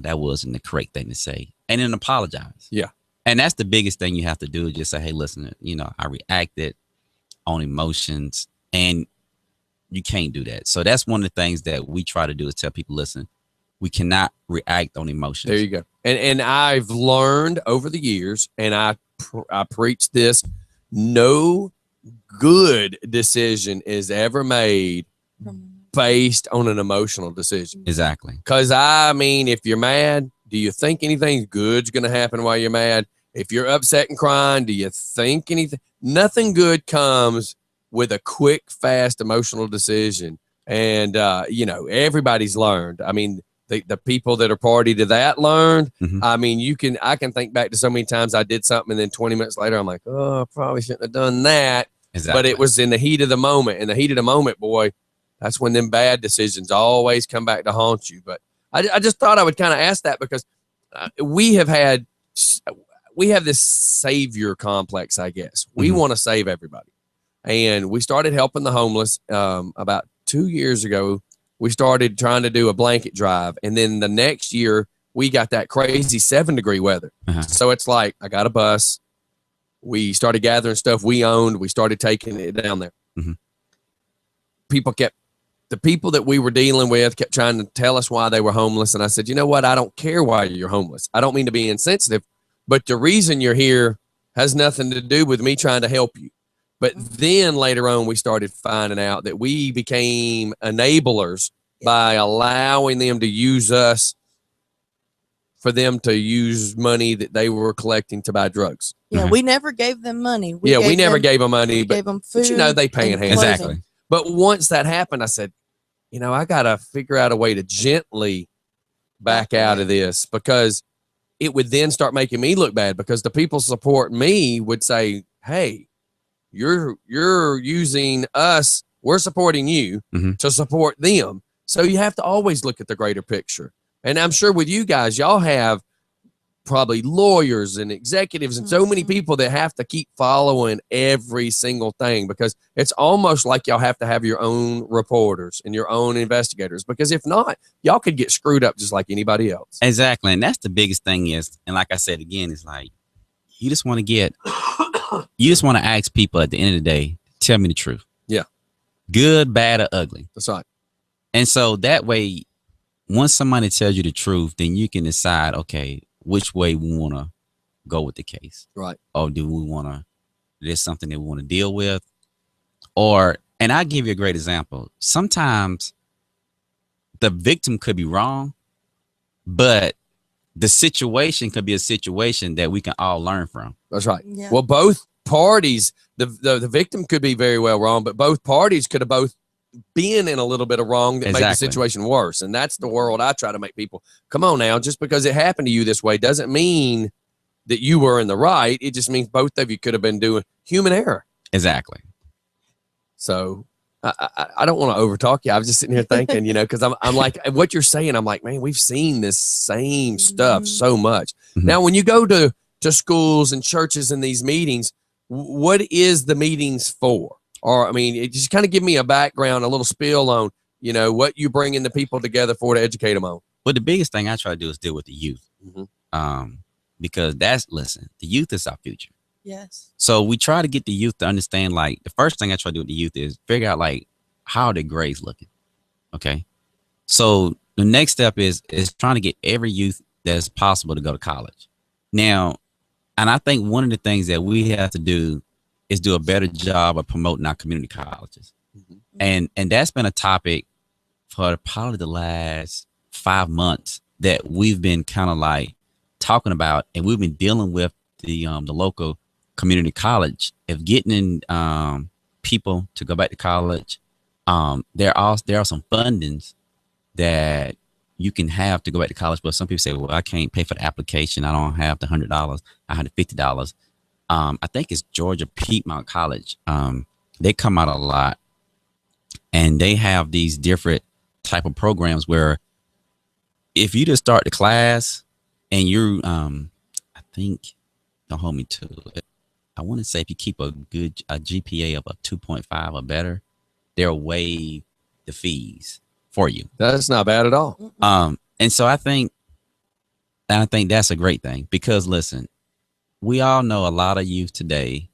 that wasn't the correct thing to say. And then apologize. Yeah. And that's the biggest thing you have to do, is just say, hey, listen, I reacted on emotions, and you can't do that. So that's one of the things that we try to do, is tell people, listen, we cannot react on emotions. There you go. And I've learned over the years, and I preach this, no good decision is ever made based on an emotional decision. Exactly. Because, I mean, if you're mad, do you think anything good's going to happen while you're mad? If you're upset and crying, do you think anything? Nothing good comes with a quick, fast, emotional decision. And, you know, everybody's learned. I mean, the people that are party to that learned. Mhm. I mean, I can think back to so many times I did something and then 20 minutes later, I'm like, oh, I probably shouldn't have done that. Exactly. But it was in the heat of the moment. In the heat of the moment, boy, that's when them bad decisions always come back to haunt you. But I just thought I would kind of ask that because we have this savior complex, I guess. We Mhm. want to save everybody. And we started helping the homeless about 2 years ago. We started trying to do a blanket drive. And then the next year, we got that crazy 7-degree weather. Uh-huh. So it's like, I got a bus. We started gathering stuff we owned. We started taking it down there. Mhm. The people that we were dealing with kept trying to tell us why they were homeless. And I said, you know what? I don't care why you're homeless. I don't mean to be insensitive, but the reason you're here has nothing to do with me trying to help you. But then later on, we started finding out that we became enablers by allowing them to use us for them to use money that they were collecting to buy drugs. Yeah, Mhm. we never gave them money. We never gave them money, We but gave them food. you know, they paying and hands. clothing. Exactly. But once that happened, I said, you know, I got to figure out a way to gently back out of this, because it would then start making me look bad, because the people support me would say, hey, you're using us. We're supporting you Mhm. to support them. So you have to always look at the greater picture. And I'm sure with you guys, y'all have probably lawyers and executives and so many Mhm. people that have to keep following every single thing, because it's almost like y'all have to have your own reporters and your own investigators, because if not, y'all could get screwed up just like anybody else. Exactly. And that's the biggest thing is, and like I said again, it's like you just want to ask people at the end of the day, tell me the truth. Yeah. Good, bad, or ugly. That's right. And so that way, once somebody tells you the truth, then you can decide, okay, which way we want to go with the case. Right. Or do we want to, there's something that we want to deal with? Or, and I'll give you a great example. Sometimes the victim could be wrong, but the situation could be a situation that we can all learn from. That's right. Yeah. Well, both parties, the victim could be very well wrong, but both parties could have both been in a little bit of wrong that made the Exactly. situation worse. And that's the world I try to make people, come on now, just because it happened to you this way doesn't mean that you were in the right. It just means both of you could have been doing human error. Exactly. So I don't want to overtalk you. I was just sitting here thinking, you know, because I'm like, what you're saying, I'm like, man, we've seen this same stuff so much. Mhm. Now, when you go to schools and churches and these meetings, what is the meetings for? Or, I mean, it just kind of give me a background, a little spiel on, you know, what you bringing the people together for to educate them on. But the biggest thing I try to do is deal with the youth. Mhm. Because listen, the youth is our future. Yes. So we try to get the youth to understand, like, the first thing I try to do with the youth is figure out, like, how are their grades looking? Okay. So the next step is trying to get every youth that's possible to go to college. Now, and I think one of the things that we have to do is do a better job of promoting our community colleges. Mhm. And that's been a topic for probably the last 5 months that we've been kind of like talking about, and we've been dealing with the local community college of getting in people to go back to college. There are some fundings that you can have to go back to college, but some people say, well, I can't pay for the application. I don't have the $100, $150. I think it's Georgia Piedmont College. They come out a lot, and they have these different type of programs where if you just start the class and you're, I think, don't hold me to it, I want to say if you keep a GPA of a 2.5 or better, they'll waive the fees for you. That's not bad at all. And so I think that's a great thing, because listen, we all know a lot of youth today,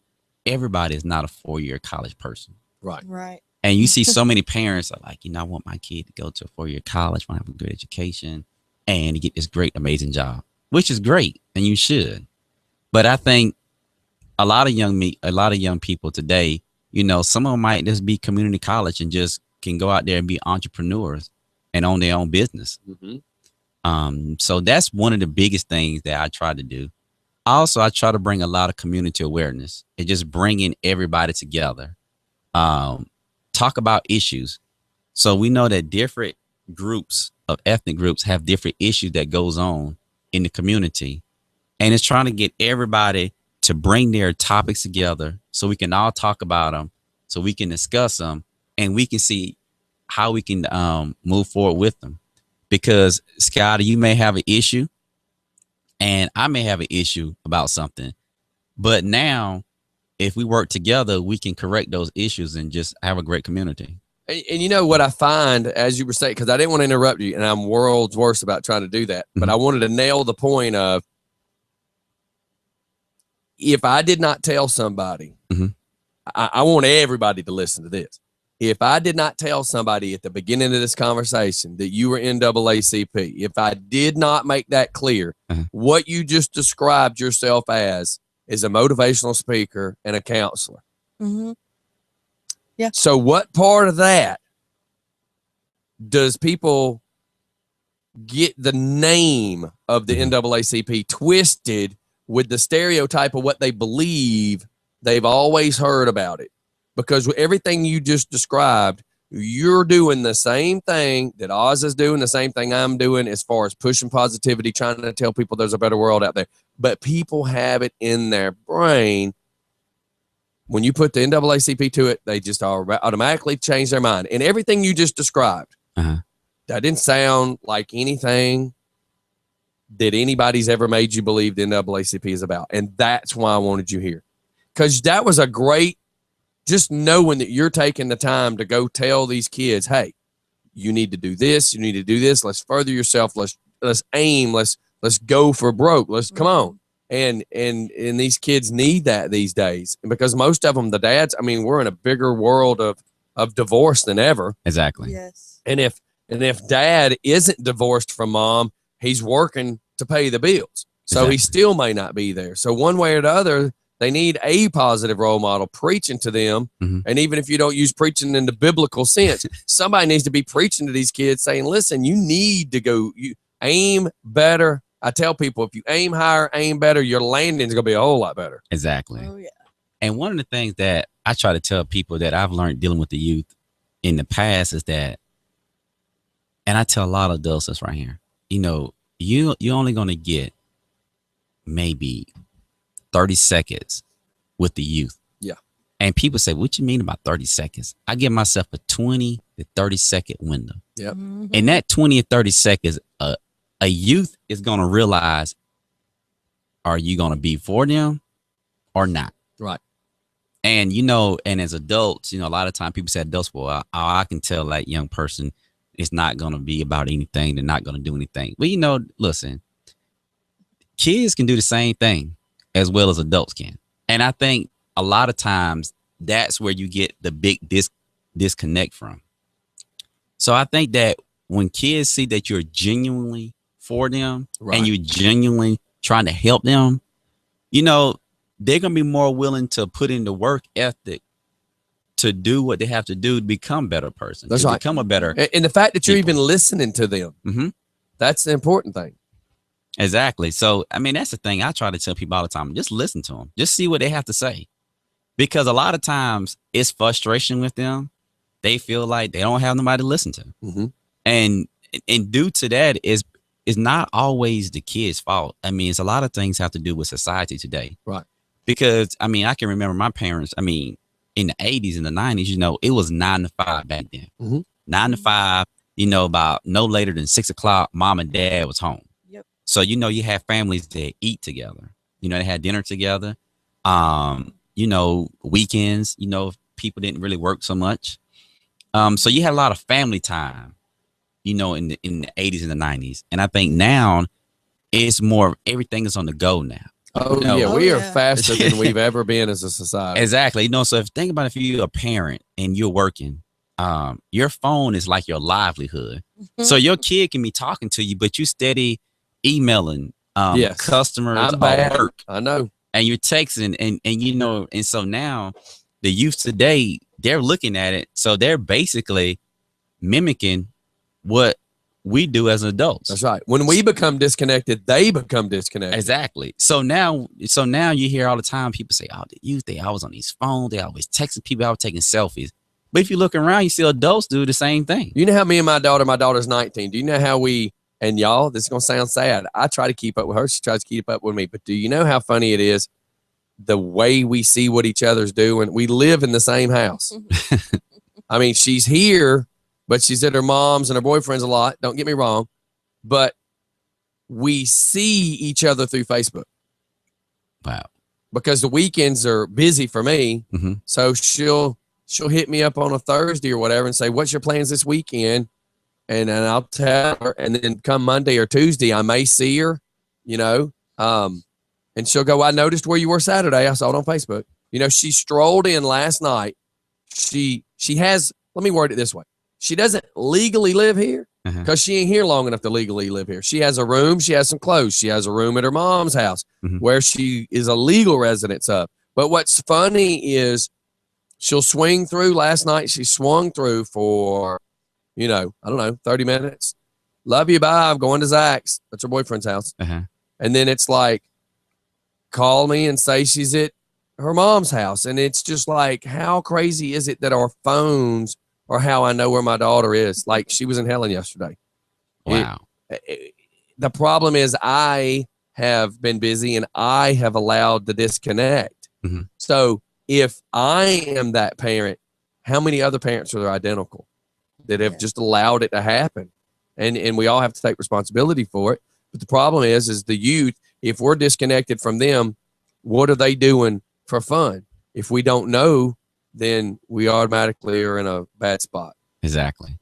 everybody is not a 4-year college person. Right. Right. And you see so many parents are like, you know, I want my kid to go to a 4-year college, want to have a good education and to get this great, amazing job, which is great. And you should. But I think a lot of young people today, you know, some of them might just be community college and just can go out there and be entrepreneurs and own their own business. Mhm. So that's one of the biggest things that I try to do. Also, I try to bring a lot of community awareness and just bringing everybody together. Talk about issues. So we know that different groups of ethnic groups have different issues that goes on in the community. And it's trying to get everybody to bring their topics together so we can all talk about them, so we can discuss them, and we can see how we can move forward with them. Because, Scotty, you may have an issue and I may have an issue about something. But now, if we work together, we can correct those issues and just have a great community. And you know what I find, as you were saying, because I didn't want to interrupt you, and I'm world's worst about trying to do that, but I wanted to nail the point of, if I did not tell somebody, I want everybody to listen to this. If I did not tell somebody at the beginning of this conversation that you were NAACP, if I did not make that clear, what you just described yourself as is a motivational speaker and a counselor. Yeah. So what part of that does people get the name of the NAACP twisted with the stereotype of what they believe they've always heard about it? Because everything you just described, you're doing the same thing that Oz is doing, the same thing I'm doing as far as pushing positivity, trying to tell people there's a better world out there. But people have it in their brain. When you put the NAACP to it, they just automatically change their mind. And everything you just described, that didn't sound like anything that anybody's ever made you believe the NAACP is about. And that's why I wanted you here. Because that was a great, just knowing that you're taking the time to go tell these kids, hey, you need to do this, you need to do this. Let's further yourself. Let's aim. Let's go for broke. Let's come on. And these kids need that these days. And because most of them, the dads, I mean, we're in a bigger world of divorce than ever. Exactly. Yes. And if dad isn't divorced from mom, he's working to pay the bills. So he still may not be there. So one way or the other, they need a positive role model preaching to them. And even if you don't use preaching in the biblical sense, somebody needs to be preaching to these kids saying, listen, you need to go, you aim better. I tell people, if you aim higher, aim better, your landing is going to be a whole lot better. Exactly. Oh, yeah. And one of the things that I try to tell people that I've learned dealing with the youth in the past is that, and I tell a lot of adults this right here, you know, you're only going to get maybe 30 seconds with the youth. Yeah. And people say, what you mean about 30 seconds? I give myself a 20 to 30 second window. Yep. And that 20 or 30 seconds, a youth is going to realize, are you going to be for them or not? Right. And, you know, and as adults, you know, a lot of time people say adults, well, I can tell that young person it's not going to be about anything. They're not going to do anything. Well, you know, listen, kids can do the same thing as well as adults can. And I think a lot of times that's where you get the big disconnect from. So I think that when kids see that you're genuinely for them and you're genuinely trying to help them, you know, they're going to be more willing to put in the work ethic to do what they have to do to become a better person. That's right. Become a better. And the fact that you're even listening to them, that's the important thing. Exactly. So, I mean, that's the thing I try to tell people all the time. Just listen to them. Just see what they have to say. Because a lot of times it's frustration with them. They feel like they don't have nobody to listen to. And due to that is not always the kid's fault. I mean, it's a lot of things have to do with society today. Right. Because, I mean, I can remember my parents, I mean, in the 80s and the 90s, you know, it was 9 to 5 back then. 9 to 5, you know, about no later than 6 o'clock, mom and dad was home. So, you know, you have families that eat together. You know, they had dinner together. You know, weekends, you know, people didn't really work so much. So you had a lot of family time, you know, in the 80s and the 90s. And I think now it's more, everything is on the go now. Oh, you know? Yeah. We are faster than we've ever been as a society. Exactly. You know, so if think about if you're a parent and you're working, your phone is like your livelihood. So your kid can be talking to you, but you steady emailing customers at work. I know. And you're texting and you know, and so now the youth today, they're looking at it. So they're basically mimicking what we do as adults. That's right. When we become disconnected, they become disconnected. Exactly. So now you hear all the time people say, "Oh, the youth, they always on these phones. They always texting people, always taking selfies." But if you look around, you see adults do the same thing. You know how me and my daughter's 19. Do you know how and y'all, this is going to sound sad. I try to keep up with her. She tries to keep up with me. But do you know how funny it is the way we see what each other's doing? We live in the same house. I mean, she's here, but she's at her mom's and her boyfriend's a lot. Don't get me wrong. But we see each other through Facebook. Wow. Because the weekends are busy for me. Mm-hmm. So she'll hit me up on a Thursday or whatever and say, "What's your plans this weekend?" And I'll tell her. And then come Monday or Tuesday, I may see her, and she'll go, "I noticed where you were Saturday. I saw it on Facebook." She strolled in last night. She has, let me word it this way. She doesn't legally live here because she ain't here long enough to legally live here. She has a room. She has some clothes. She has a room at her mom's house where she is a legal residence of. But what's funny is she'll swing through. Last night, she swung through for, I don't know, 30 minutes. "Love you, bye. I'm going to Zach's." That's her boyfriend's house. And then it's like, call me and say she's at her mom's house. And it's just like, how crazy is it that our phones are how I know where my daughter is? Like, she was in Helen yesterday. Wow. The problem is I have been busy and I have allowed the disconnect. So if I am that parent, how many other parents are identical that have just allowed it to happen? And we all have to take responsibility for it. But the problem is the youth, if we're disconnected from them, what are they doing for fun? If we don't know, then we automatically are in a bad spot. Exactly.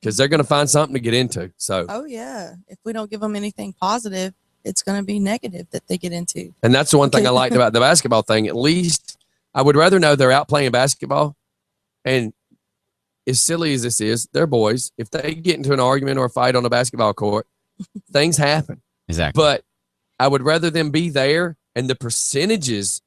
Because they're going to find something to get into. So. Oh, yeah. If we don't give them anything positive, it's going to be negative that they get into. And that's the one thing I liked about the basketball thing. At least I would rather know they're out playing basketball. And as silly as this is, they're boys. If they get into an argument or a fight on a basketball court, things happen. Exactly. But I would rather them be there and the percentages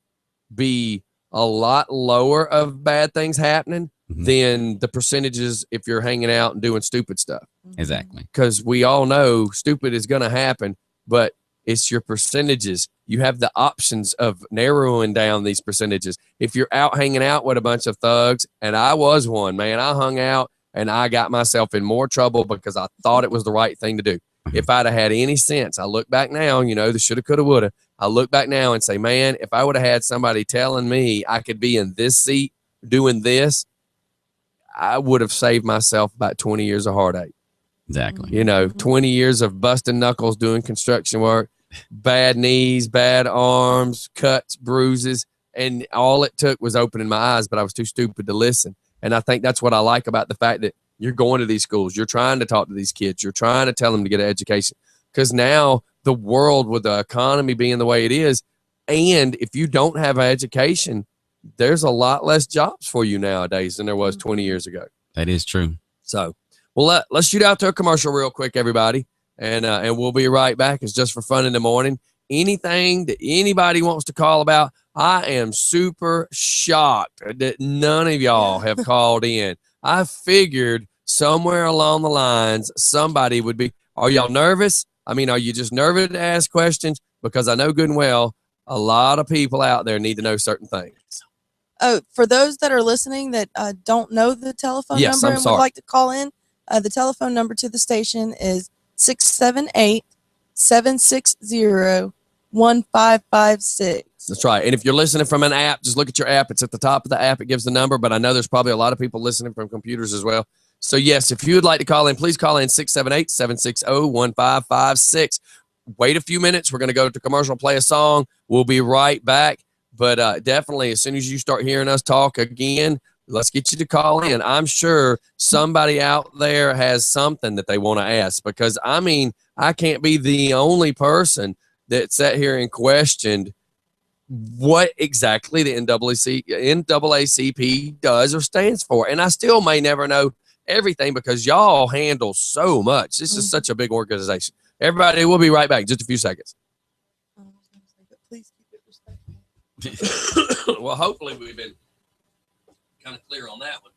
be a lot lower of bad things happening than the percentages if you're hanging out and doing stupid stuff. Exactly. Because we all know stupid is going to happen, but it's your percentages. You have the options of narrowing down these percentages. If you're out hanging out with a bunch of thugs, and I was one, man, I hung out and I got myself in more trouble because I thought it was the right thing to do. If I'd have had any sense, I look back now, the shoulda, coulda, woulda. I look back now and say, man, if I would have had somebody telling me I could be in this seat doing this, I would have saved myself about 20 years of heartache. Exactly. 20 years of busting knuckles doing construction work, bad knees, bad arms, cuts, bruises. And all it took was opening my eyes, but I was too stupid to listen. And I think that's what I like about the fact that you're going to these schools. You're trying to talk to these kids. You're trying to tell them to get an education. Because now the world, with the economy being the way it is, and if you don't have an education, there's a lot less jobs for you nowadays than there was 20 years ago. That is true. So, well, let's shoot out to a commercial real quick, everybody. And we'll be right back. It's Just for Fun in the Morning. Anything that anybody wants to call about, I am super shocked that none of y'all have called in. I figured somewhere along the lines, somebody would be. Are y'all nervous? I mean, are you just nervous to ask questions? Because I know good and well, a lot of people out there need to know certain things. Oh, for those that are listening that don't know the telephone number and would like to call in, the telephone number to the station is 678-760-1556. That's right. And if you're listening from an app, just look at your app. It's at the top of the app. It gives the number, but I know there's probably a lot of people listening from computers as well. So, yes, if you would like to call in, please call in 678-760-1556. Wait a few minutes. We're going to go to commercial, play a song. We'll be right back. But definitely, as soon as you start hearing us talk again, let's get you to call in. I'm sure somebody out there has something that they want to ask because, I mean, I can't be the only person that sat here and questioned what exactly the NAACP does or stands for. And I still may never know everything because y'all handle so much. This is such a big organization. Everybody, we'll be right back in just a few seconds. Please keep it respectful. Well, hopefully we've been kind of clear on that one.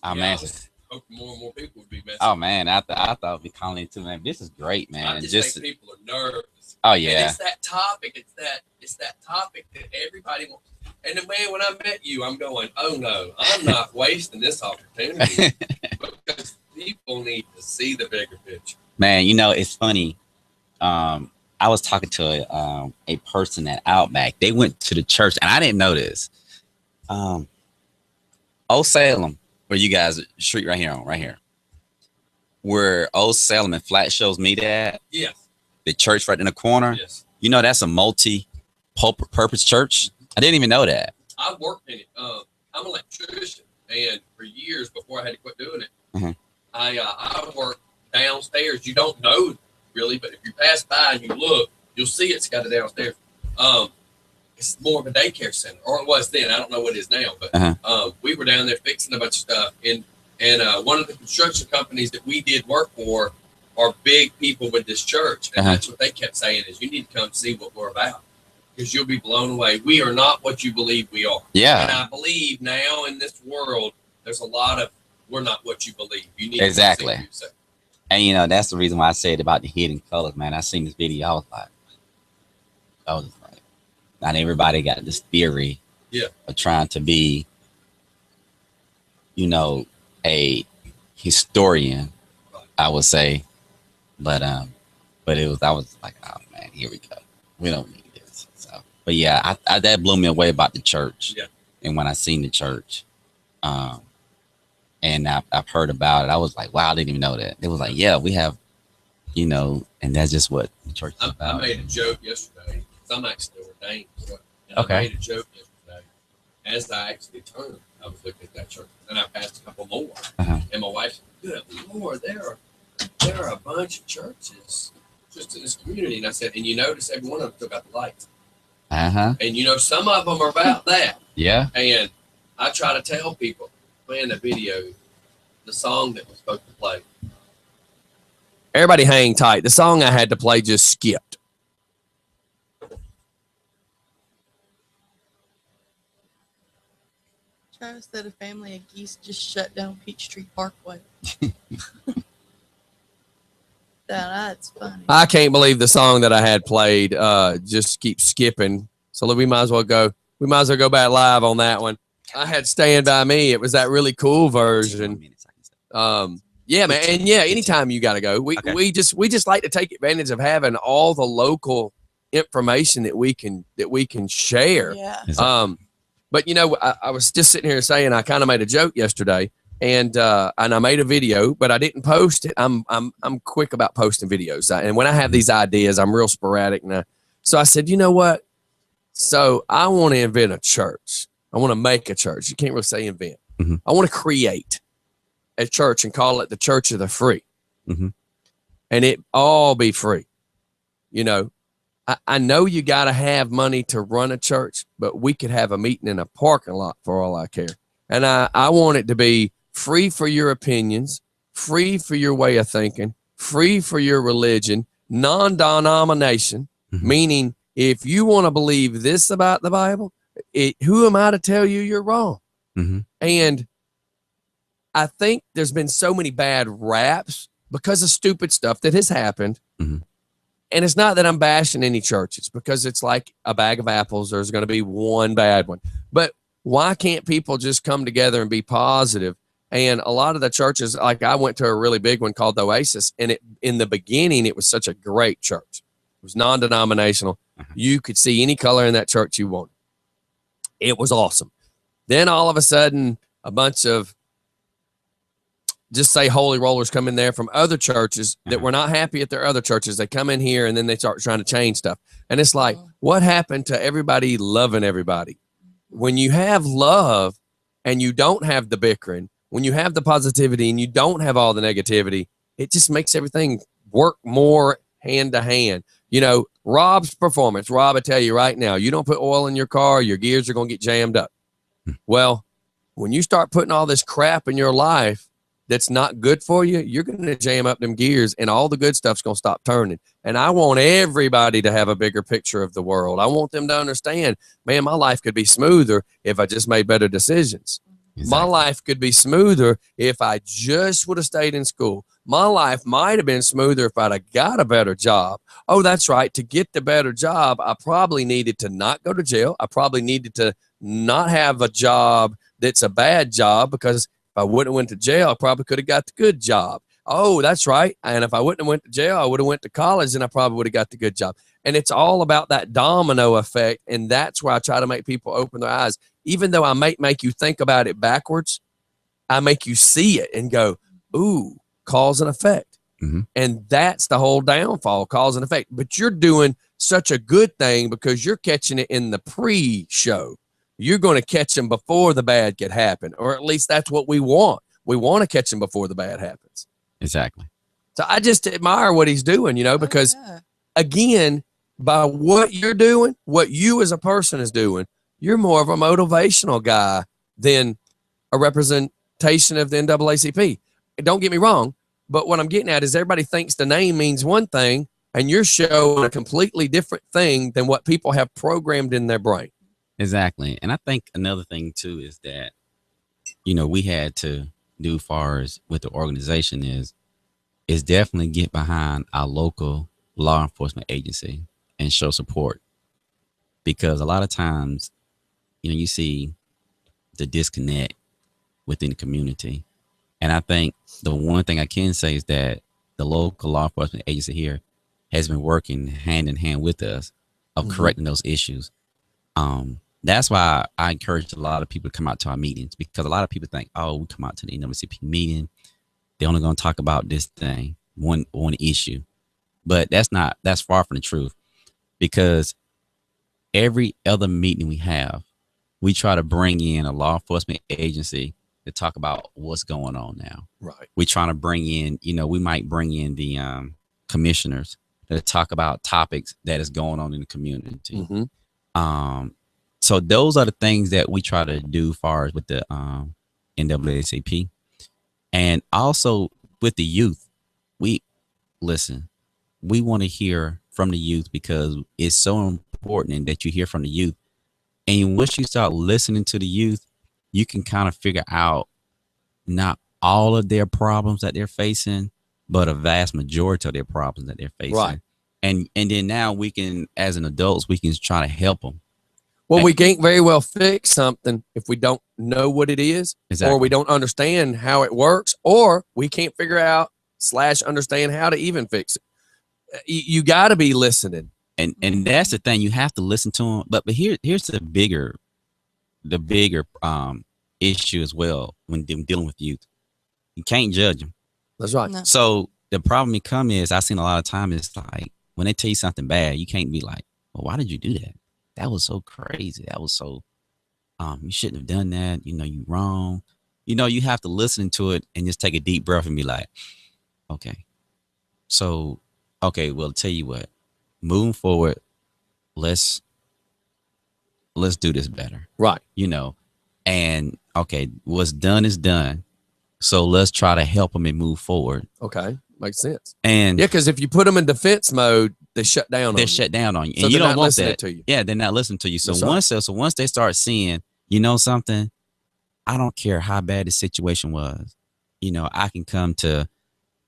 Oh I man. was hoping more and more people would be messing. Oh man, I thought we'd be calling in too, man. This is great, man. I just think people are nervous. Oh And yeah. it's that topic. It's that topic that everybody wants. And then, man, when I met you, I'm going, oh no, I'm not wasting this opportunity because people need to see the bigger picture. Man, you know, it's funny. I was talking to a person at Outback. They went to the church, and I didn't know this. Old Salem, where you guys street right here, where Old Salem and Flat Shows meet at, Yes, the church right in the corner. yes. You know, that's a multi-purpose church. I didn't even know that. I worked in it. I'm an electrician, and for years before I had to quit doing it, Mhm. I worked downstairs. You don't know really, but if you pass by and you look, you'll see it's got a downstairs. It's more of a daycare center, or it was then. I don't know what it is now, but we were down there fixing a bunch of stuff, and one of the construction companies that we did work for are big people with this church, and that's what they kept saying is you need to come see what we're about because you'll be blown away. We are not what you believe we are. Yeah. And I believe now in this world, there's a lot of we're not what you believe. You need Exactly. to see yourself. And you know, that's the reason why I said about the hidden colors, man. I seen this video, I was like, not everybody got this theory of trying to be, you know, a historian, I would say. But I was like, oh man, here we go. We don't need this. So, but yeah, I that blew me away about the church. Yeah. And when I seen the church, and I've heard about it, I was like, wow, I didn't even know that. It was like, yeah, we have, you know, and that's just what the church is I about. made a joke yesterday because I'm actually ordained. And Okay. I made a joke yesterday. As I actually turned, I was looking at that church, and I passed a couple more. And my wife said, good Lord, there are a bunch of churches just in this community. And I said, and you notice every one of them took out the lights. And you know, some of them are about that. Yeah. And I try to tell people, playing the video, the song that was supposed to play. Everybody hang tight. The song I had to play just skipped. Travis said a family of geese just shut down Peachtree Parkway. That's funny. I can't believe the song that I had played just keeps skipping. So we might as well go back live on that one. I had Stand By Me. It was that really cool version. Yeah, man. And yeah, anytime you got to go. We just like to take advantage of having all the local information that we can share. Yeah. But you know, I was just sitting here saying I kind of made a joke yesterday, and I made a video, but I didn't post it. I'm quick about posting videos, and when I have these ideas, I'm real sporadic. So I said, you know what? So I want to invent a church. I want to make a church. You can't really say invent. I want to create a church and call it the Church of the Free, and it all be free. You know, I know you got to have money to run a church, but we could have a meeting in a parking lot for all I care. And I want it to be free for your opinions, free for your way of thinking, free for your religion, non-denomination, meaning if you want to believe this about the Bible, who am I to tell you you're wrong? And I think there's been so many bad raps because of stupid stuff that has happened. And it's not that I'm bashing any churches because it's like a bag of apples. There's going to be one bad one. But why can't people just come together and be positive? And a lot of the churches, like I went to a really big one called the Oasis, and in the beginning, it was such a great church. It was non-denominational. You could see any color in that church you wanted. It was awesome. Then all of a sudden, a bunch of just say holy rollers come in there from other churches that were not happy at their other churches. They come in here and then they start trying to change stuff. And it's like, what happened to everybody loving everybody? When you have love and you don't have the bickering, when you have the positivity and you don't have all the negativity, it just makes everything work more hand to hand. You know, Rob's performance, Rob, I tell you right now, you don't put oil in your car, your gears are going to get jammed up. Well, when you start putting all this crap in your life that's not good for you, you're going to jam up them gears and all the good stuff's going to stop turning. And I want everybody to have a bigger picture of the world. I want them to understand, man, my life could be smoother if I just made better decisions. My Exactly. life could be smoother if I just would have stayed in school. My life might have been smoother if I'd have got a better job. Oh, that's right. To get the better job, I probably needed to not go to jail. I probably needed to not have a job that's a bad job, because if I wouldn't have went to jail, I probably could have got the good job. Oh, that's right. And if I wouldn't have went to jail, I would have went to college and I probably would have got the good job. And it's all about that domino effect. And that's where I try to make people open their eyes. Even though I might make you think about it backwards, I make you see it and go, ooh, cause and effect. Mhm. And that's the whole downfall, cause and effect. But you're doing such a good thing because you're catching it in the pre-show. You're going to catch them before the bad could happen, or at least that's what we want. We want to catch them before the bad happens. Exactly. So I just admire what he's doing, because Oh, yeah. again, by what you're doing, what you as a person is doing, you're more of a motivational guy than a representation of the NAACP. Don't get me wrong, but what I'm getting at is everybody thinks the name means one thing, and you're showing a completely different thing than what people have programmed in their brain. Exactly. And I think another thing too is that, we had to do far as with the organization is definitely get behind our local law enforcement agency and show support. Because a lot of times, you see the disconnect within the community. And I think the one thing I can say is that the local law enforcement agency here has been working hand in hand with us of correcting those issues. That's why I encourage a lot of people to come out to our meetings, because a lot of people think, oh, we come out to the NAACP meeting, they're only going to talk about this thing, one issue. But that's far from the truth, because every other meeting we have, we try to bring in a law enforcement agency to talk about what's going on now. Right. We're trying to bring in, we might bring in the commissioners to talk about topics that is going on in the community. Mm-hmm. So those are the things that we try to do far as with the NAACP. And also with the youth, we want to hear from the youth, because it's so important that you hear from the youth. And once you start listening to the youth, you can kind of figure out not all of their problems that they're facing, but a vast majority of their problems that they're facing. Right. And then now we can, as an adults, we can try to help them. Well, we can't very well fix something if we don't know what it is, Exactly. or we don't understand how it works, or we can't figure out / understand how to even fix it. You got to be listening. And that's the thing, you have to listen to them. But here's the bigger issue as well when dealing with youth. You can't judge them. That's right. No. So the problem become is, I've seen a lot of times, it's like when they tell you something bad, you can't be like, well, why did you do that? That was so crazy. That was so, you shouldn't have done that. You wrong. You have to listen to it and just take a deep breath and be like, okay. So, okay, well, tell you what, moving forward, let's do this better. Right. And okay, what's done is done. So let's try to help them and move forward. Okay. Makes sense. And Yeah, because if you put them in defense mode, they shut down on they're you. shut down on you. So And you they're don't not want listening that. to you. Yeah, they're not listening to you. So That's right. once they start seeing, something, I don't care how bad the situation was. I can come to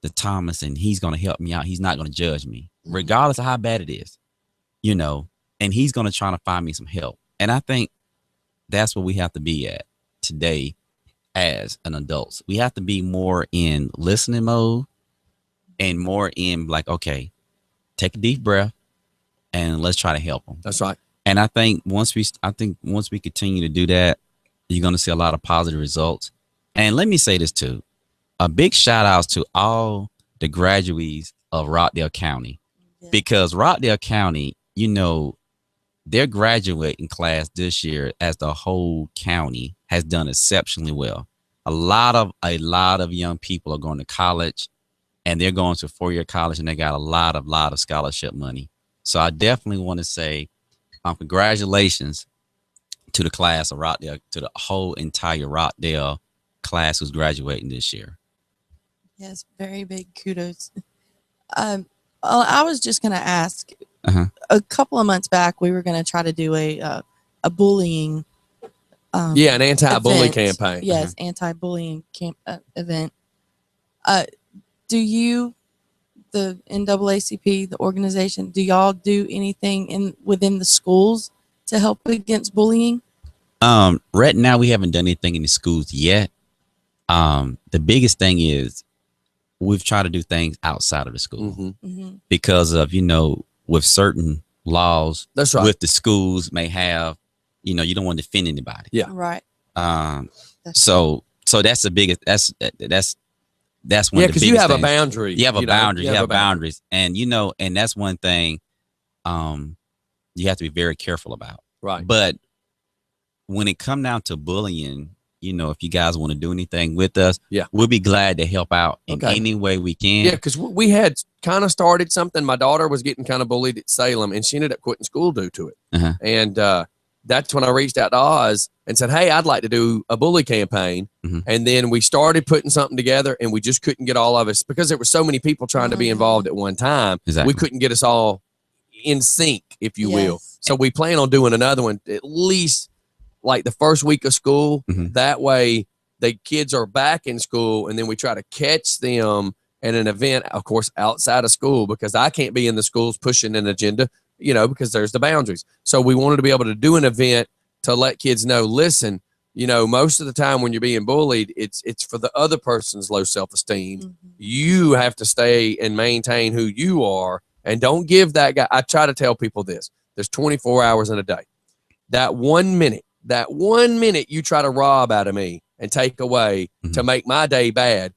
the Thomas and he's going to help me out. He's not going to judge me, regardless of how bad it is, and he's going to try to find me some help. And I think that's what we have to be at today as an adults. We have to be more in listening mode and more in like, okay, take a deep breath and let's try to help them. That's right. And I think once we continue to do that, you're going to see a lot of positive results. And let me say this too. A big shout out to all the graduates of Rockdale County, Yeah. because Rockdale County, their graduating class this year as the whole county has done exceptionally well. A lot of young people are going to college, and they're going to 4-year college, and they got a lot of scholarship money. So I definitely want to say congratulations to the class of Rockdale, to the whole entire Rockdale class who's graduating this year. Yes, very big kudos. I was just going to ask, Uh-huh. a couple of months back, we were going to try to do a bullying Yeah, an anti-bully event. campaign. Yes, anti-bullying event. Do you, the NAACP, the organization, do y'all do anything within the schools to help against bullying? Right now we haven't done anything in the schools yet. The biggest thing is we've tried to do things outside of the school Mhm. because of, with certain laws That's right. with the schools may have, you don't want to offend anybody. Yeah. Right. So that's the biggest, that's one Yeah, of the because biggest you have a things. boundary. You have a boundary. You have boundary. boundaries. And, and that's one thing, you have to be very careful about. Right. But when it come down to bullying, if you guys want to do anything with us, Yeah. we'll be glad to help out in Okay. any way we can. Yeah, because we had kind of started something. My daughter was getting kind of bullied at Salem, and she ended up quitting school due to it. Uh-huh. And that's when I reached out to Oz and said, hey, I'd like to do a bully campaign. Mhm. And then we started putting something together, and we just couldn't get all of us because there were so many people trying to be involved at one time. Exactly. We couldn't get us all in sync, if you will. Yes. So we plan on doing another one at least like the first week of school. Mhm. That way the kids are back in school, and then we try to catch them at an event, of course, outside of school, because I can't be in the schools pushing an agenda, because there's the boundaries. So we wanted to be able to do an event to let kids know, listen, most of the time when you're being bullied, it's for the other person's low self-esteem. Mhm. You have to stay and maintain who you are, and don't give that guy. I try to tell people this: there's 24 hours in a day. That 1 minute you try to rob out of me and take away to make my day bad.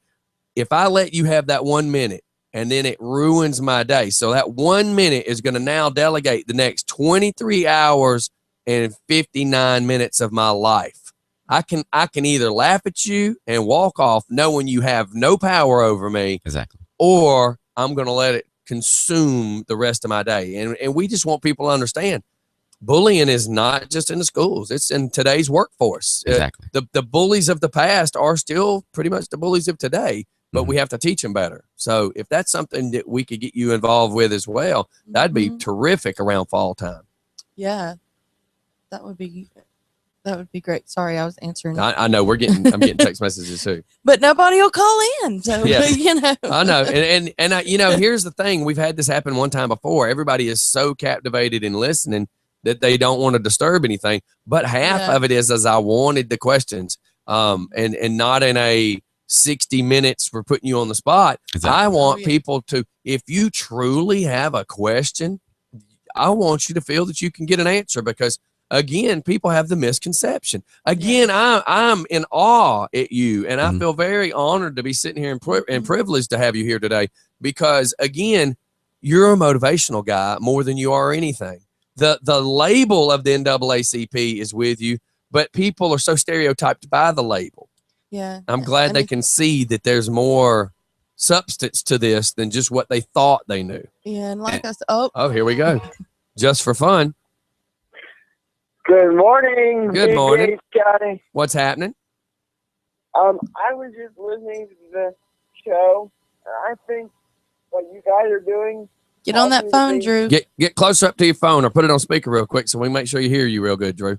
If I let you have that 1 minute, and then it ruins my day. So that 1 minute is going to now delegate the next 23 hours and 59 minutes of my life. I can either laugh at you and walk off knowing you have no power over me, Exactly. or I'm going to let it consume the rest of my day. And we just want people to understand bullying is not just in the schools. It's in today's workforce. Exactly. The bullies of the past are still pretty much the bullies of today, but we have to teach them better. So if that's something that we could get you involved with as well, that'd be Mhm. terrific around fall time. Yeah, that would be great. Sorry, I was answering, I know I'm getting text messages too. but nobody will call in. So Yeah. I I know. And here's the thing. We've had this happen one time before. Everybody is so captivated in listening that they don't want to disturb anything. But half Yeah. of it is as I wanted the questions, and not in a 60 minutes for putting you on the spot. Exactly. I want Oh, yeah. people to, if you truly have a question, I want you to feel that you can get an answer, because again, people have the misconception. Again, I'm in awe at you, and I Mhm. feel very honored to be sitting here and privileged to have you here today, because again, you're a motivational guy more than you are anything. The label of the NAACP is with you, but people are so stereotyped by the label. Yeah. I'm glad they can see that there's more substance to this than just what they thought they knew. Yeah, and like I said, Oh, here we go. Just for fun. Good morning. Good DJ morning. Scotty. What's happening? I was just listening to the show, and I think what you guys are doing. get on that phone, Drew. Get closer up to your phone, or put it on speaker real quick so we make sure you hear you real good, Drew.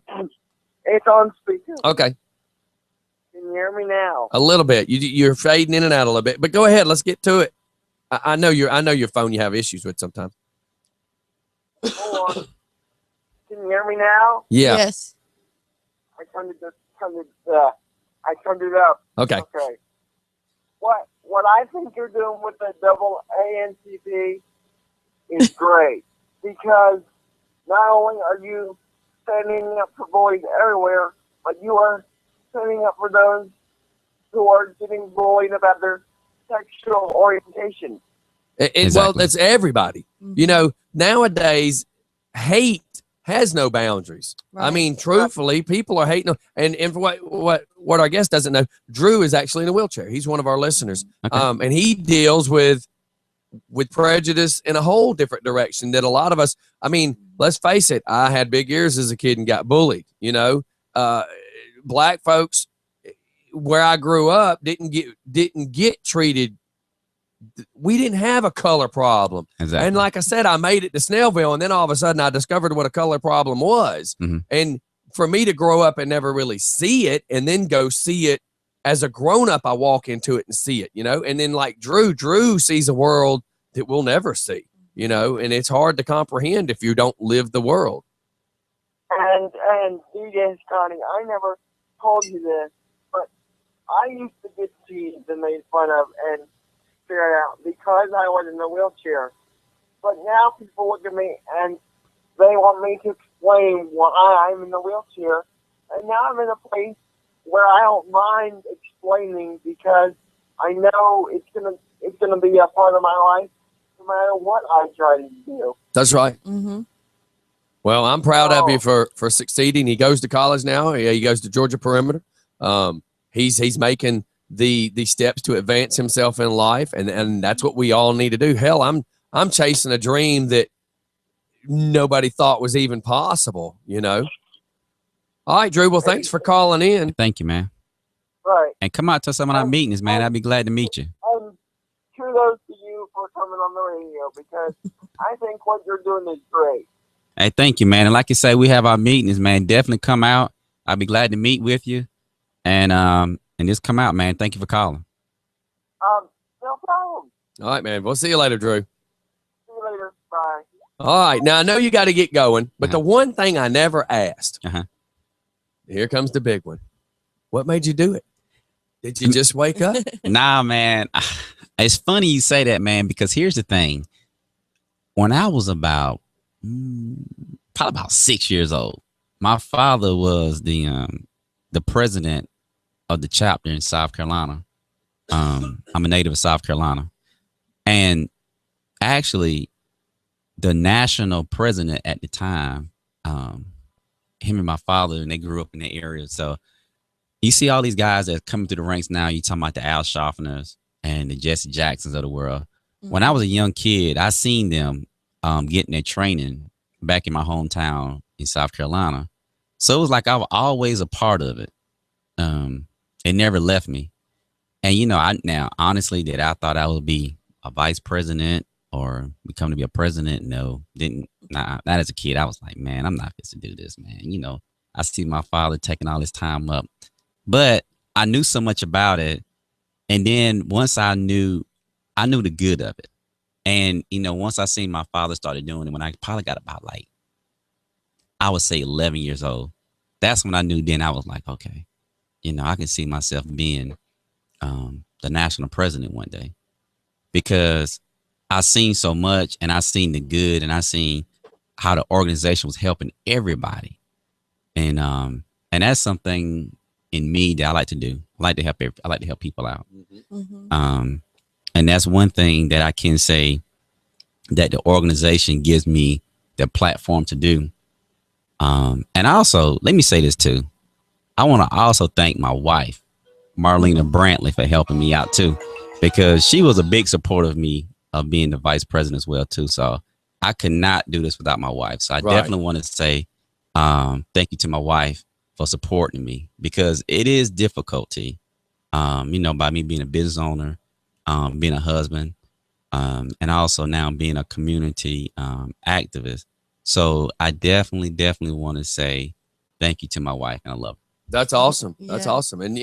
It's on speaker. Okay. Can you hear me now? A little bit. You're fading in and out a little bit, but go ahead. Let's get to it. I know your phone you have issues with sometimes. Hold on. Can you hear me now? Yeah. Yes. I turned it up. Okay. Okay. What I think you're doing with the double ANCP is great, because not only are you standing up for boys everywhere, but you are standing up for those who are getting bullied about their sexual orientation. Well, Exactly. that's everybody. Nowadays, hate has no boundaries. I Right. mean, truthfully, people are hating. And for what our guest doesn't know, Drew is actually in a wheelchair. He's one of our listeners. Okay. And he deals with prejudice in a whole different direction that a lot of us, I mean, let's face it, I had big ears as a kid and got bullied. Black folks where I grew up didn't get treated. We didn't have a color problem. Exactly. And like I said, I made it to Snellville, and then all of a sudden I discovered what a color problem was. Mhm. And for me to grow up and never really see it and then go see it as a grown up, I walk into it and see it, and then like Drew sees a world that we'll never see, and it's hard to comprehend if you don't live the world. And DJ Scotty, I never told you this, but I used to get teased and made fun of and figured out because I was in a wheelchair. But now people look at me and they want me to explain why I'm in the wheelchair. And now I'm in a place where I don't mind explaining because I know it's gonna be a part of my life no matter what I try to do. That's right. Mm-hmm. Well, I'm proud of you for succeeding. He goes to college now. He goes to Georgia Perimeter. He's making the steps to advance himself in life, and that's what we all need to do. Hell, I'm chasing a dream that nobody thought was even possible, All right, Drew. Well, thanks for calling in. Thank you, man. Right. And come out to some of our meetings, man. I'd be glad to meet you. And kudos to you for coming on the radio because I think what you're doing is great. Hey, thank you, man. And like you say, we have our meetings, man. Definitely come out. I'd be glad to meet with you. And just come out, man. Thank you for calling. No problem. All right, man. We'll see you later, Drew. See you later. Bye. All right. Now, I know you got to get going, but the one thing I never asked, here comes the big one. What made you do it? Did you just wake up? Nah, man. It's funny you say that, man, because here's the thing. When I was about, probably about 6 years old, my father was the president of the chapter in South Carolina. I'm a native of South Carolina. And actually, the national president at the time, him and my father, and they grew up in the area. So you see all these guys that coming through the ranks now. You talking about the Al Sharptoners and the Jesse Jacksons of the world. Mm-hmm. When I was a young kid, I seen them getting their training back in my hometown in South Carolina. So it was like I was always a part of it. It never left me. And honestly, that I thought I would be a vice president or become to be a president. No, not as a kid. I was like, man, I'm not fit to do this, man. I see my father taking all his time up, but I knew so much about it. And then once I knew the good of it. And, once I seen my father started doing it, when I probably got about I would say 11 years old, that's when I knew. Then I was like, okay, I can see myself being the national president one day, because I seen so much, and I seen the good, and I seen how the organization was helping everybody. And that's something in me that I like to do. I like to help people out. Mm-hmm. And that's one thing that I can say that the organization gives me the platform to do. And also, let me say this too. I want to also thank my wife, Marlena Brantley, for helping me out too, because she was a big supporter of me of being the vice president as well too. So I could not do this without my wife. So I definitely want to say thank you to my wife for supporting me, because it is difficulty, by me being a business owner, being a husband, and also now being a community activist. So I definitely want to say thank you to my wife, and I love her. That's awesome. That's awesome. And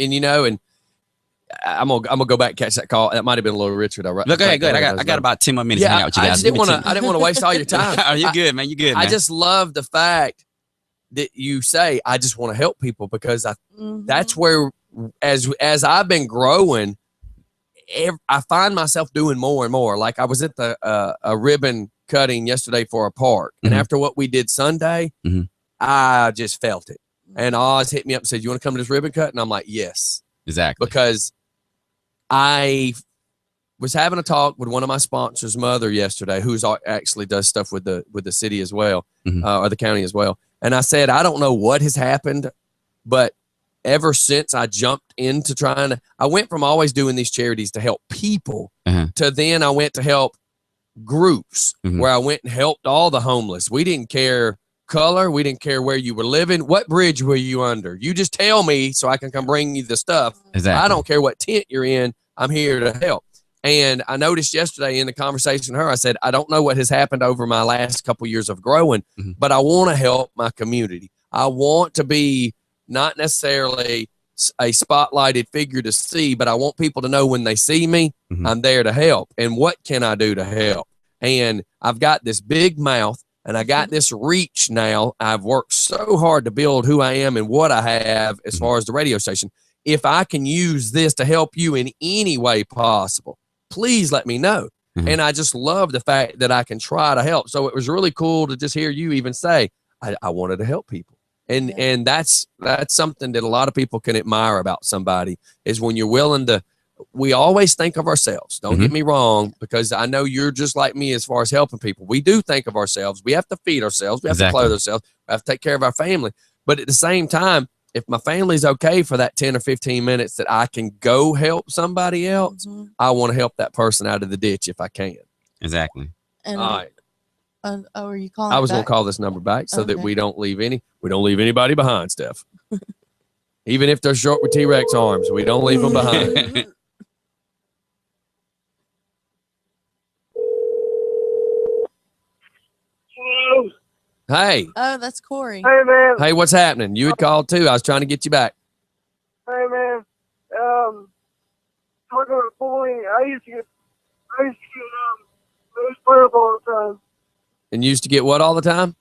I'm gonna go back and catch that call. That might have been a little Richard. Go ahead. I got about 10 more minutes to hang out with you guys. I didn't want to waste all your time. Oh, you're good, man. You're good, man. I just love the fact that you say, I just want to help people, because that's where, as I've been growing, I find myself doing more and more. Like I was at a ribbon cutting yesterday for a park, and after what we did Sunday, I just felt it. And Oz hit me up and said, "You want to come to this ribbon cut?" And I'm like, "Yes." Exactly. Because I was having a talk with one of my sponsors' mother yesterday, who's actually does stuff with the city as well, or the county as well. And I said, I don't know what has happened, but ever since I jumped into I went from always doing these charities to help people to then I went to help groups where I went and helped all the homeless. We didn't care color. We didn't care where you were living. What bridge were you under? You just tell me so I can come bring you the stuff. Exactly. I don't care what tent you're in. I'm here to help. And I noticed yesterday in the conversation with her, I said, I don't know what has happened over my last couple years of growing, but I want to help my community. I want to be not necessarily a spotlighted figure to see, but I want people to know when they see me, I'm there to help. And what can I do to help? And I've got this big mouth and I got this reach now. I've worked so hard to build who I am and what I have as far as the radio station. If I can use this to help you in any way possible, please let me know. And I just love the fact that I can try to help. So it was really cool to just hear you even say, I wanted to help people. And that's something that a lot of people can admire about somebody is when you're willing to. We always think of ourselves. Don't get me wrong, because I know you're just like me as far as helping people. We do think of ourselves. We have to feed ourselves. We have to clothe ourselves. We have to take care of our family. But at the same time, if my family's okay for that 10 or 15 minutes that I can go help somebody else, I want to help that person out of the ditch if I can. Exactly. And All right. are you calling? I was going to call this number back so that we don't leave anybody behind, Steph. Even if they're short with T-Rex arms, we don't leave them behind. Hey. Oh, that's Corey. Hey, man. Hey, what's happening? You had called too. I was trying to get you back. Hey, man. Talking about bullying, I used to get made fun of all the time. And used to get what all the time?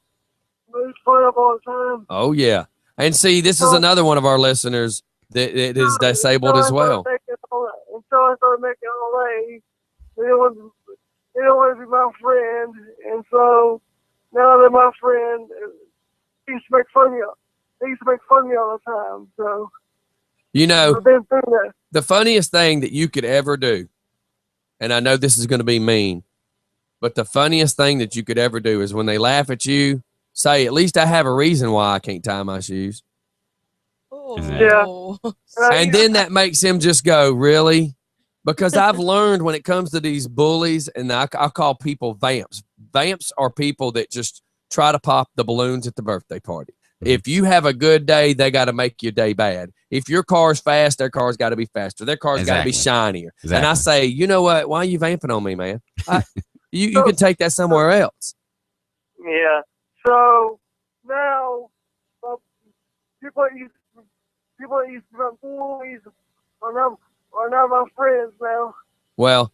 Made fun of all the time. Oh, yeah. And see, this is another one of our listeners that is disabled as well. Until I started making all that, they don't want to be my friend. And so now they're my friend. He used to make fun of me. They used to make fun of me all the time. So, you know, I've been through that. The funniest thing that you could ever do, and I know this is going to be mean, but the funniest thing that you could ever do is when they laugh at you, say, at least I have a reason why I can't tie my shoes. Oh. Yeah. And then that makes him just go, really? Because I've learned when it comes to these bullies, and I call people vamps. Vamps are people that just try to pop the balloons at the birthday party. If you have a good day, they got to make your day bad. If your car's fast, their car's got to be faster. Their car's got to be shinier. Exactly. And I say, you know what? Why are you vamping on me, man? You can take that somewhere else. Yeah. So now, people that used to be bullies are now my friends now. Well,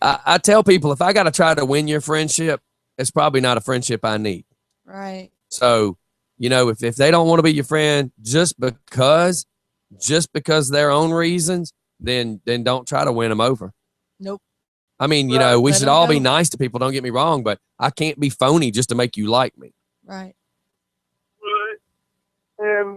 I tell people if I got to try to win your friendship, it's probably not a friendship I need. Right. So, you know, if they don't want to be your friend just because their own reasons, then don't try to win them over. Nope. I mean, you know, we Let should 'em all go. be nice to people. Don't get me wrong, but I can't be phony just to make you like me. Right. And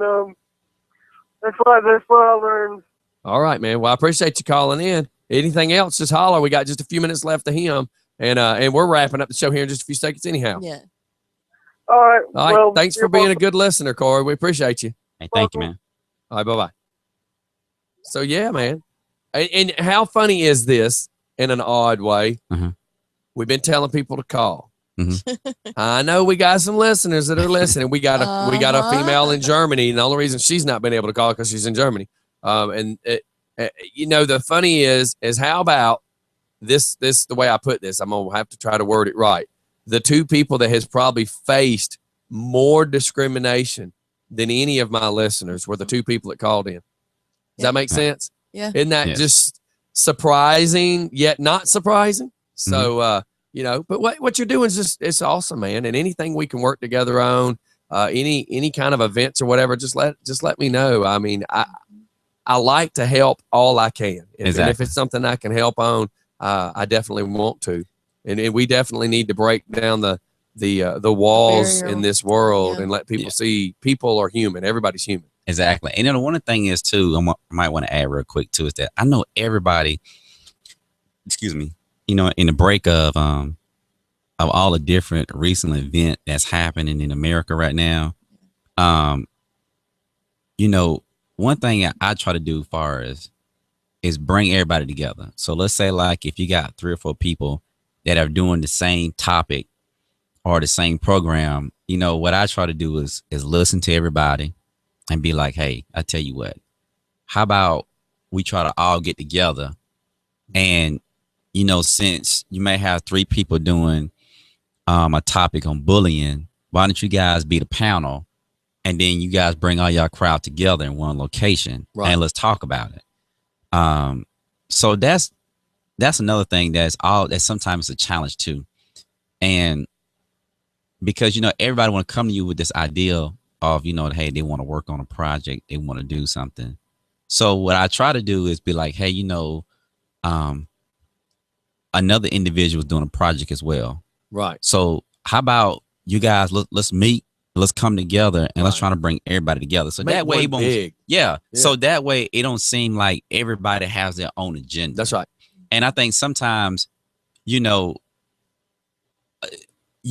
that's what I learned. All right, man. Well, I appreciate you calling in. Anything else, just holler. We got just a few minutes left of him. And we're wrapping up the show here in just a few seconds anyhow. Yeah. All right. All right. Well, Thanks for you're being a welcome. good listener, Corey. We appreciate you. Hey, thank you, man. All right. Bye-bye. So, yeah, man. And how funny is this in an odd way? We've been telling people to call. I know we got some listeners that are listening. We got a female in Germany, and the only reason she's not been able to call because she's in Germany. You know, the funny is how about this the way I put this, I'm gonna have to try to word it right. The two people that has probably faced more discrimination than any of my listeners were the two people that called in. Does that make sense? Yeah. Isn't that just surprising yet not surprising? So you know, but what you're doing is just, it's awesome, man. And anything we can work together on, any kind of events or whatever, just let me know. I mean, I like to help all I can. And if it's something I can help on, I definitely want to. And we definitely need to break down the walls in this world and let people see people are human. Everybody's human. Exactly. And then the one thing is too, I might want to add real quick too, is that I know everybody, excuse me, you know, in the break of all the different recent event that's happening in America right now, you know, one thing I try to do far as is bring everybody together. So let's say like if you got 3 or 4 people that are doing the same topic or the same program, you know, what I try to do is listen to everybody and be like, hey, I tell you what, how about we try to all get together and, you know, since you may have 3 people doing a topic on bullying, why don't you guys be the panel and then you guys bring all y'all crowd together in one location, Right. and let's talk about it. So that's another thing that sometimes a challenge too, and because everybody want to come to you with this idea of hey, they want to work on a project, they want to do something. So what I try to do is be like, hey, another individual is doing a project as well. Right. So how about you guys? Let's meet. Let's come together and let's Right. try to bring everybody together. So Make that way, one it won't, big. yeah. Yeah. So that way, it don't seem like everybody has their own agenda. That's right. And I think sometimes, you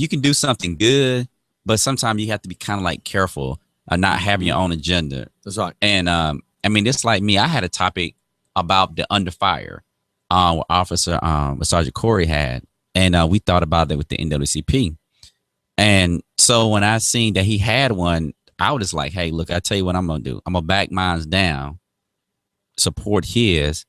can do something good, but sometimes you have to be kind of like careful of not having your own agenda. That's right. And I mean, it's like me. I had a topic about the under fire, what Officer Sergeant Corey had, and we thought about that with the NWCP. And so when I seen that he had one, I was just like, hey, look, I tell you what I'm gonna do. I'm gonna back mine down, support his,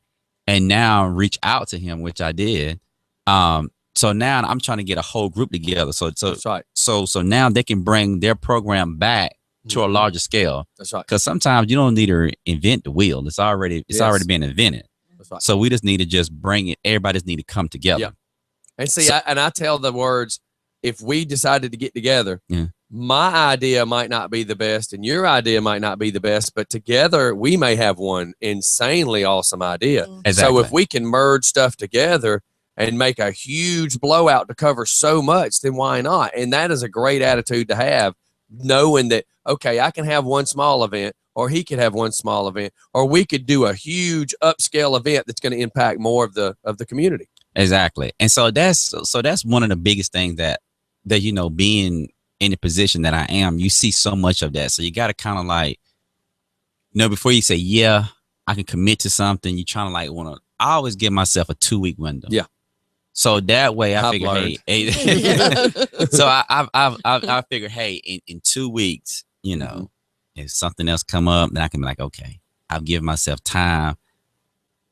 and now reach out to him, which I did. So now I'm trying to get a whole group together. So That's right. so now they can bring their program back to a larger scale. That's right. Because sometimes you don't need to invent the wheel. It's already been invented. That's right. So we just need to just bring it. Everybody just need to come together. Yeah. And see, So- I tell the words, if we decided to get together, Yeah. my idea might not be the best and your idea might not be the best, but together we may have one insanely awesome idea. Mm. Exactly. So if we can merge stuff together and make a huge blowout to cover so much, then why not? And that is a great attitude to have, knowing that, okay, I can have one small event, or he could have one small event, or we could do a huge upscale event that's going to impact more of the community. Exactly. And so that's one of the biggest things that being in the position that I am, you see so much of that. So you got to kind of like, before you say, yeah, I can commit to something, you're trying to like I always give myself a 2-week window. Yeah. So that way I I've figure, learned. hey, so I figure, hey, in 2 weeks, Mm-hmm. if something else come up, then I can be like, okay, I've given myself time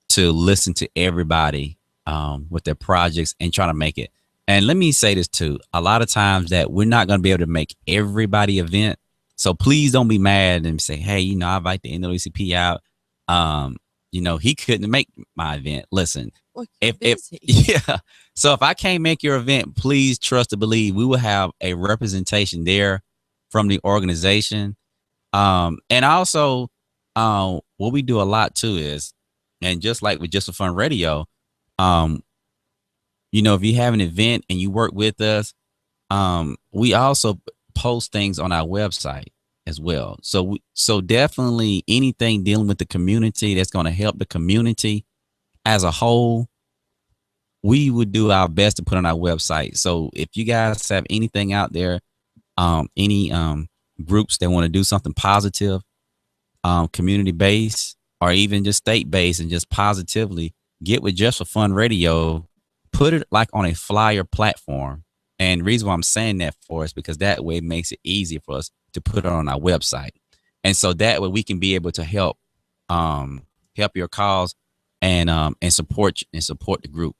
to listen to everybody with their projects and try to make it. And let me say this too, a lot of times that we're not going to be able to make everybody event. So please don't be mad and say, hey, I invite the NWCP out. He couldn't make my event. Listen, Well, if busy. yeah. So if I can't make your event, please trust to believe we will have a representation there from the organization. And also what we do a lot too is, and just like with Just for Fun Radio, if you have an event and you work with us, we also post things on our website as well. So definitely anything dealing with the community that's going to help the community as a whole, we would do our best to put on our website. So if you guys have anything out there, any groups that want to do something positive, community based, or even just state based, and just positively get with Just for Fun Radio, put it like on a flyer platform. And the reason why I'm saying that for is because that way it makes it easy for us to put it on our website. And so that way we can be able to help your cause and support the group.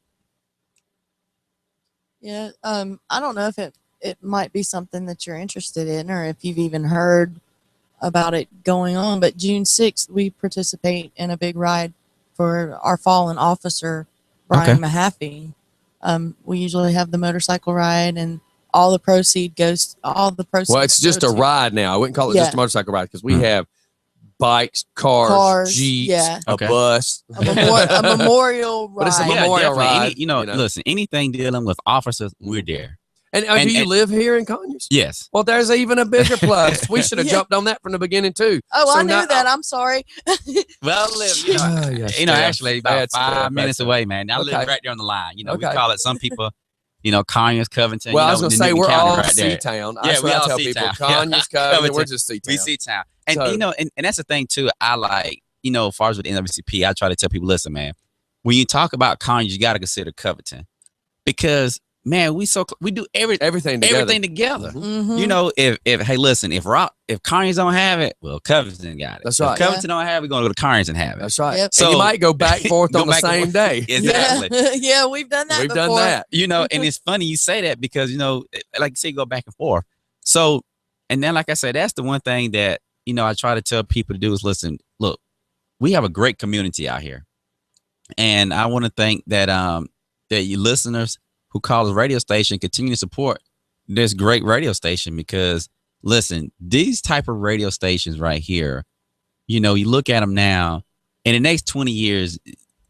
Yeah. I don't know if it might be something that you're interested in, or if you've even heard about it going on, but June 6th, we participate in a big ride for our fallen officer, Brian Mahaffey. We usually have the motorcycle ride, and all the proceeds Well, it's just a ride now. I wouldn't call it just a motorcycle ride, because we have bikes, cars, Jeeps, yeah. a bus, a memorial ride. But it's a Yeah, memorial definitely. ride. Listen, anything dealing with officers, we're there. And do you live here in Conyers? Yes. Well, there's even a bigger plus. We should have Yeah. jumped on that from the beginning too. Oh, So I knew now- that. I'm sorry. Well, actually about Bad 5 stuff, minutes bad stuff. away, man. I Okay. live right there on the line. We Okay. call it, some people, Conyers, Covington. Well, I was going to say, we're all right there. C-Town. Yeah, That's we what I all tell people. C-Town. Conyers, Yeah. Covington, we're Covington. just C-Town. We see town. And So- and that's the thing too. I like, as far as with the NWCP, I try to tell people, listen, man, when you talk about Conyers, you got to consider Covington, because man, we do everything together. everything together. Mhm. If hey, listen, if Conyers don't have it, well, Covington got it. That's right. If Covington don't have it, we're gonna go to Conyers and have it. That's right. Yep. So you So- might go back and forth Go on the back and same forth. day. Exactly. Yeah, we've done that We've before. done that. And it's funny you say that, because like you say, go back and forth. So And then, like I said, that's the one thing that, I try to tell people to do is listen, look, we have a great community out here. And I want to thank that that you listeners who call the radio station continue to support this great radio station, because listen, these type of radio stations right here, you look at them now, in the next 20 years,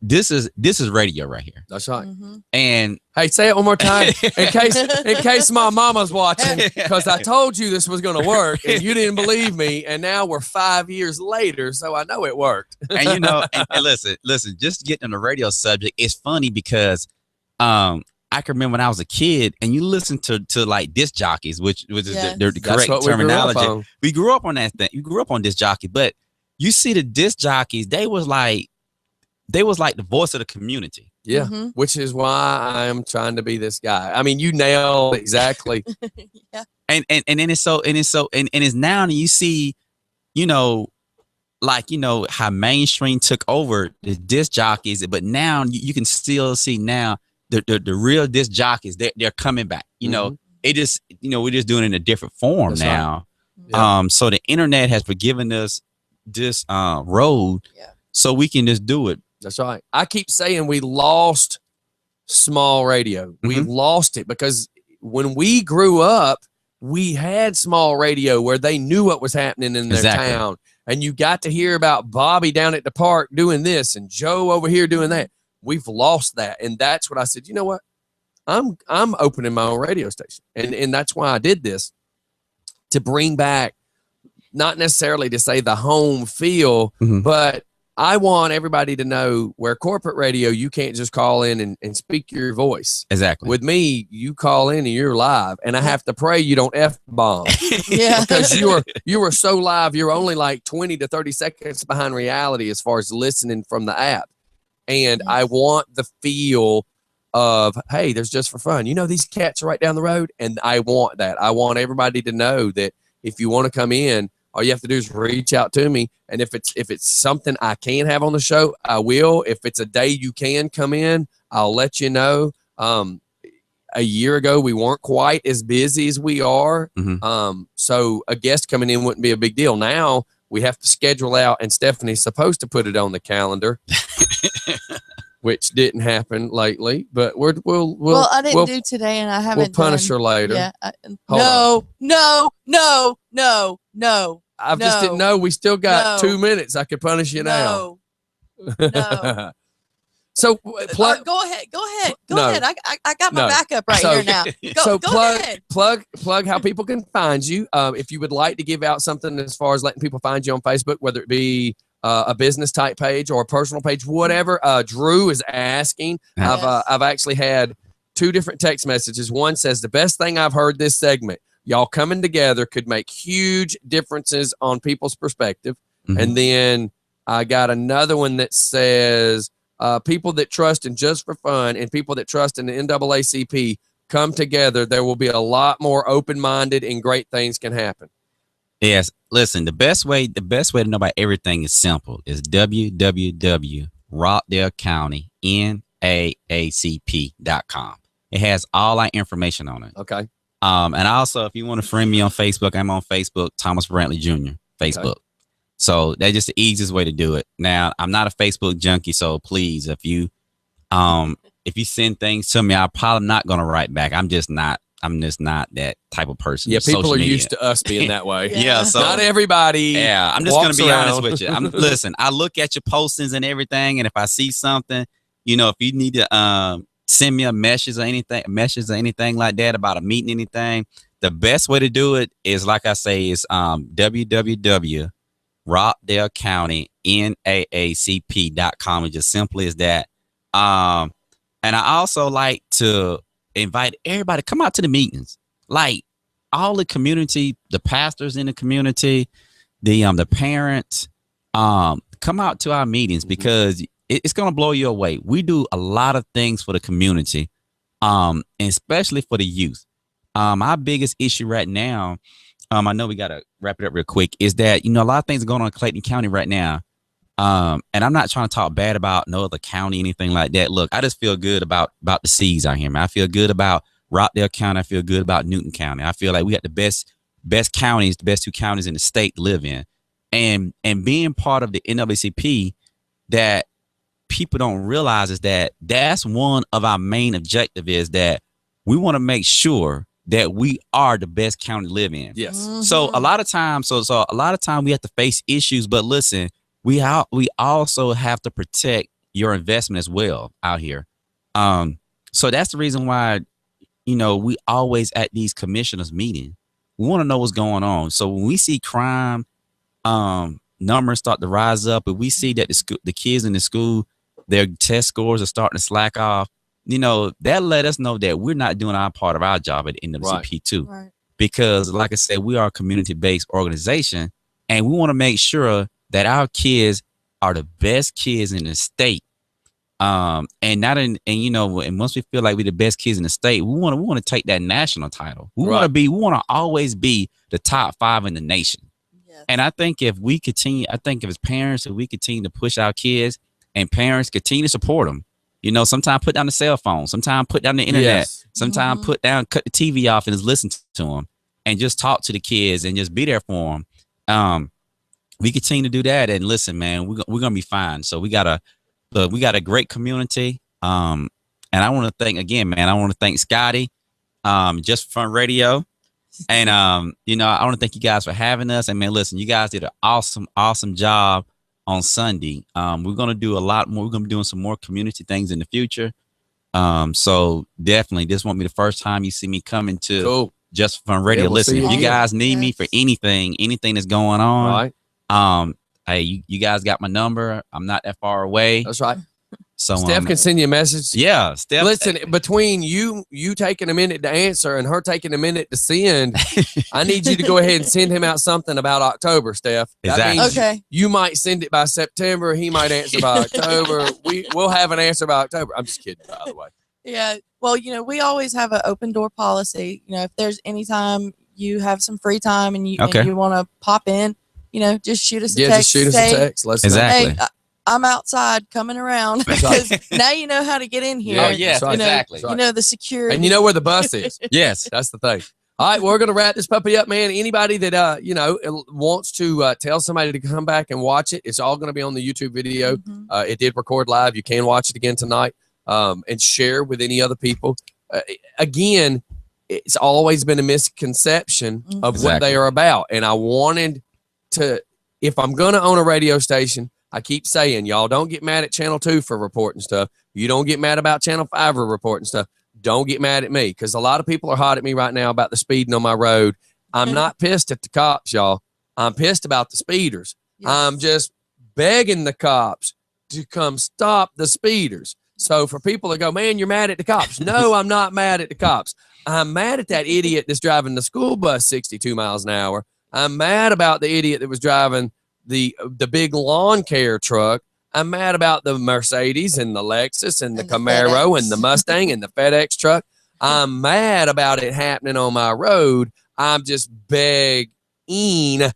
this is radio right here. That's right. Mm-hmm. And hey, say it one more time in case my mama's watching, because I told you this was going to work and you didn't believe me, and now we're 5 years later, so I know it worked. and and listen, just getting on the radio subject, it's funny because I can remember when I was a kid, and you listen to like disc jockeys, which is the correct terminology. We grew up on that thing. You grew up on disc jockey, but you see the disc jockeys, they was like the voice of the community. Yeah, Mm-hmm. which is why I am trying to be this guy. I mean, you nailed exactly. Yeah. And then it's now, and you see, how mainstream took over the disc jockeys, but now you can still see now the real disc jockeys, they're coming back. It just, we're just doing it in a different form. That's now. Right. Yeah. So the internet has forgiven us this road, so we can just do it. That's right. I keep saying we lost small radio. Mm-hmm. We lost it because when we grew up, we had small radio where they knew what was happening in their town. And you got to hear about Bobby down at the park doing this and Joe over here doing that. We've lost that. And that's what I said, you know what? I'm opening my own radio station. And that's why I did this, to bring back, not necessarily to say the home feel, but I want everybody to know where corporate radio, you can't just call in and speak your voice. Exactly. With me, you call in and you're live, and I have to pray you don't F-bomb. Yeah. Because you are so live, you're only like 20 to 30 seconds behind reality as far as listening from the app. And I want the feel of, hey, there's Just for Fun. These cats are right down the road, and I want that. I want everybody to know that if you want to come in, all you have to do is reach out to me. And if it's something I can have on the show, I will. If it's a day you can come in, I'll let you know. A year ago, we weren't quite as busy as we are. So a guest coming in wouldn't be a big deal. Now we have to schedule out, and Stephanie's supposed to put it on the calendar, which didn't happen lately. But we'll I didn't do today, and I haven't. We'll punish her later. Yeah. No. I just didn't know. We still got 2 minutes. I could punish you now. No. So Go ahead. I got my backup here now. Go ahead. Plug how people can find you. If you would like to give out something as far as letting people find you on Facebook, whether it be a business type page or a personal page, whatever. Drew is asking. Yes. I've actually had 2 different text messages. One says, the best thing I've heard this segment. Y'all coming together could make huge differences on people's perspective. And then I got another one that says, people that trust in Just for Fun and people that trust in the NAACP come together. There will be a lot more open-minded, and great things can happen. Yes. Listen, the best way to know about everything is simple. Is www.RockdaleCountyNAACP.com. It has all our information on it. Okay. And also, if you want to friend me on Facebook, I'm on Facebook, Thomas Brantley Jr. Facebook. Okay. So that's just the easiest way to do it. Now, I'm not a Facebook junkie, so please, if you send things to me, I'm probably not going to write back. I'm just not that type of person. Yeah, people are used to us being that way. Yeah, so not everybody. Yeah, I'm just going to be honest with you. Listen, I look at your postings and everything, and if I see something, if you need to send me a message or anything like that about a meeting, anything, the best way to do it is, like I say, is www.RockdaleCountyNAACP.com. It's just simply as that. And I also like to invite everybody to come out to the meetings, like all the community, the pastors in the community, the parents, come out to our meetings, because it's going to blow you away. We do a lot of things for the community, and especially for the youth. Our biggest issue right now, I know we got to wrap it up real quick, is that, a lot of things are going on in Clayton County right now. And I'm not trying to talk bad about no other county, anything like that. Look, I just feel good about the C's out here, man. I feel good about Rockdale County. I feel good about Newton County. I feel like we got the best best counties, the best 2 counties in the state to live in. And being part of the NAACP, that people don't realize is that that's one of our main objective, is that we want to make sure that we are the best county to live in. Yes. So a lot of times, so a lot of time we have to face issues, but listen, we also have to protect your investment as well out here. So that's the reason why, you know, we always at these commissioners meeting, we want to know what's going on. So when we see crime numbers start to rise up, and we see that the kids in the school, their test scores are starting to slack off, you know, that let us know that we're not doing our part of our job at the NAACP too. Right. Because like I said, we are a community-based organization, and we want to make sure that our kids are the best kids in the state. And you know, and once we feel like we're the best kids in the state, we want to take that national title. We want to always be the top 5 in the nation. Yes. And I think if we continue, as parents, if we continue to push our kids, and parents continue to support them, you know, sometimes put down the cell phone, sometimes put down the internet, Yes. sometimes cut the TV off and just listen to them, and just talk to the kids and just be there for them. We continue to do that, and listen, man, we're gonna be fine. So we got a great community. And I want to thank again, man. I want to thank Scotty, Just for Fun Radio, and you know, I want to thank you guys for having us. And man, listen, you guys did an awesome job on Sunday. We're gonna do a lot more. We're gonna be doing some more community things in the future. So definitely, this won't be the first time you see me coming to Just for Fun Radio. Yeah, we'll Listen, see if you you again. guys need me for anything that's going on, Right. hey, you guys got my number. I'm not that far away. That's right. So Steph can send you a message. yeah, Steph. Listen, between you taking a minute to answer and her taking a minute to send, I need you to go ahead and send him out something about October, Steph. That Exactly. means Okay. you might send it by September. He might answer by October. We'll have an answer by October. I'm just kidding, by the way. Yeah. Well, you know, we always have an open door policy. You know, if there's any time you have some free time and you want to pop in, you know, just shoot us a Yeah, text. just shoot us a text. Let's know. Exactly. Hey, I'm outside coming around, because now you know how to get in here. Oh, yes, That's right. You know, exactly. You know the security. And you know where the bus is. Yes. That's the thing. All right, we're going to wrap this puppy up, man. Anybody that, you know, wants to tell somebody to come back and watch it, it's all going to be on the YouTube video. It did record live. You can watch it again tonight, and share with any other people. Again, it's always been a misconception of what they are about. And I wanted to, if I'm going to own a radio station, I keep saying, y'all don't get mad at Channel 2 for reporting stuff. You don't get mad about Channel 5 for reporting stuff. Don't get mad at me, because a lot of people are hot at me right now about the speeding on my road. I'm not pissed at the cops, y'all. I'm pissed about the speeders. Yes. I'm just begging the cops to come stop the speeders. So for people that go, man, you're mad at the cops. No, I'm not mad at the cops. I'm mad at that idiot that's driving the school bus 62 miles an hour. I'm mad about the idiot that was driving the big lawn care truck. I'm mad about the Mercedes and the Lexus and the Camaro and the Mustang and the FedEx truck. I'm mad about it happening on my road. I'm just begging the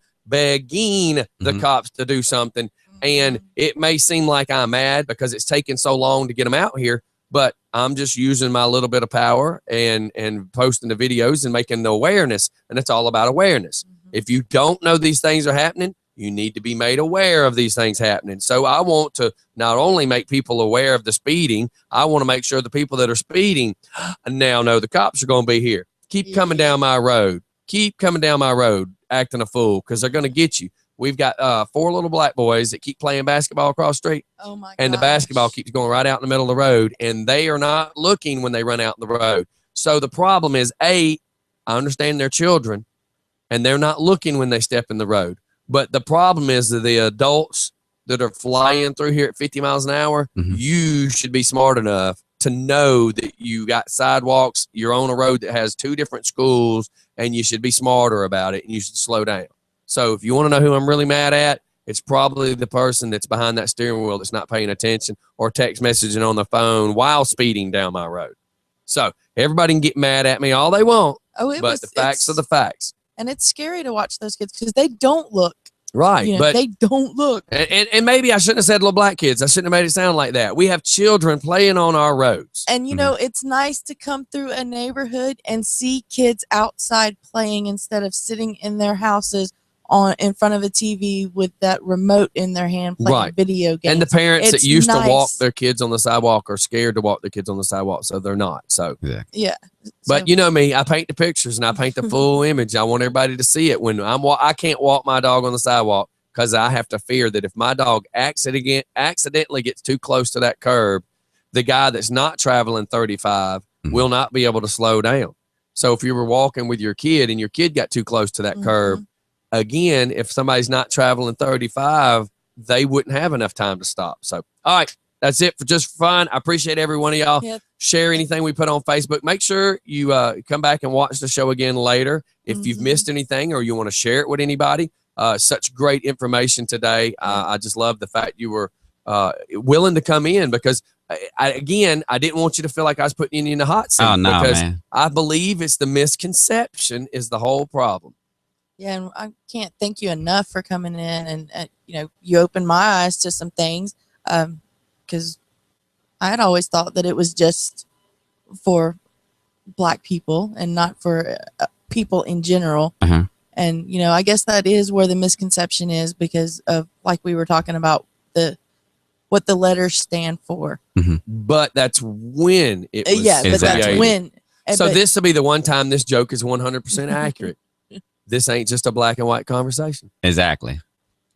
cops to do something. And it may seem like I'm mad because it's taking so long to get them out here, but I'm just using my little bit of power and posting the videos and making the awareness. And it's all about awareness. If you don't know these things are happening, you need to be made aware of these things happening. So I want to not only make people aware of the speeding, I want to make sure the people that are speeding now know the cops are going to be here. Keep coming down my road. Keep coming down my road acting a fool, because they're going to get you. We've got 4 little black boys that keep playing basketball across the street. Oh my And the basketball keeps going right out in the middle of the road, and they are not looking when they run out in the road. So the problem is, I understand they're children, and they're not looking when they step in the road. But the problem is that the adults that are flying through here at 50 miles an hour, you should be smart enough to know that you got sidewalks, you're on a road that has 2 different schools, and you should be smarter about it, and you should slow down. So if you want to know who I'm really mad at, it's probably the person that's behind that steering wheel that's not paying attention or text messaging on the phone while speeding down my road. So everybody can get mad at me all they want, but the facts are the facts. And it's scary to watch those kids because they don't look Right. You know, but they don't look. and maybe I shouldn't have said little black kids. I shouldn't have made it sound like that. We have children playing on our roads. And you know, it's nice to come through a neighborhood and see kids outside playing instead of sitting in their houses in front of a TV with that remote in their hand playing Right. video games. And the parents It's that used to walk nice. their kids on the sidewalk are scared to walk their kids on the sidewalk, so they're not. So, Yeah. but So- you know me, I paint the pictures and I paint the full image. I want everybody to see it. When I can't walk my dog on the sidewalk because I have to fear that if my dog accidentally gets too close to that curb, the guy that's not traveling 35 will not be able to slow down. So if you were walking with your kid and your kid got too close to that curb, again, if somebody's not traveling 35, they wouldn't have enough time to stop. So, all right, that's it for just fun. I appreciate every one of y'all. Yep. Share anything we put on Facebook. Make sure you come back and watch the show again later. If you've missed anything or you want to share it with anybody, such great information today. I just love the fact you were willing to come in because, I didn't want you to feel like I was putting you in the hot seat. Oh, no, because man. I believe it's the misconception is the whole problem. Yeah, and I can't thank you enough for coming in and you know, you opened my eyes to some things because I had always thought that it was just for black people and not for people in general. Uh-huh. And you know, I guess that is where the misconception is because of like we were talking about what the letters stand for. But that's when it was. Yeah, but Exactly. that's when. So but- this will be the one time this joke is 100% accurate. This ain't just a black and white conversation. Exactly.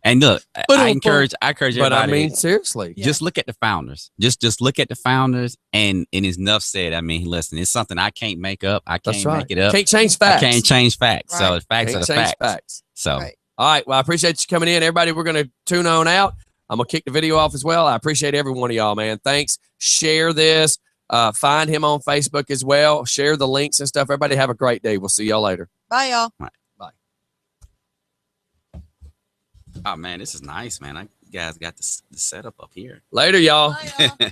And look, I encourage But everybody. I mean, seriously. Yeah. Just look at the founders. Just look at the founders, and it's enough said. I mean, listen, it's something I can't make up. I can't That's right. make it up. Can't change facts. I can't change facts. So Right. the facts Can't are the change facts. So Right. All right. Well, I appreciate you coming in. Everybody, we're going to tune on out. I'm going to kick the video off as well. I appreciate every one of y'all, man. Thanks. Share this. Find him on Facebook as well. Share the links and stuff. Everybody have a great day. We'll see y'all later. Bye, y'all. oh man, this is nice, man. You guys got the setup up here. Later, y'all. Bye, y'all.